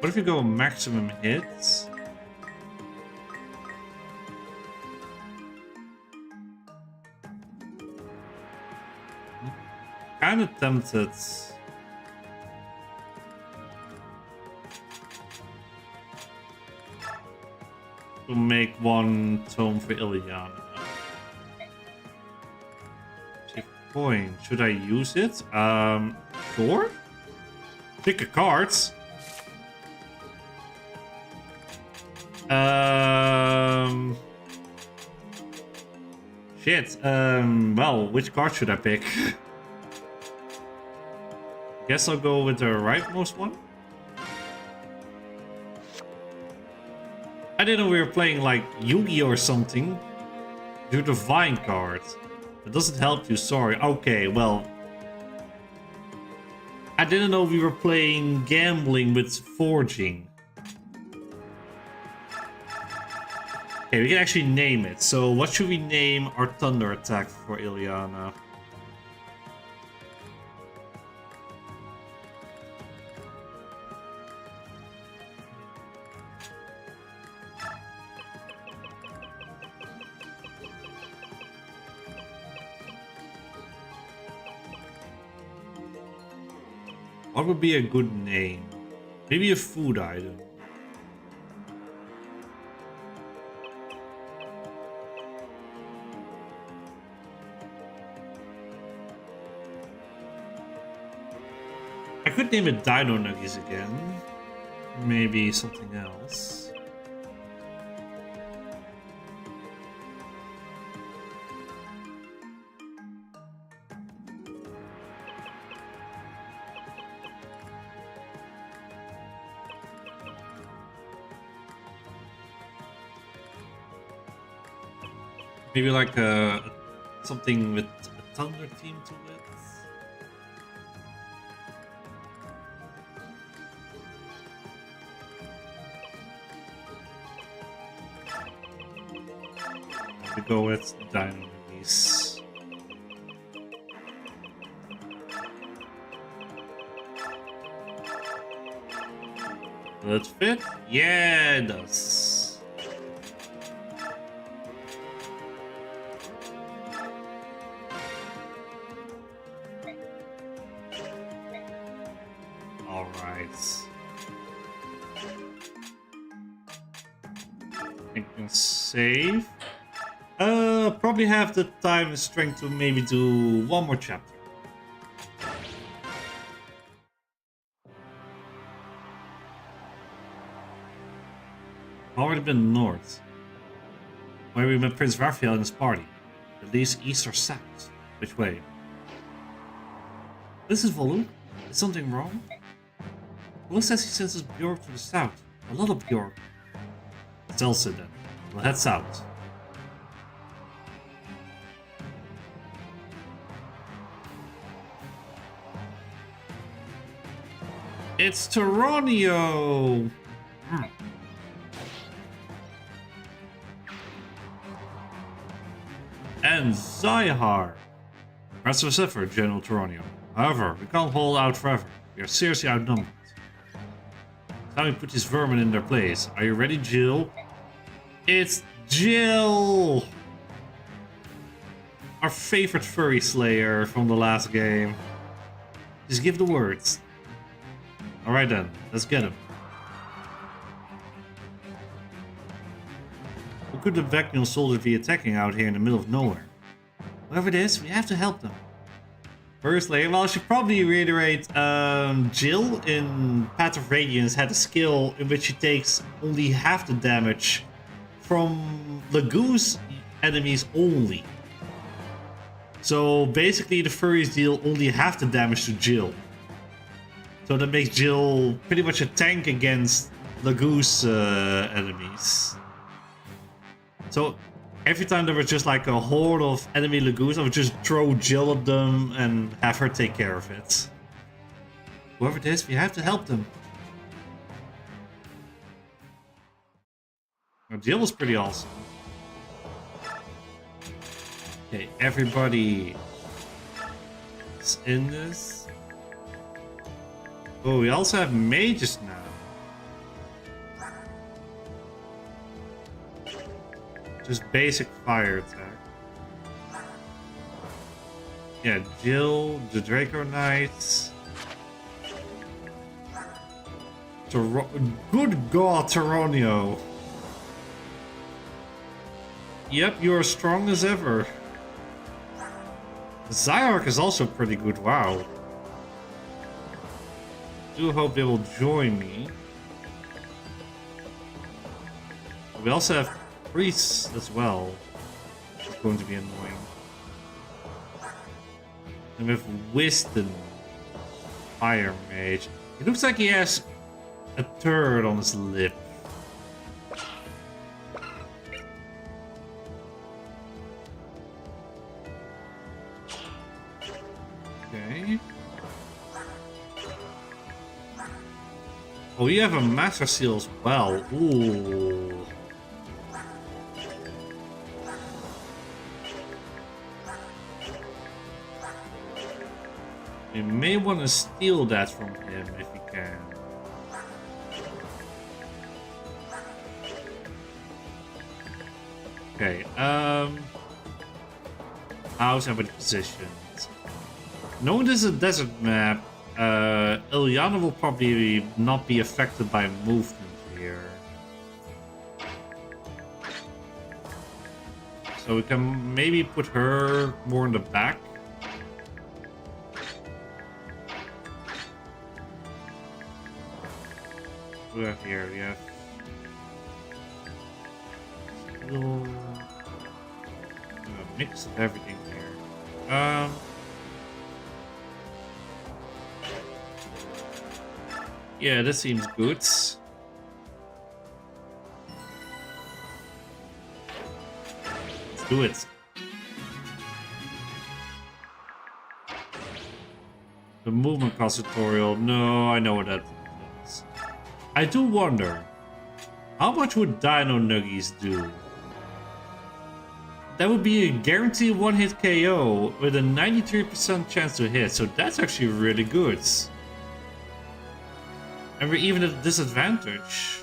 What if you go maximum hits? Kinda tempted to make one tome for Ilyana. Coin. Should I use it? Sure. Pick a card. Shit. Well, which card should I pick? Guess I'll go with the rightmost one. I didn't know we were playing like Yu-Gi-Oh or something. Do the Vine card. It doesn't help you, sorry. Okay, well. I didn't know we were playing gambling with forging. Okay, we can actually name it. So what should we name our thunder attack for Ilyana? What would be a good name? Maybe a food item. I could name it Dino Nuggies again. Maybe something else. Maybe like something with a thunder theme to it. We go with Dino Nuggies. Will it fit? Yeah, it does. Save. Probably have the time and strength to maybe do one more chapter. Already been north, where we met Prince Raphael and his party. At least east or south. Which way? This is Volu. Is something wrong? Volu says he senses Bjork to the south. A lot of Bjork. Tells it then. We'll head south. It's Tyranio! And Zyhar. Rest of us effort, General Tyranio. However, we can't hold out forever. We are seriously outnumbered. Time we put these vermin in their place. Are you ready, Jill? It's Jill! Our favorite furry slayer from the last game. Just give the words. Alright then, let's get him. Who could the Vecnial soldiers be attacking out here in the middle of nowhere? Whoever it is, we have to help them. Firstly, well, I should probably reiterate, Jill in Path of Radiance had a skill in which she takes only half the damage from Lagoose enemies only. So basically the furries deal only half the damage to Jill. So that makes Jill pretty much a tank against Lagoose enemies. So every time there was just like a horde of enemy Lagoons, I would just throw Jill at them and have her take care of it. Whoever it is, we have to help them. Now, Jill was pretty awesome. Okay, everybody is in this. Oh, we also have mages now. Just basic fire attack. Yeah, Jill, the Draco Knights. Good God, Tyranio. Yep, you're as strong as ever. Zyark is also pretty good, wow. Do hope they will join me. We also have priests as well. It's going to be annoying. And we have Wisdom. Fire Mage. It looks like he has a turd on his lip. Okay. Oh, you have a Master Seal as well. Ooh. We may want to steal that from him if we can. Okay, how's everybody positioned? Knowing this is a desert map, Ilyana will probably not be affected by movement here. So we can maybe put her more in the back. What do we have here? We have a mix of everything here. Yeah, that seems good. Let's do it. The movement cost tutorial. No, I know what that is. I do wonder, how much would Dino Nuggies do? That would be a guaranteed one-hit KO with a 93% chance to hit, so that's actually really good. And we're even at a disadvantage.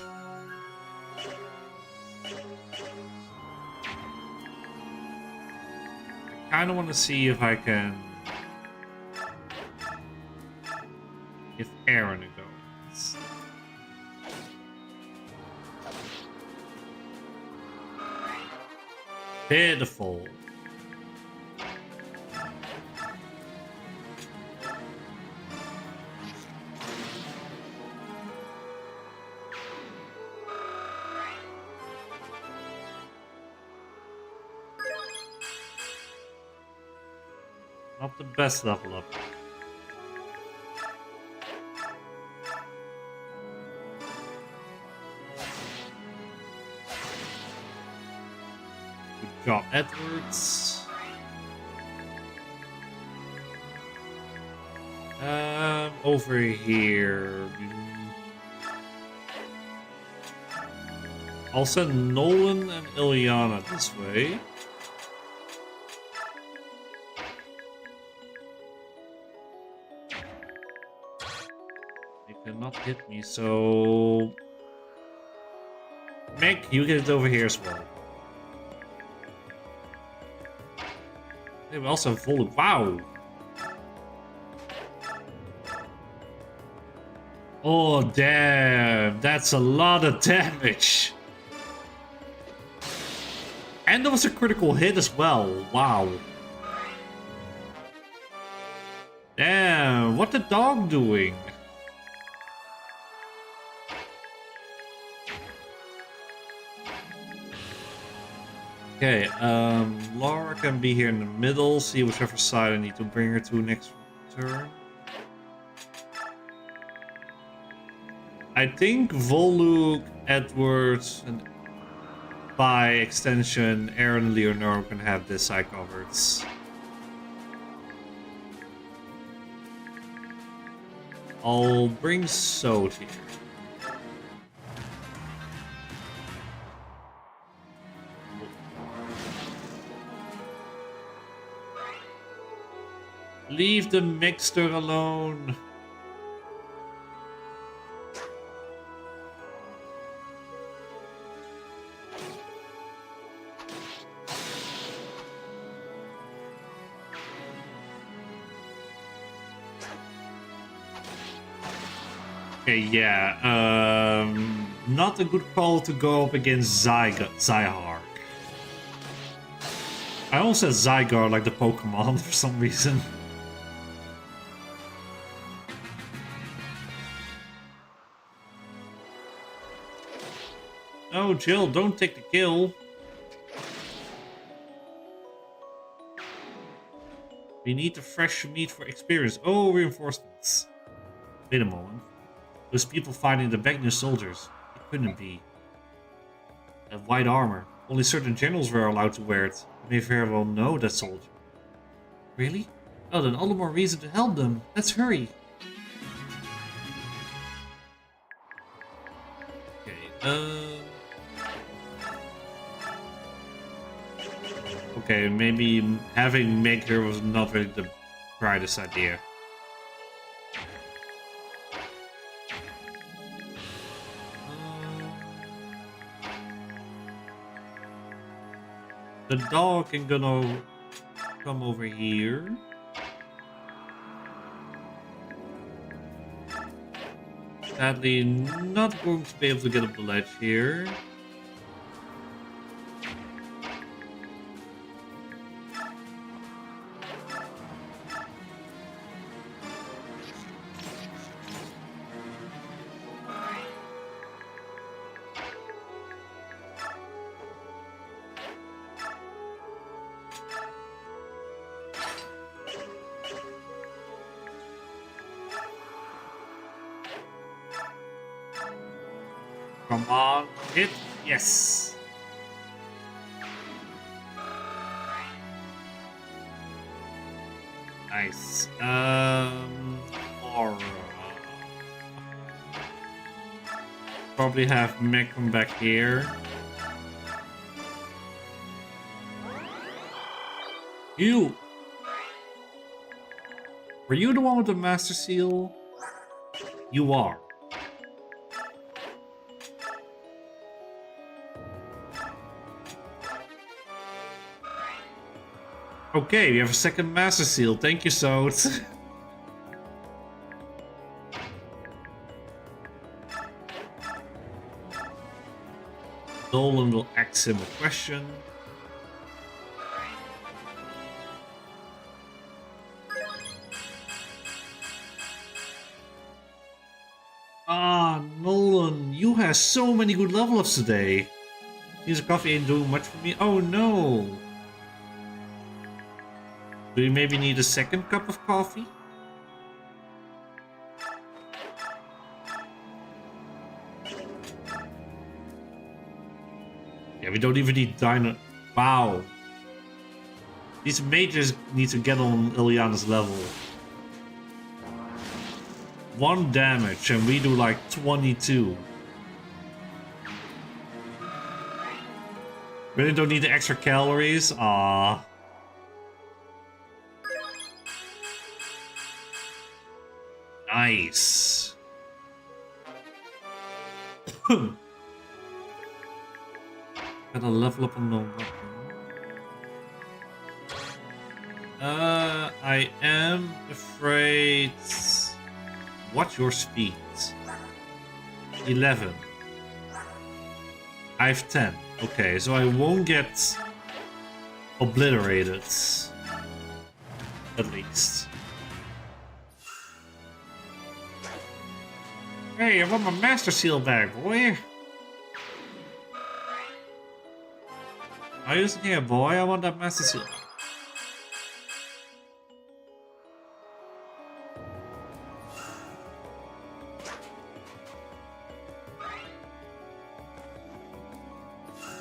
I kind of want to see if I can give Aaron a go. Pitiful. Not the best level up. Good job, Edwards. Over here. I'll send Nolan and Ilyana this way. They cannot hit me, so... Mick, you get it over here as well. They will also have Volu. Wow! Oh, damn. That's a lot of damage. And there was a critical hit as well. Wow. Damn, what the dog doing? Okay, Laura can be here in the middle. See whichever side I need to bring her to next turn. I think Voluk, Edwards, and by extension, Aaron and Leonardo can have this side covered. I'll bring Sode here. Leave the mixer alone. Okay, yeah, not a good call to go up against Zyhark. I almost said Zygar like the Pokemon for some reason. No, Jill, don't take the kill. We need the fresh meat for experience. Oh, reinforcements. Wait a moment. Those people fighting the back new soldiers. It couldn't be. That white armor. Only certain generals were allowed to wear it. You may very well know that soldier. Really? Oh, then all the more reason to help them. Let's hurry. Okay, okay, maybe having Meg here was not really the brightest idea. The dog can gonna come over here. Sadly, not going to be able to get up the ledge here. Come on, hit, yes. Nice. Aura. Probably have Meg come back here. You. Were you the one with the Master Seal? You are. Okay, we have a second Master Seal. Thank you, Sode. Nolan will ask him a question. Ah, Nolan, you have so many good level ups today. Seems coffee ain't doing much for me. Oh no. Do you maybe need a second cup of coffee? Yeah, we don't even need dino. Wow. These mages need to get on Ilyana's level. 1 damage and we do like 22. Really don't need the extra calories? Ah. Nice. Gotta level up on the weapon. I am afraid. What's your speed? 11. I have 10. Okay, so I won't get obliterated. At least. Hey, I want my master seal back, boy. Are you here, boy? I want that master seal.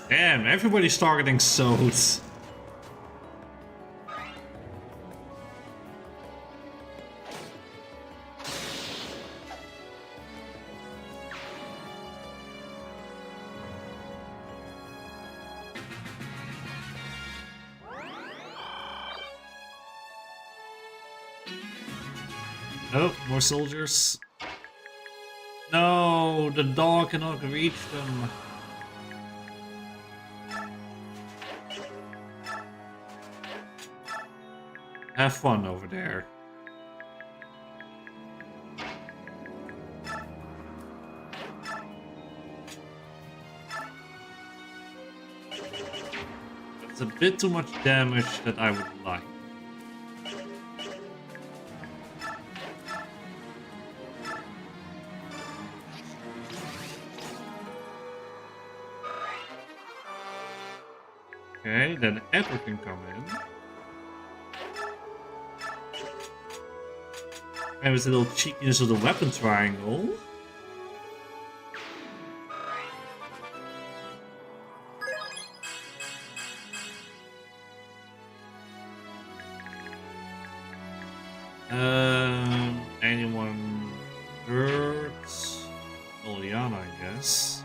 Damn, everybody's targeting Sodes. Oh, more soldiers. No, the dog cannot reach them. Have fun over there. It's a bit too much damage that I would like. Okay, then Edward can come in. And with a little cheekiness of the weapon triangle. Anyone hurt? Ilyana, I guess.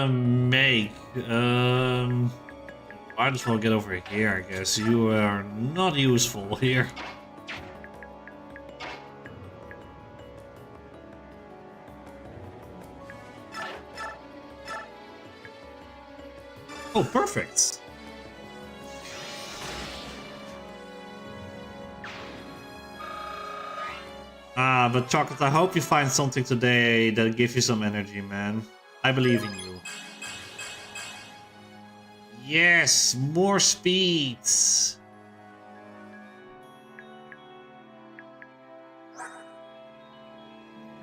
Meg. Might as well get over here, I guess. You are not useful here. Oh, perfect. But Chocolate, I hope you find something today that gives you some energy, man. I believe in you. Yes, more speeds.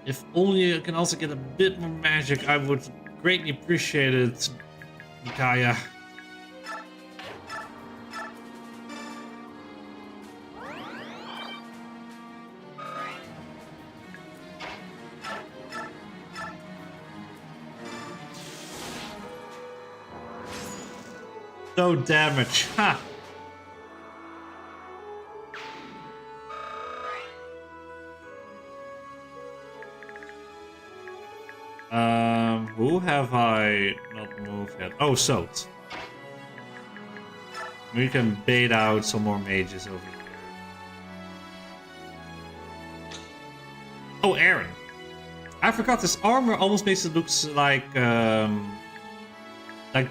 If only I can also get a bit more magic, I would greatly appreciate it, Micaiah. No damage. Ha! Who have I not moved yet? Oh, Sot. We can bait out some more mages over here. Oh, Aaron. I forgot this armor almost makes it look like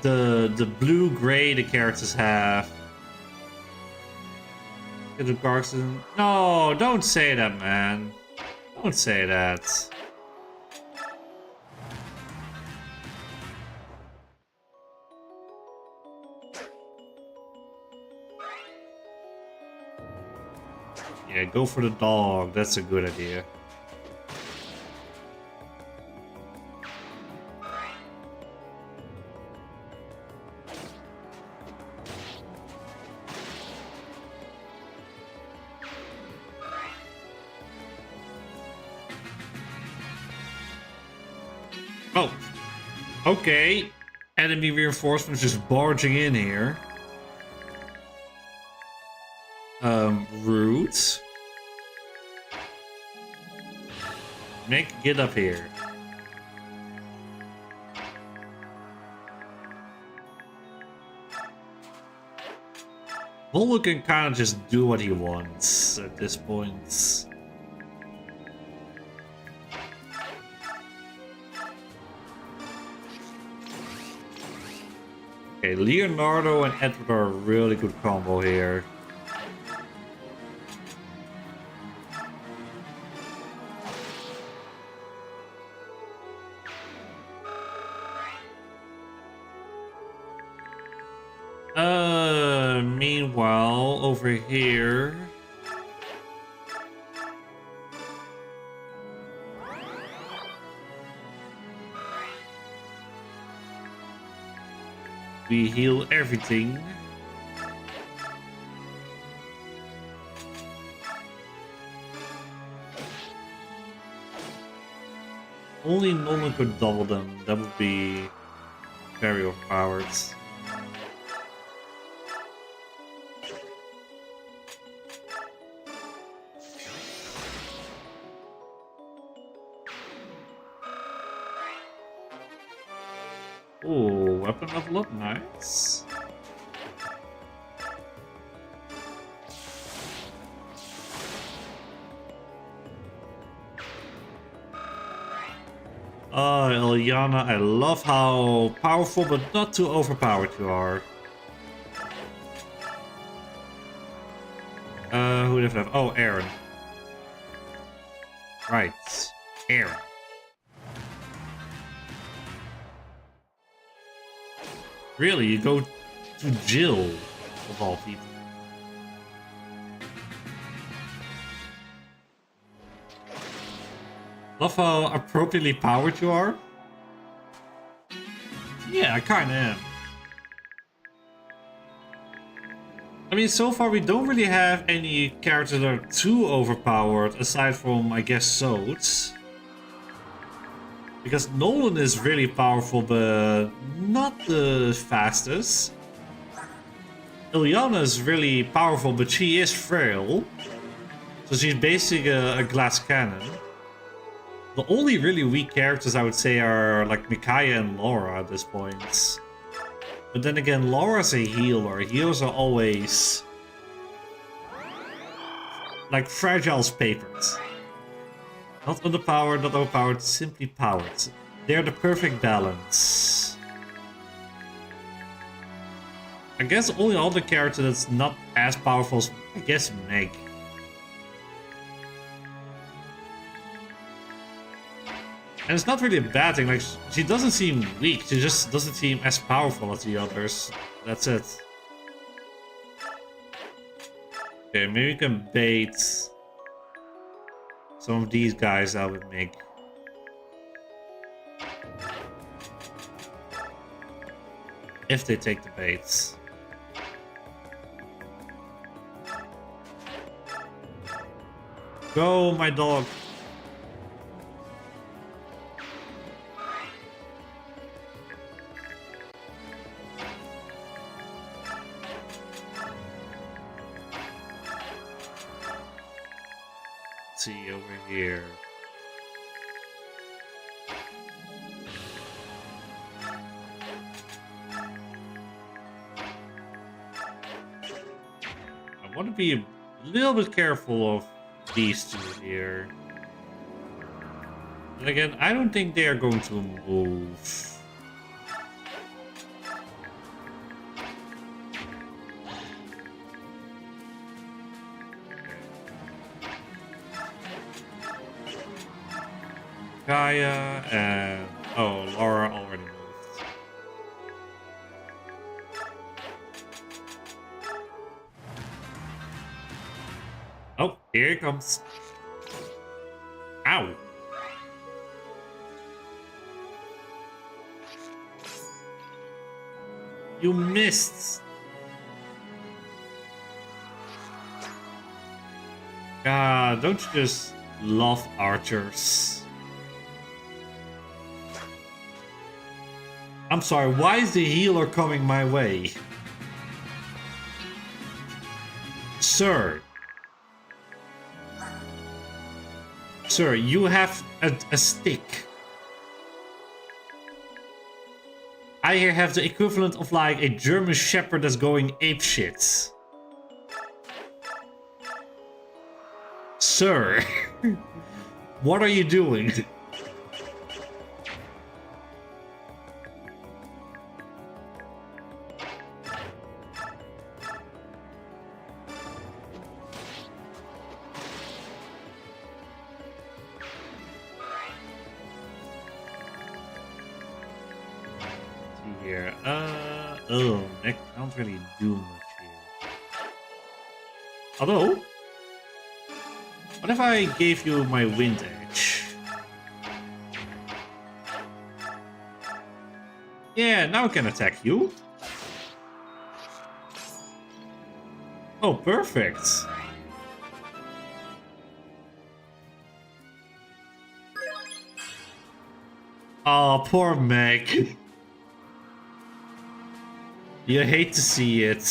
the blue-gray the characters have. Get a Garson. No, don't say that, man. Don't say that. Yeah, go for the dog. That's a good idea. Oh, okay. Enemy reinforcements just barging in here. Rude. Nick, get up here. Volo can kind of just do what he wants at this point. Okay, Leonardo and Edward are a really good combo here. Meanwhile, over here... we heal everything. Only Nolan could double them. That would be very overpowered. Oh, weapon level up, nice. Ilyana, I love how powerful but not too overpowered you are. Who did I have? Oh, Aaron. Right, Aaron. Really, you go to Jill, of all people. Love how appropriately powered you are. Yeah, I kinda am. I mean, so far we don't really have any characters that are too overpowered, aside from, I guess, Sodes. Because Nolan is really powerful, but not the fastest. Ilyana is really powerful, but she is frail. So she's basically a glass cannon. The only really weak characters I would say are like Micaiah and Laura at this point. But then again, Laura's a healer. Healers are always like fragile as papers. Not underpowered, not overpowered, simply powered. They're the perfect balance. I guess the only other character that's not as powerful is, I guess, Meg. And it's not really a bad thing, like, she doesn't seem weak, she just doesn't seem as powerful as the others. That's it. Okay, maybe we can bait some of these guys out with Meg. If they take the baits. Go, my dog. Let's see over here. I want to be a little bit careful of these two here. And again, I don't think they are going to move. Gaia and... oh, Laura already moved. Oh, here it comes. Ow. You missed. God, don't you just love archers? I'm sorry, why is the healer coming my way? Sir. Sir, you have a stick. I here have the equivalent of like a German shepherd that's going apeshit. Sir, what are you doing? Here. Oh, that can't really do much here. Although, what if I gave you my wind edge? Yeah, now I can attack you. Oh, perfect. Oh, poor Meg. You hate to see it.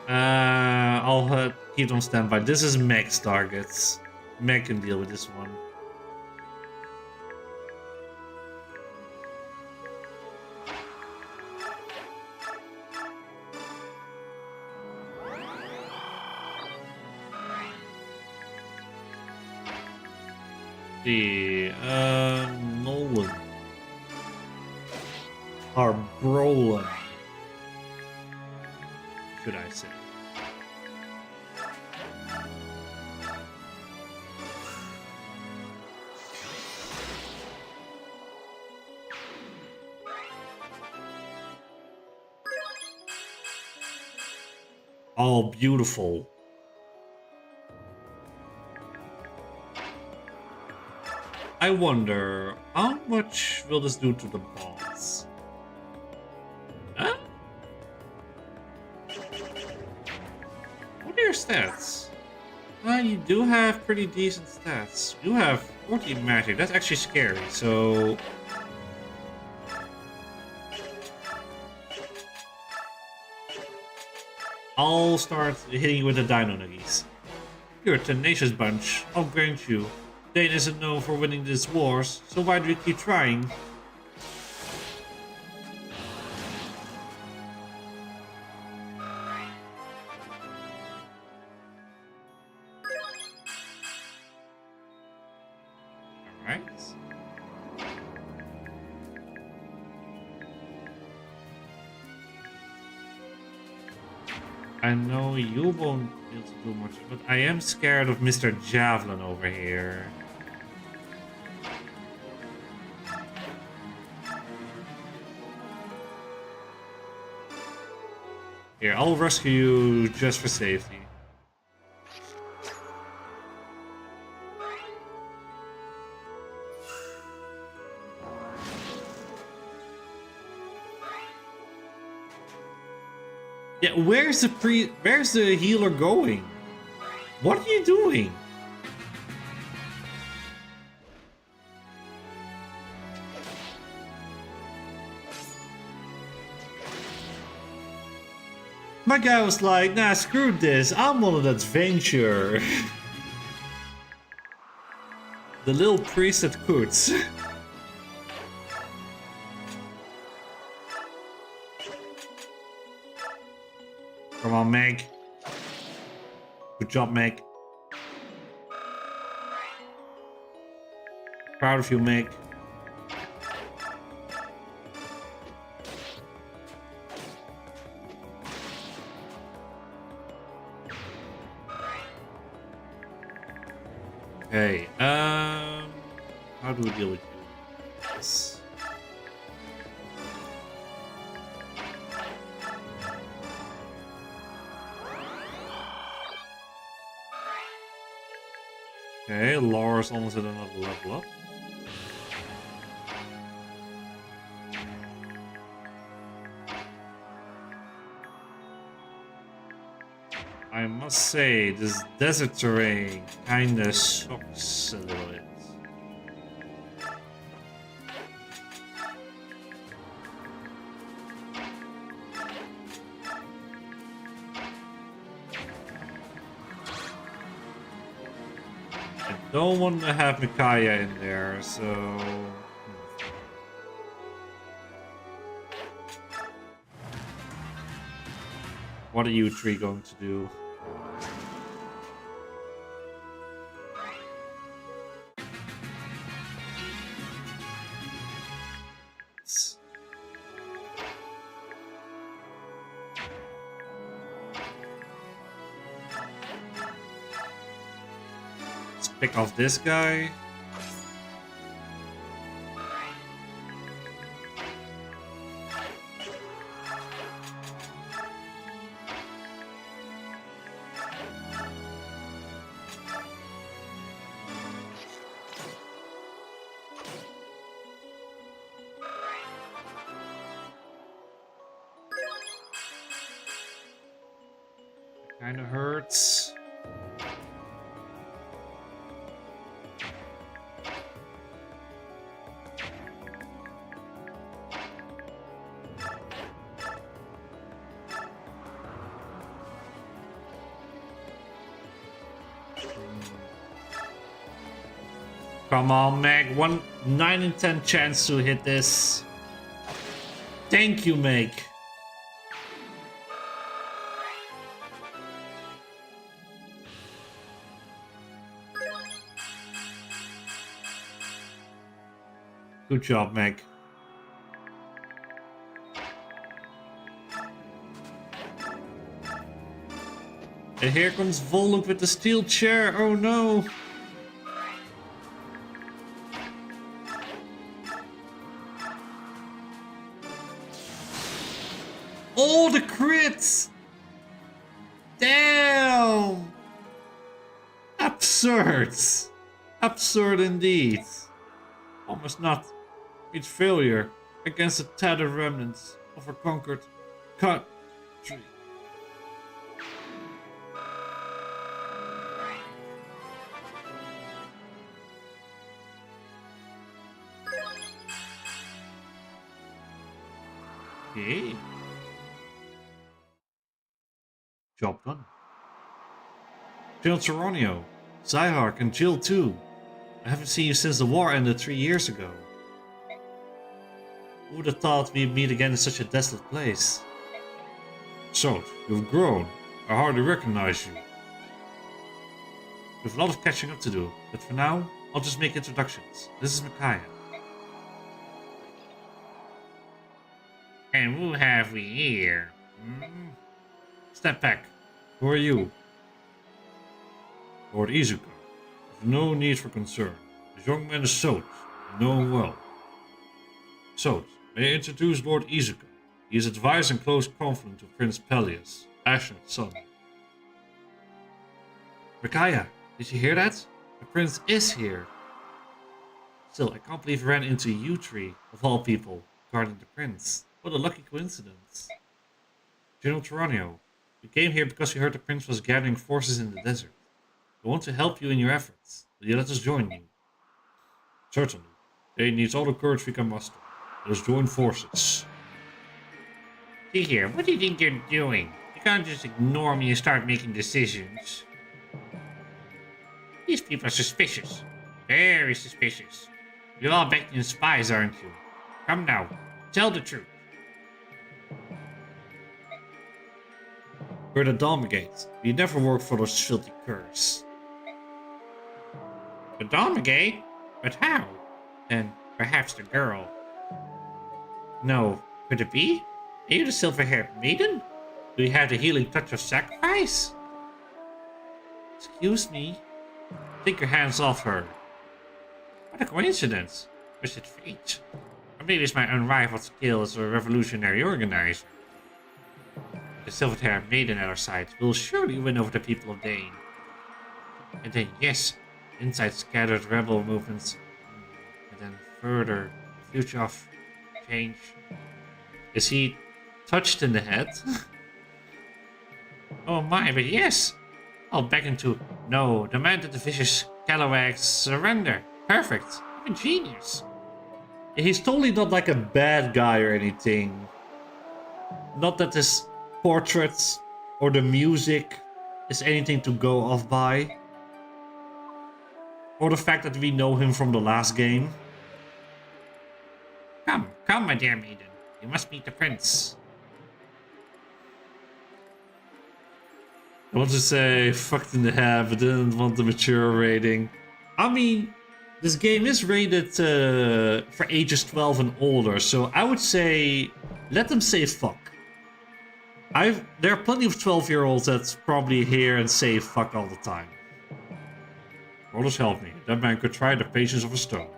I'll keep on standby. This is Meg's target. Meg can deal with this one. Nolan. Or Brolin. Should I say. Oh, beautiful. I wonder, how much will this do to the boss? Huh? What are your stats? You do have pretty decent stats. You have 14 magic, that's actually scary, so... I'll start hitting you with the Dino Nuggies. You're a tenacious bunch, I'll grant you. Dane isn't known for winning these wars, so why do we keep trying? Alright. I know you won't be able to do much, but I am scared of Mr. Javelin over here. Here, I'll rescue you just for safety. Yeah, where's the healer going? What are you doing? My guy was like, nah, screw this, I'm on an adventure. The little priest at Kurtz. Come on, Meg. Good job, Meg. Proud of you, Meg. Okay, how do we deal with you? Yes. Okay, Laura's almost at another level up. I must say, this desert terrain kinda sucks a little bit. I don't want to have Micaiah in there, so... What are you three going to do? Let's pick off this guy. Kinda hurts. Come on, Meg. 9 in 10 chance to hit this. Thank you, Meg. Good job, Meg. And here comes Voluk with the steel chair. Oh no. All the crits. Damn. Absurd. Absurd indeed. Almost not. It's failure against the tattered remnants of a conquered country. Okay. Job done. Jill Geronio, Zyhark, and Jill too. I haven't seen you since the war ended 3 years ago. Who would have thought we'd meet again in such a desolate place? So, you've grown. I hardly recognize you. We have a lot of catching up to do, but for now, I'll just make introductions. This is Micaiah. And who have we here? Step back. Who are you? Lord Izuka. There's no need for concern. This young man is Sot. You know him well. Sot, may I introduce Lord Izuka. He is advised and close confidant of Prince Tellius, Ashnet's son. Micaiah, did you hear that? The prince is here. Still, I can't believe I ran into you three, of all people, guarding the prince. What a lucky coincidence. General Geronio, we came here because we heard the prince was gathering forces in the desert. We want to help you in your efforts. Will you let us join you? Certainly. They needs all the courage we can muster. Let us join forces. See here, what do you think you're doing? You can't just ignore me and start making decisions. These people are suspicious. Very suspicious. You're all Beckian spies, aren't you? Come now, tell the truth. We're the Dalmagate. We never worked for those filthy curs. The Dalmagate? But how? Then perhaps the girl. No, could it be? Are you the silver-haired maiden? Do you have the healing touch of sacrifice? Excuse me? Take your hands off her. What a coincidence. Was it fate? Or maybe it's my unrivaled skill as a revolutionary organizer. The silver-haired maiden at our side will surely win over the people of Dane. And then, yes, inside scattered rebel movements, and then further, future of change. Is he touched in the head? Oh my, but yes! I'll beckon to no, demand that the vicious scalawags surrender. Perfect. I'm a genius. He's totally not like a bad guy or anything. Not that his portraits or the music is anything to go off by. Or the fact that we know him from the last game. Come, come, my dear maiden. You must meet the prince. I want to say fucked in the head, but didn't want the mature rating. I mean, this game is rated for ages 12 and older, so I would say let them say fuck. There are plenty of 12-year-olds that probably hear and say fuck all the time. Rollers help me. That man could try the patience of a stone.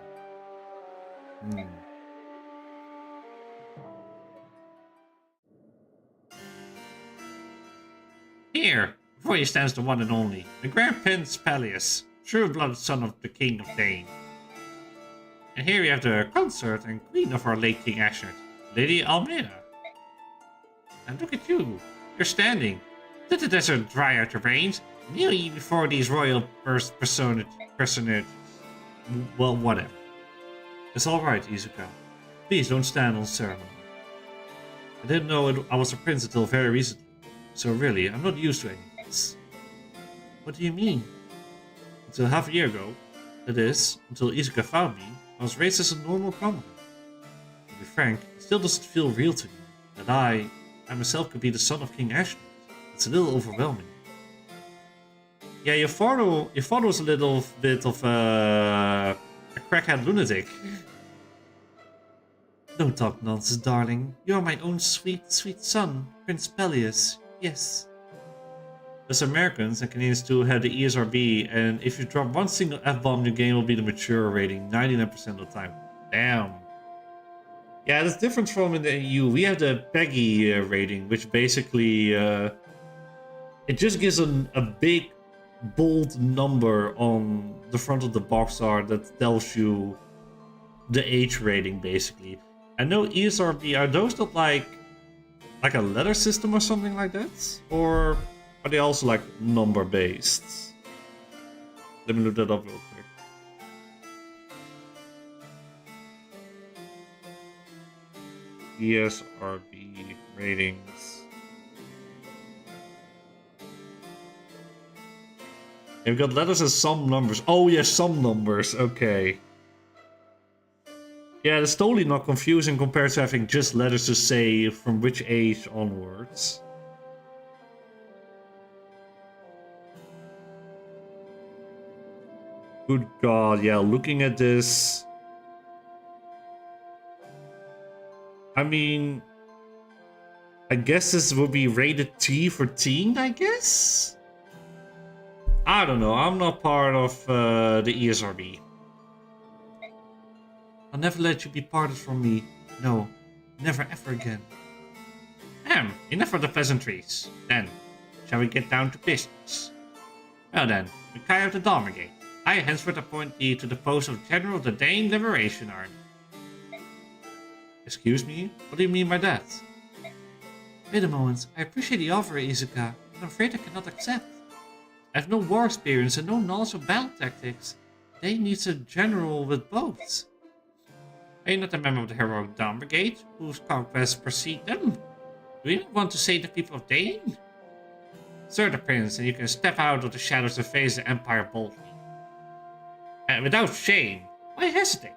Here, before you stands the one and only, the Grand Prince Tellius, true-blooded son of the King of Dane. And here we have the consort and queen of our late King Ashford, Lady Almeida. And look at you, you're standing. Did the desert dry out your brains? Kneel ye before these royal personages. Well, whatever. It's alright, Izuka. Please don't stand on ceremony. I didn't know I was a prince until very recently. So really, I'm not used to any of this. What do you mean? Until half a year ago, that is, until Izuka found me, I was raised as a normal commoner. To be frank, it still doesn't feel real to me, that I myself could be the son of King Ashford. It's a little overwhelming. Yeah, your father was a little bit of a crackhead lunatic. Don't talk nonsense, darling. You're my own sweet, sweet son, Prince Tellius. Yes. Us Americans and Canadians too have the ESRB, and if you drop one single F-bomb, your game will be the mature rating 99% of the time. Damn. Yeah, that's different from in the EU. We have the PEGI rating, which basically it just gives a big, bold number on the front of the box art that tells you the age rating, basically. I know ESRB, are those not like a letter system or something like that? Or are they also like number based? Let me look that up real quick. ESRB ratings. We've got letters and some numbers. Oh yeah, some numbers. Okay. Yeah, it's totally not confusing compared to having just letters to say from which age onwards. Good God, yeah, looking at this... I mean... I guess this would be rated T for teen, I guess? I don't know, I'm not part of the ESRB. I'll never let you be parted from me. No, never ever again. Enough of the pleasantries. Then, shall we get down to business? Well then, Micaiah of the Dawn Brigade, I henceforth appoint thee to the post of General of the Dane Liberation Army. Excuse me? What do you mean by that? Wait a moment, I appreciate the offer, Izuka, but I'm afraid I cannot accept. I have no war experience and no knowledge of battle tactics. Dane needs a general with both. Are you not a member of the heroic Dawn Brigade, whose conquests precede them? Do you want to save the people of Dane? Sir the Prince, and you can step out of the shadows and face the Empire boldly. And without shame. Why hesitate?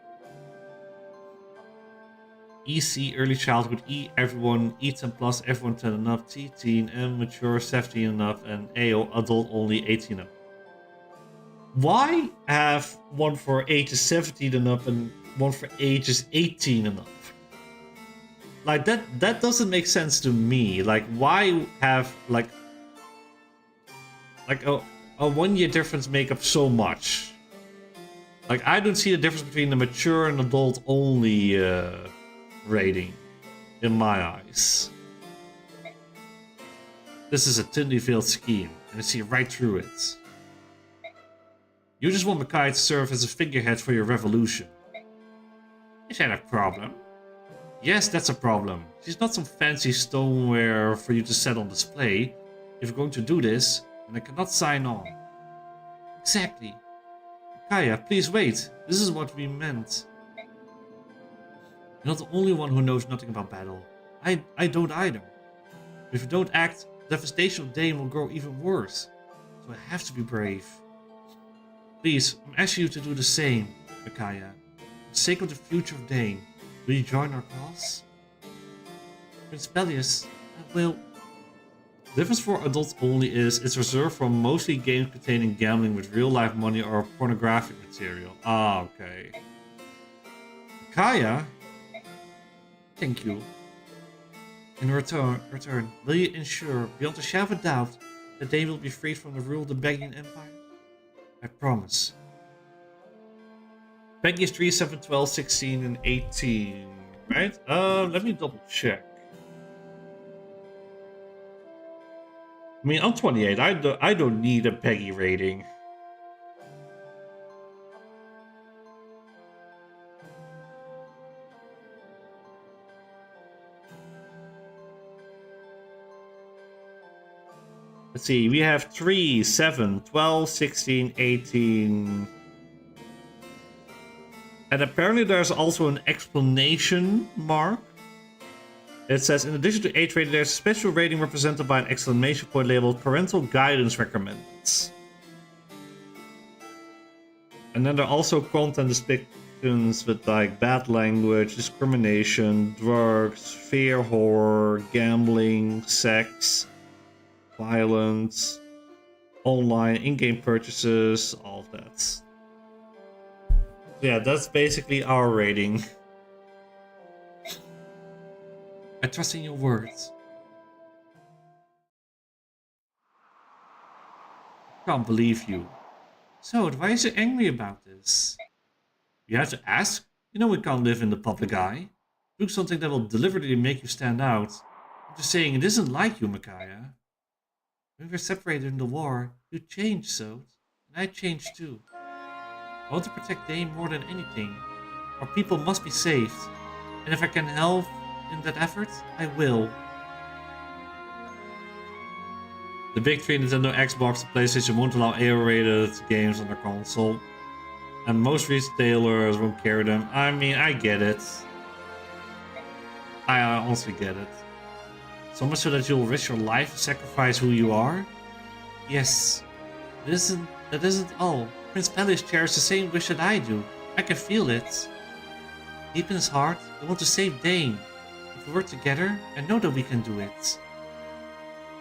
EC, early childhood, E, everyone, E10 plus, everyone 10 and up, T, teen, M, mature, 17 and up, and AO, adult only, 18 and up. Why have one for ages 17 and up and one for ages 18 and up? Like, that doesn't make sense to me. Like, why have, like a 1 year difference make up so much? Like, I don't see the difference between the mature and adult only rating in my eyes. This is a thinly veiled scheme, and I see right through it. You just want Micaiah to serve as a figurehead for your revolution. Is that a problem? Yes, that's a problem. She's not some fancy stoneware for you to set on display. If you're going to do this, then I cannot sign on. Exactly. Micaiah, please wait. This is what we meant. You're not the only one who knows nothing about battle. I don't either. If you don't act, the devastation of Dane will grow even worse. So I have to be brave. Please, I'm asking you to do the same, Micaiah. For the sake of the future of Dane, will you join our cause? Prince Tellius, I will. The difference for adults only is it's reserved for mostly games containing gambling with real-life money or pornographic material. Ah, okay. Micaiah? Thank you. In return, will you ensure, beyond a shadow of a doubt, that they will be freed from the rule of the Belgian Empire? I promise. Peggy is 3, 7, 12, 16, and 18, right? Let me double check. I mean, I'm 28. I don't need a Peggy rating. Let's see, we have 3, 7, 12, 16, 18. And apparently there's also an explanation mark. It says, in addition to age rating, there's a special rating represented by an exclamation point labeled parental guidance recommends. And then there are also content depictions with like bad language, discrimination, drugs, fear, horror, gambling, sex, violence, online, in-game purchases, all of that. Yeah, that's basically our rating. I trust in your words. I can't believe you. So, why is you angry about this? You have to ask? You know we can't live in the public eye. Do something that will deliberately make you stand out. I'm just saying, it isn't like you, Micaiah. When we were separated in the war, you changed, so, and I changed too. I want to protect Dane more than anything. Our people must be saved, and if I can help in that effort, I will. The big three, Nintendo, Xbox, and PlayStation, won't allow A-rated games on their console, and most retailers won't carry them. I mean, I get it. I honestly get it. So much so that you'll risk your life to sacrifice who you are? Yes. That isn't all. Prince Tellius shares the same wish that I do. I can feel it. Deep in his heart, we want to save Dane. If we work together, I know that we can do it.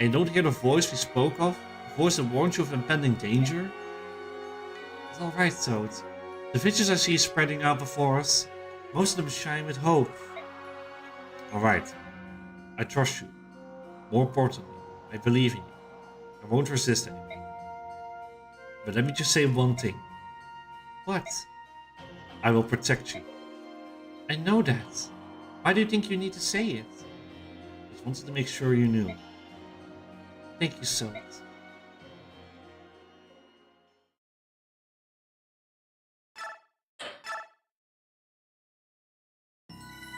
And you don't hear the voice we spoke of? The voice that warns you of impending danger? It's alright, Toad. The visions I see spreading out before us, most of them shine with hope. Alright. I trust you. More importantly, I believe in you. I won't resist anymore. But let me just say one thing. What? I will protect you. I know that. Why do you think you need to say it? I just wanted to make sure you knew. Thank you, Salt.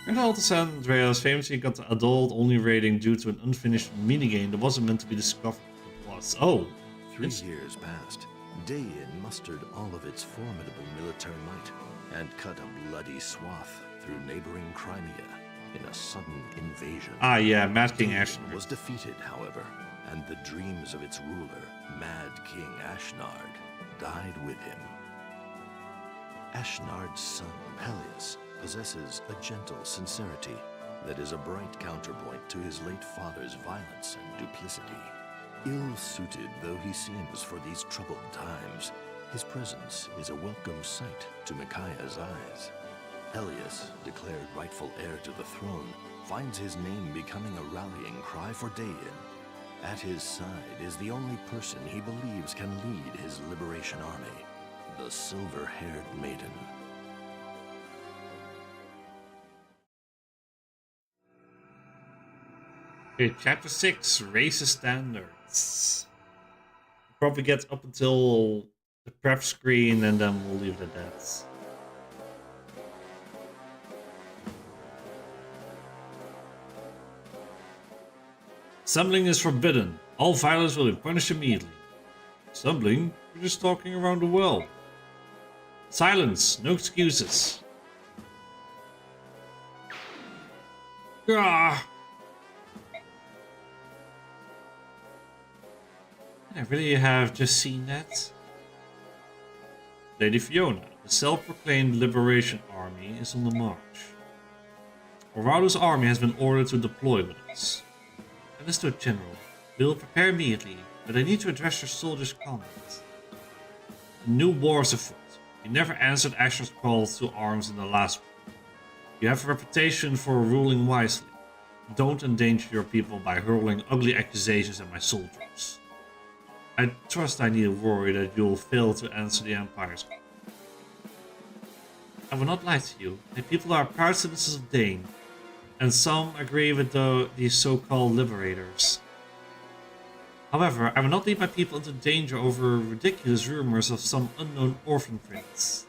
In the San Andreas famously got the adult-only rating due to an unfinished minigame that wasn't meant to be discovered. It was. Oh. 3 years passed. Dayin mustered all of its formidable military might and cut a bloody swath through neighboring Crimea in a sudden invasion. Ah, yeah, Mad King Ashnard was defeated, however, and the dreams of its ruler, Mad King Ashnard, died with him. Ashnard's son, Tellius, possesses a gentle sincerity that is a bright counterpoint to his late father's violence and duplicity. Ill-suited though he seems for these troubled times, his presence is a welcome sight to Micaiah's eyes. Tellius, declared rightful heir to the throne, finds his name becoming a rallying cry for Dayin. At his side is the only person he believes can lead his liberation army, the silver-haired maiden. Okay, Chapter 6, Racist Standards. Probably get up until the prep screen and then we'll leave it at that. Assembling is forbidden. All violence will be punished immediately. Assembling? You're just talking around the well. Silence! No excuses. Ah! I really have just seen that. Lady Fiona, the self-proclaimed Liberation Army, is on the march. Orado's army has been ordered to deploy with us. Understood, General. We will prepare immediately, but I need to address your soldiers' comments. A new war is afoot. You never answered Asher's calls to arms in the last war. You have a reputation for ruling wisely. Don't endanger your people by hurling ugly accusations at my soldiers. I trust I need worry that you'll fail to answer the Empire's call. I will not lie to you. My people are proud citizens of Dane, and some agree with these so-called liberators. However, I will not lead my people into danger over ridiculous rumors of some unknown orphan prince.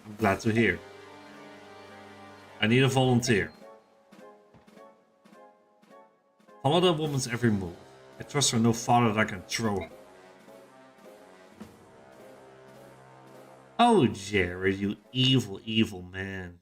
I'm glad to hear. I need a volunteer. Follow that woman's every move. I trust her no farther than I can throw her. Oh, Jared, you evil, evil man.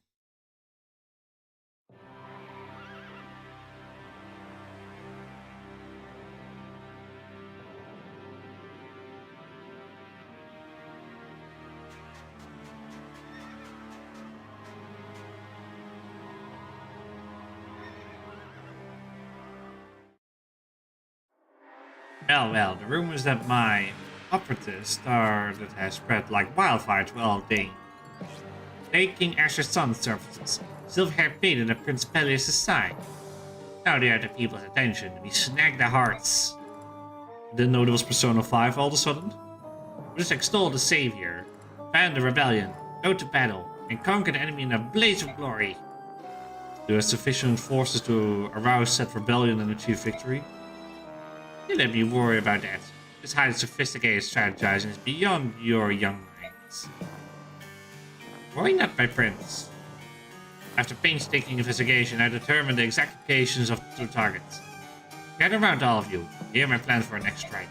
Well, the rumors that my operatives started has spread like wildfire to all Dane. Late King Asher's son surfaces, silver-haired maiden at Prince Tellius' side. Now they are the people's attention, we snag their hearts. Didn't know there was Persona 5 all of a sudden? We just extol the savior, ban the rebellion, go to battle, and conquer the enemy in a blaze of glory. Do you have sufficient forces to arouse said rebellion and achieve victory? You let me worry about that. This highly sophisticated strategizing is beyond your young minds. Worry not, my prince. After painstaking investigation, I determined the exact locations of the targets. Gather around, all of you. Hear my plan for our next strike.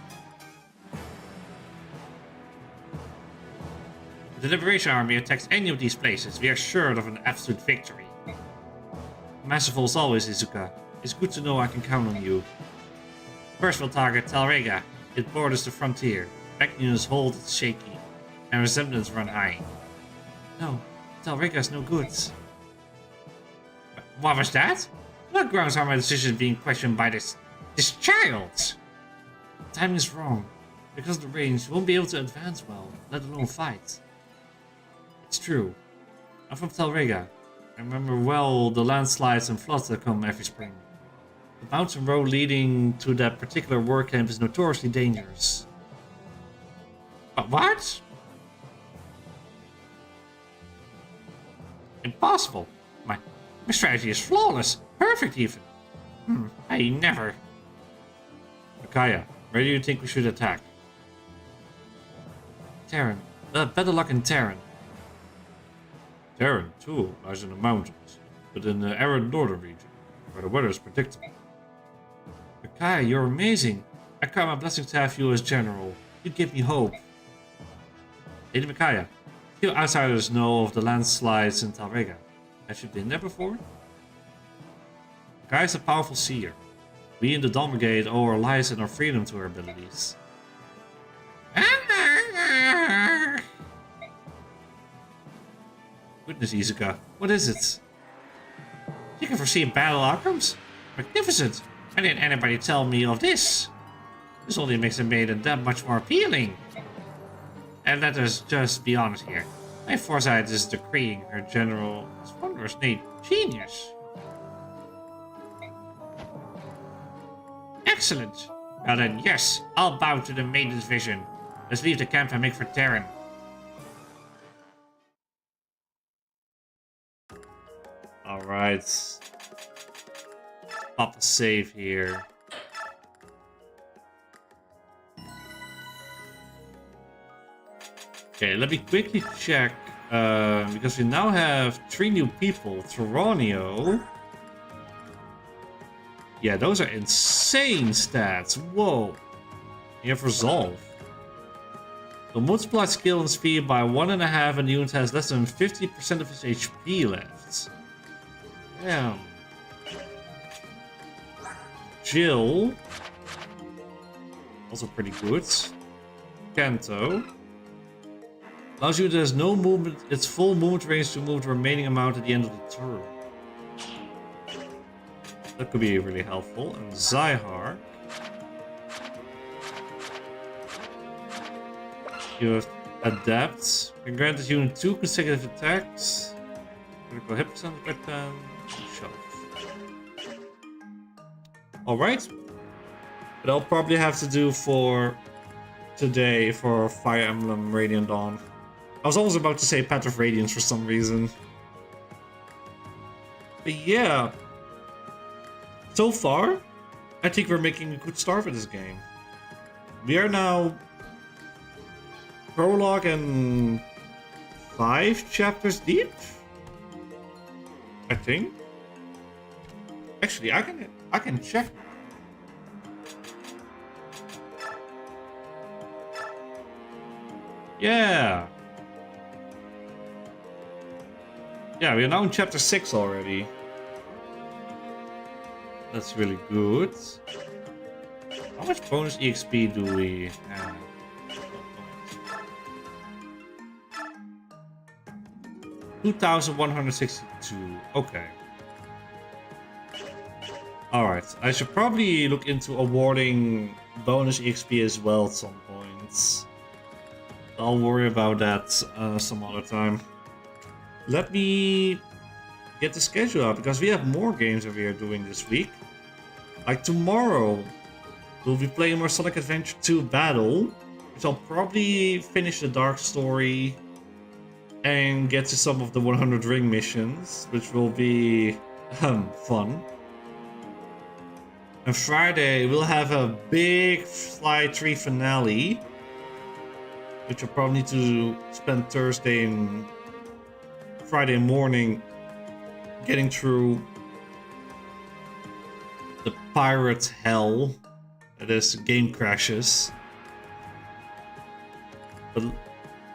If the Liberation Army attacks any of these places, we are sure of an absolute victory. Masterful as always, Izuka. It's good to know I can count on you. First we'll target Talrega. It borders the frontier. Back units hold it's shaky, and resemblance run high. No, Talrega's no good. What was that? What grounds are my decisions being questioned by this child? The timing is wrong. Because of the range, you won't be able to advance well, let alone fight. It's true. I'm from Talrega. I remember well the landslides and floods that come every spring. The mountain road leading to that particular war camp is notoriously dangerous. What? Impossible. My strategy is flawless. Perfect even. I never... Micaiah, where do you think we should attack? Terran. Better luck in Terran. Terran, too, lies in the mountains, but in the arid northern region, where the weather is predictable. Micaiah, you're amazing. I count my blessing to have you as general. You give me hope. Lady Micaiah, few outsiders know of the landslides in Talrega. Have you been there before? Micaiah is a powerful seer. We in the Dawn Brigade owe our lives and our freedom to her abilities. Goodness, Izuka, what is it? You can foresee battle outcomes? Magnificent! Why didn't anybody tell me of this? This only makes a maiden that much more appealing. And let us just be honest here. My foresight is decreeing her general's wondrous innate genius. Excellent! Well then, yes, I'll bow to the maiden's vision. Let's leave the camp and make for Terran. Alright. Pop a save here. Okay, let me quickly check. Because we now have 3 new people. Toronio. Yeah, those are insane stats. Whoa. You have Resolve. The multiply skill and speed by 1.5 and the unit has less than 50% of his HP left. Damn. Jill. Also pretty good. Kanto. Allows you that has no movement, its full movement range to move the remaining amount at the end of the turn. That could be really helpful. And Zyhar. You have Adapt. Can grant this unit 2 consecutive attacks. Critical hit percentage by 10. Shove. Alright. But I'll probably have to do for today for Fire Emblem Radiant Dawn. I was almost about to say Path of Radiance for some reason. But yeah. So far, I think we're making a good start with this game. We are now prologue and 5 chapters deep, I think. Actually, I can check. Yeah. Yeah, we're now in chapter 6 already. That's really good. How much bonus EXP do we have? 2,162. Okay. Alright, I should probably look into awarding bonus EXP as well at some point. I'll worry about that some other time. Let me get the schedule out because we have more games that we are doing this week. Like tomorrow, we'll be playing more Sonic Adventure 2 Battle, which I'll probably finish the Dark Story and get to some of the 100 Ring missions, which will be fun. And Friday, we'll have a big Fly 3 finale, which I'll probably need to spend Thursday and Friday morning getting through the pirate hell that is game crashes. But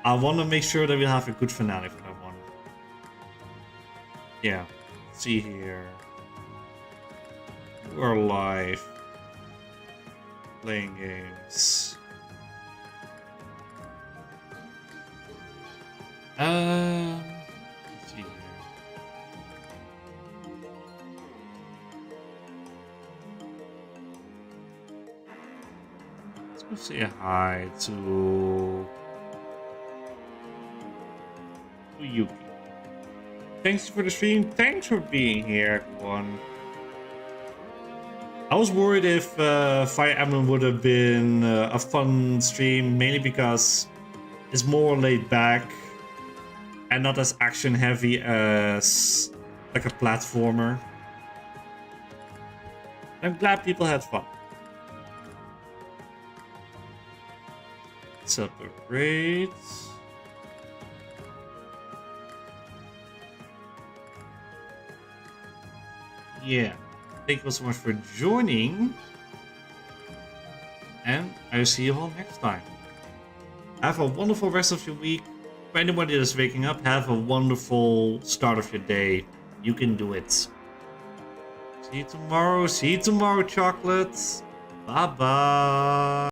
I want to make sure that we'll have a good finale for that one. Yeah, let's see here. We're live playing games. Let's see here. Let's go say hi to Yuki. Thanks for the stream. Thanks for being here, everyone. I was worried if Fire Emblem would have been a fun stream, mainly because it's more laid back and not as action heavy as like a platformer. I'm glad people had fun. Separate. Yeah. Thank you so much for joining. And I'll see you all next time. Have a wonderful rest of your week. For anybody that's waking up, have a wonderful start of your day. You can do it. See you tomorrow. See you tomorrow, chocolates. Bye-bye.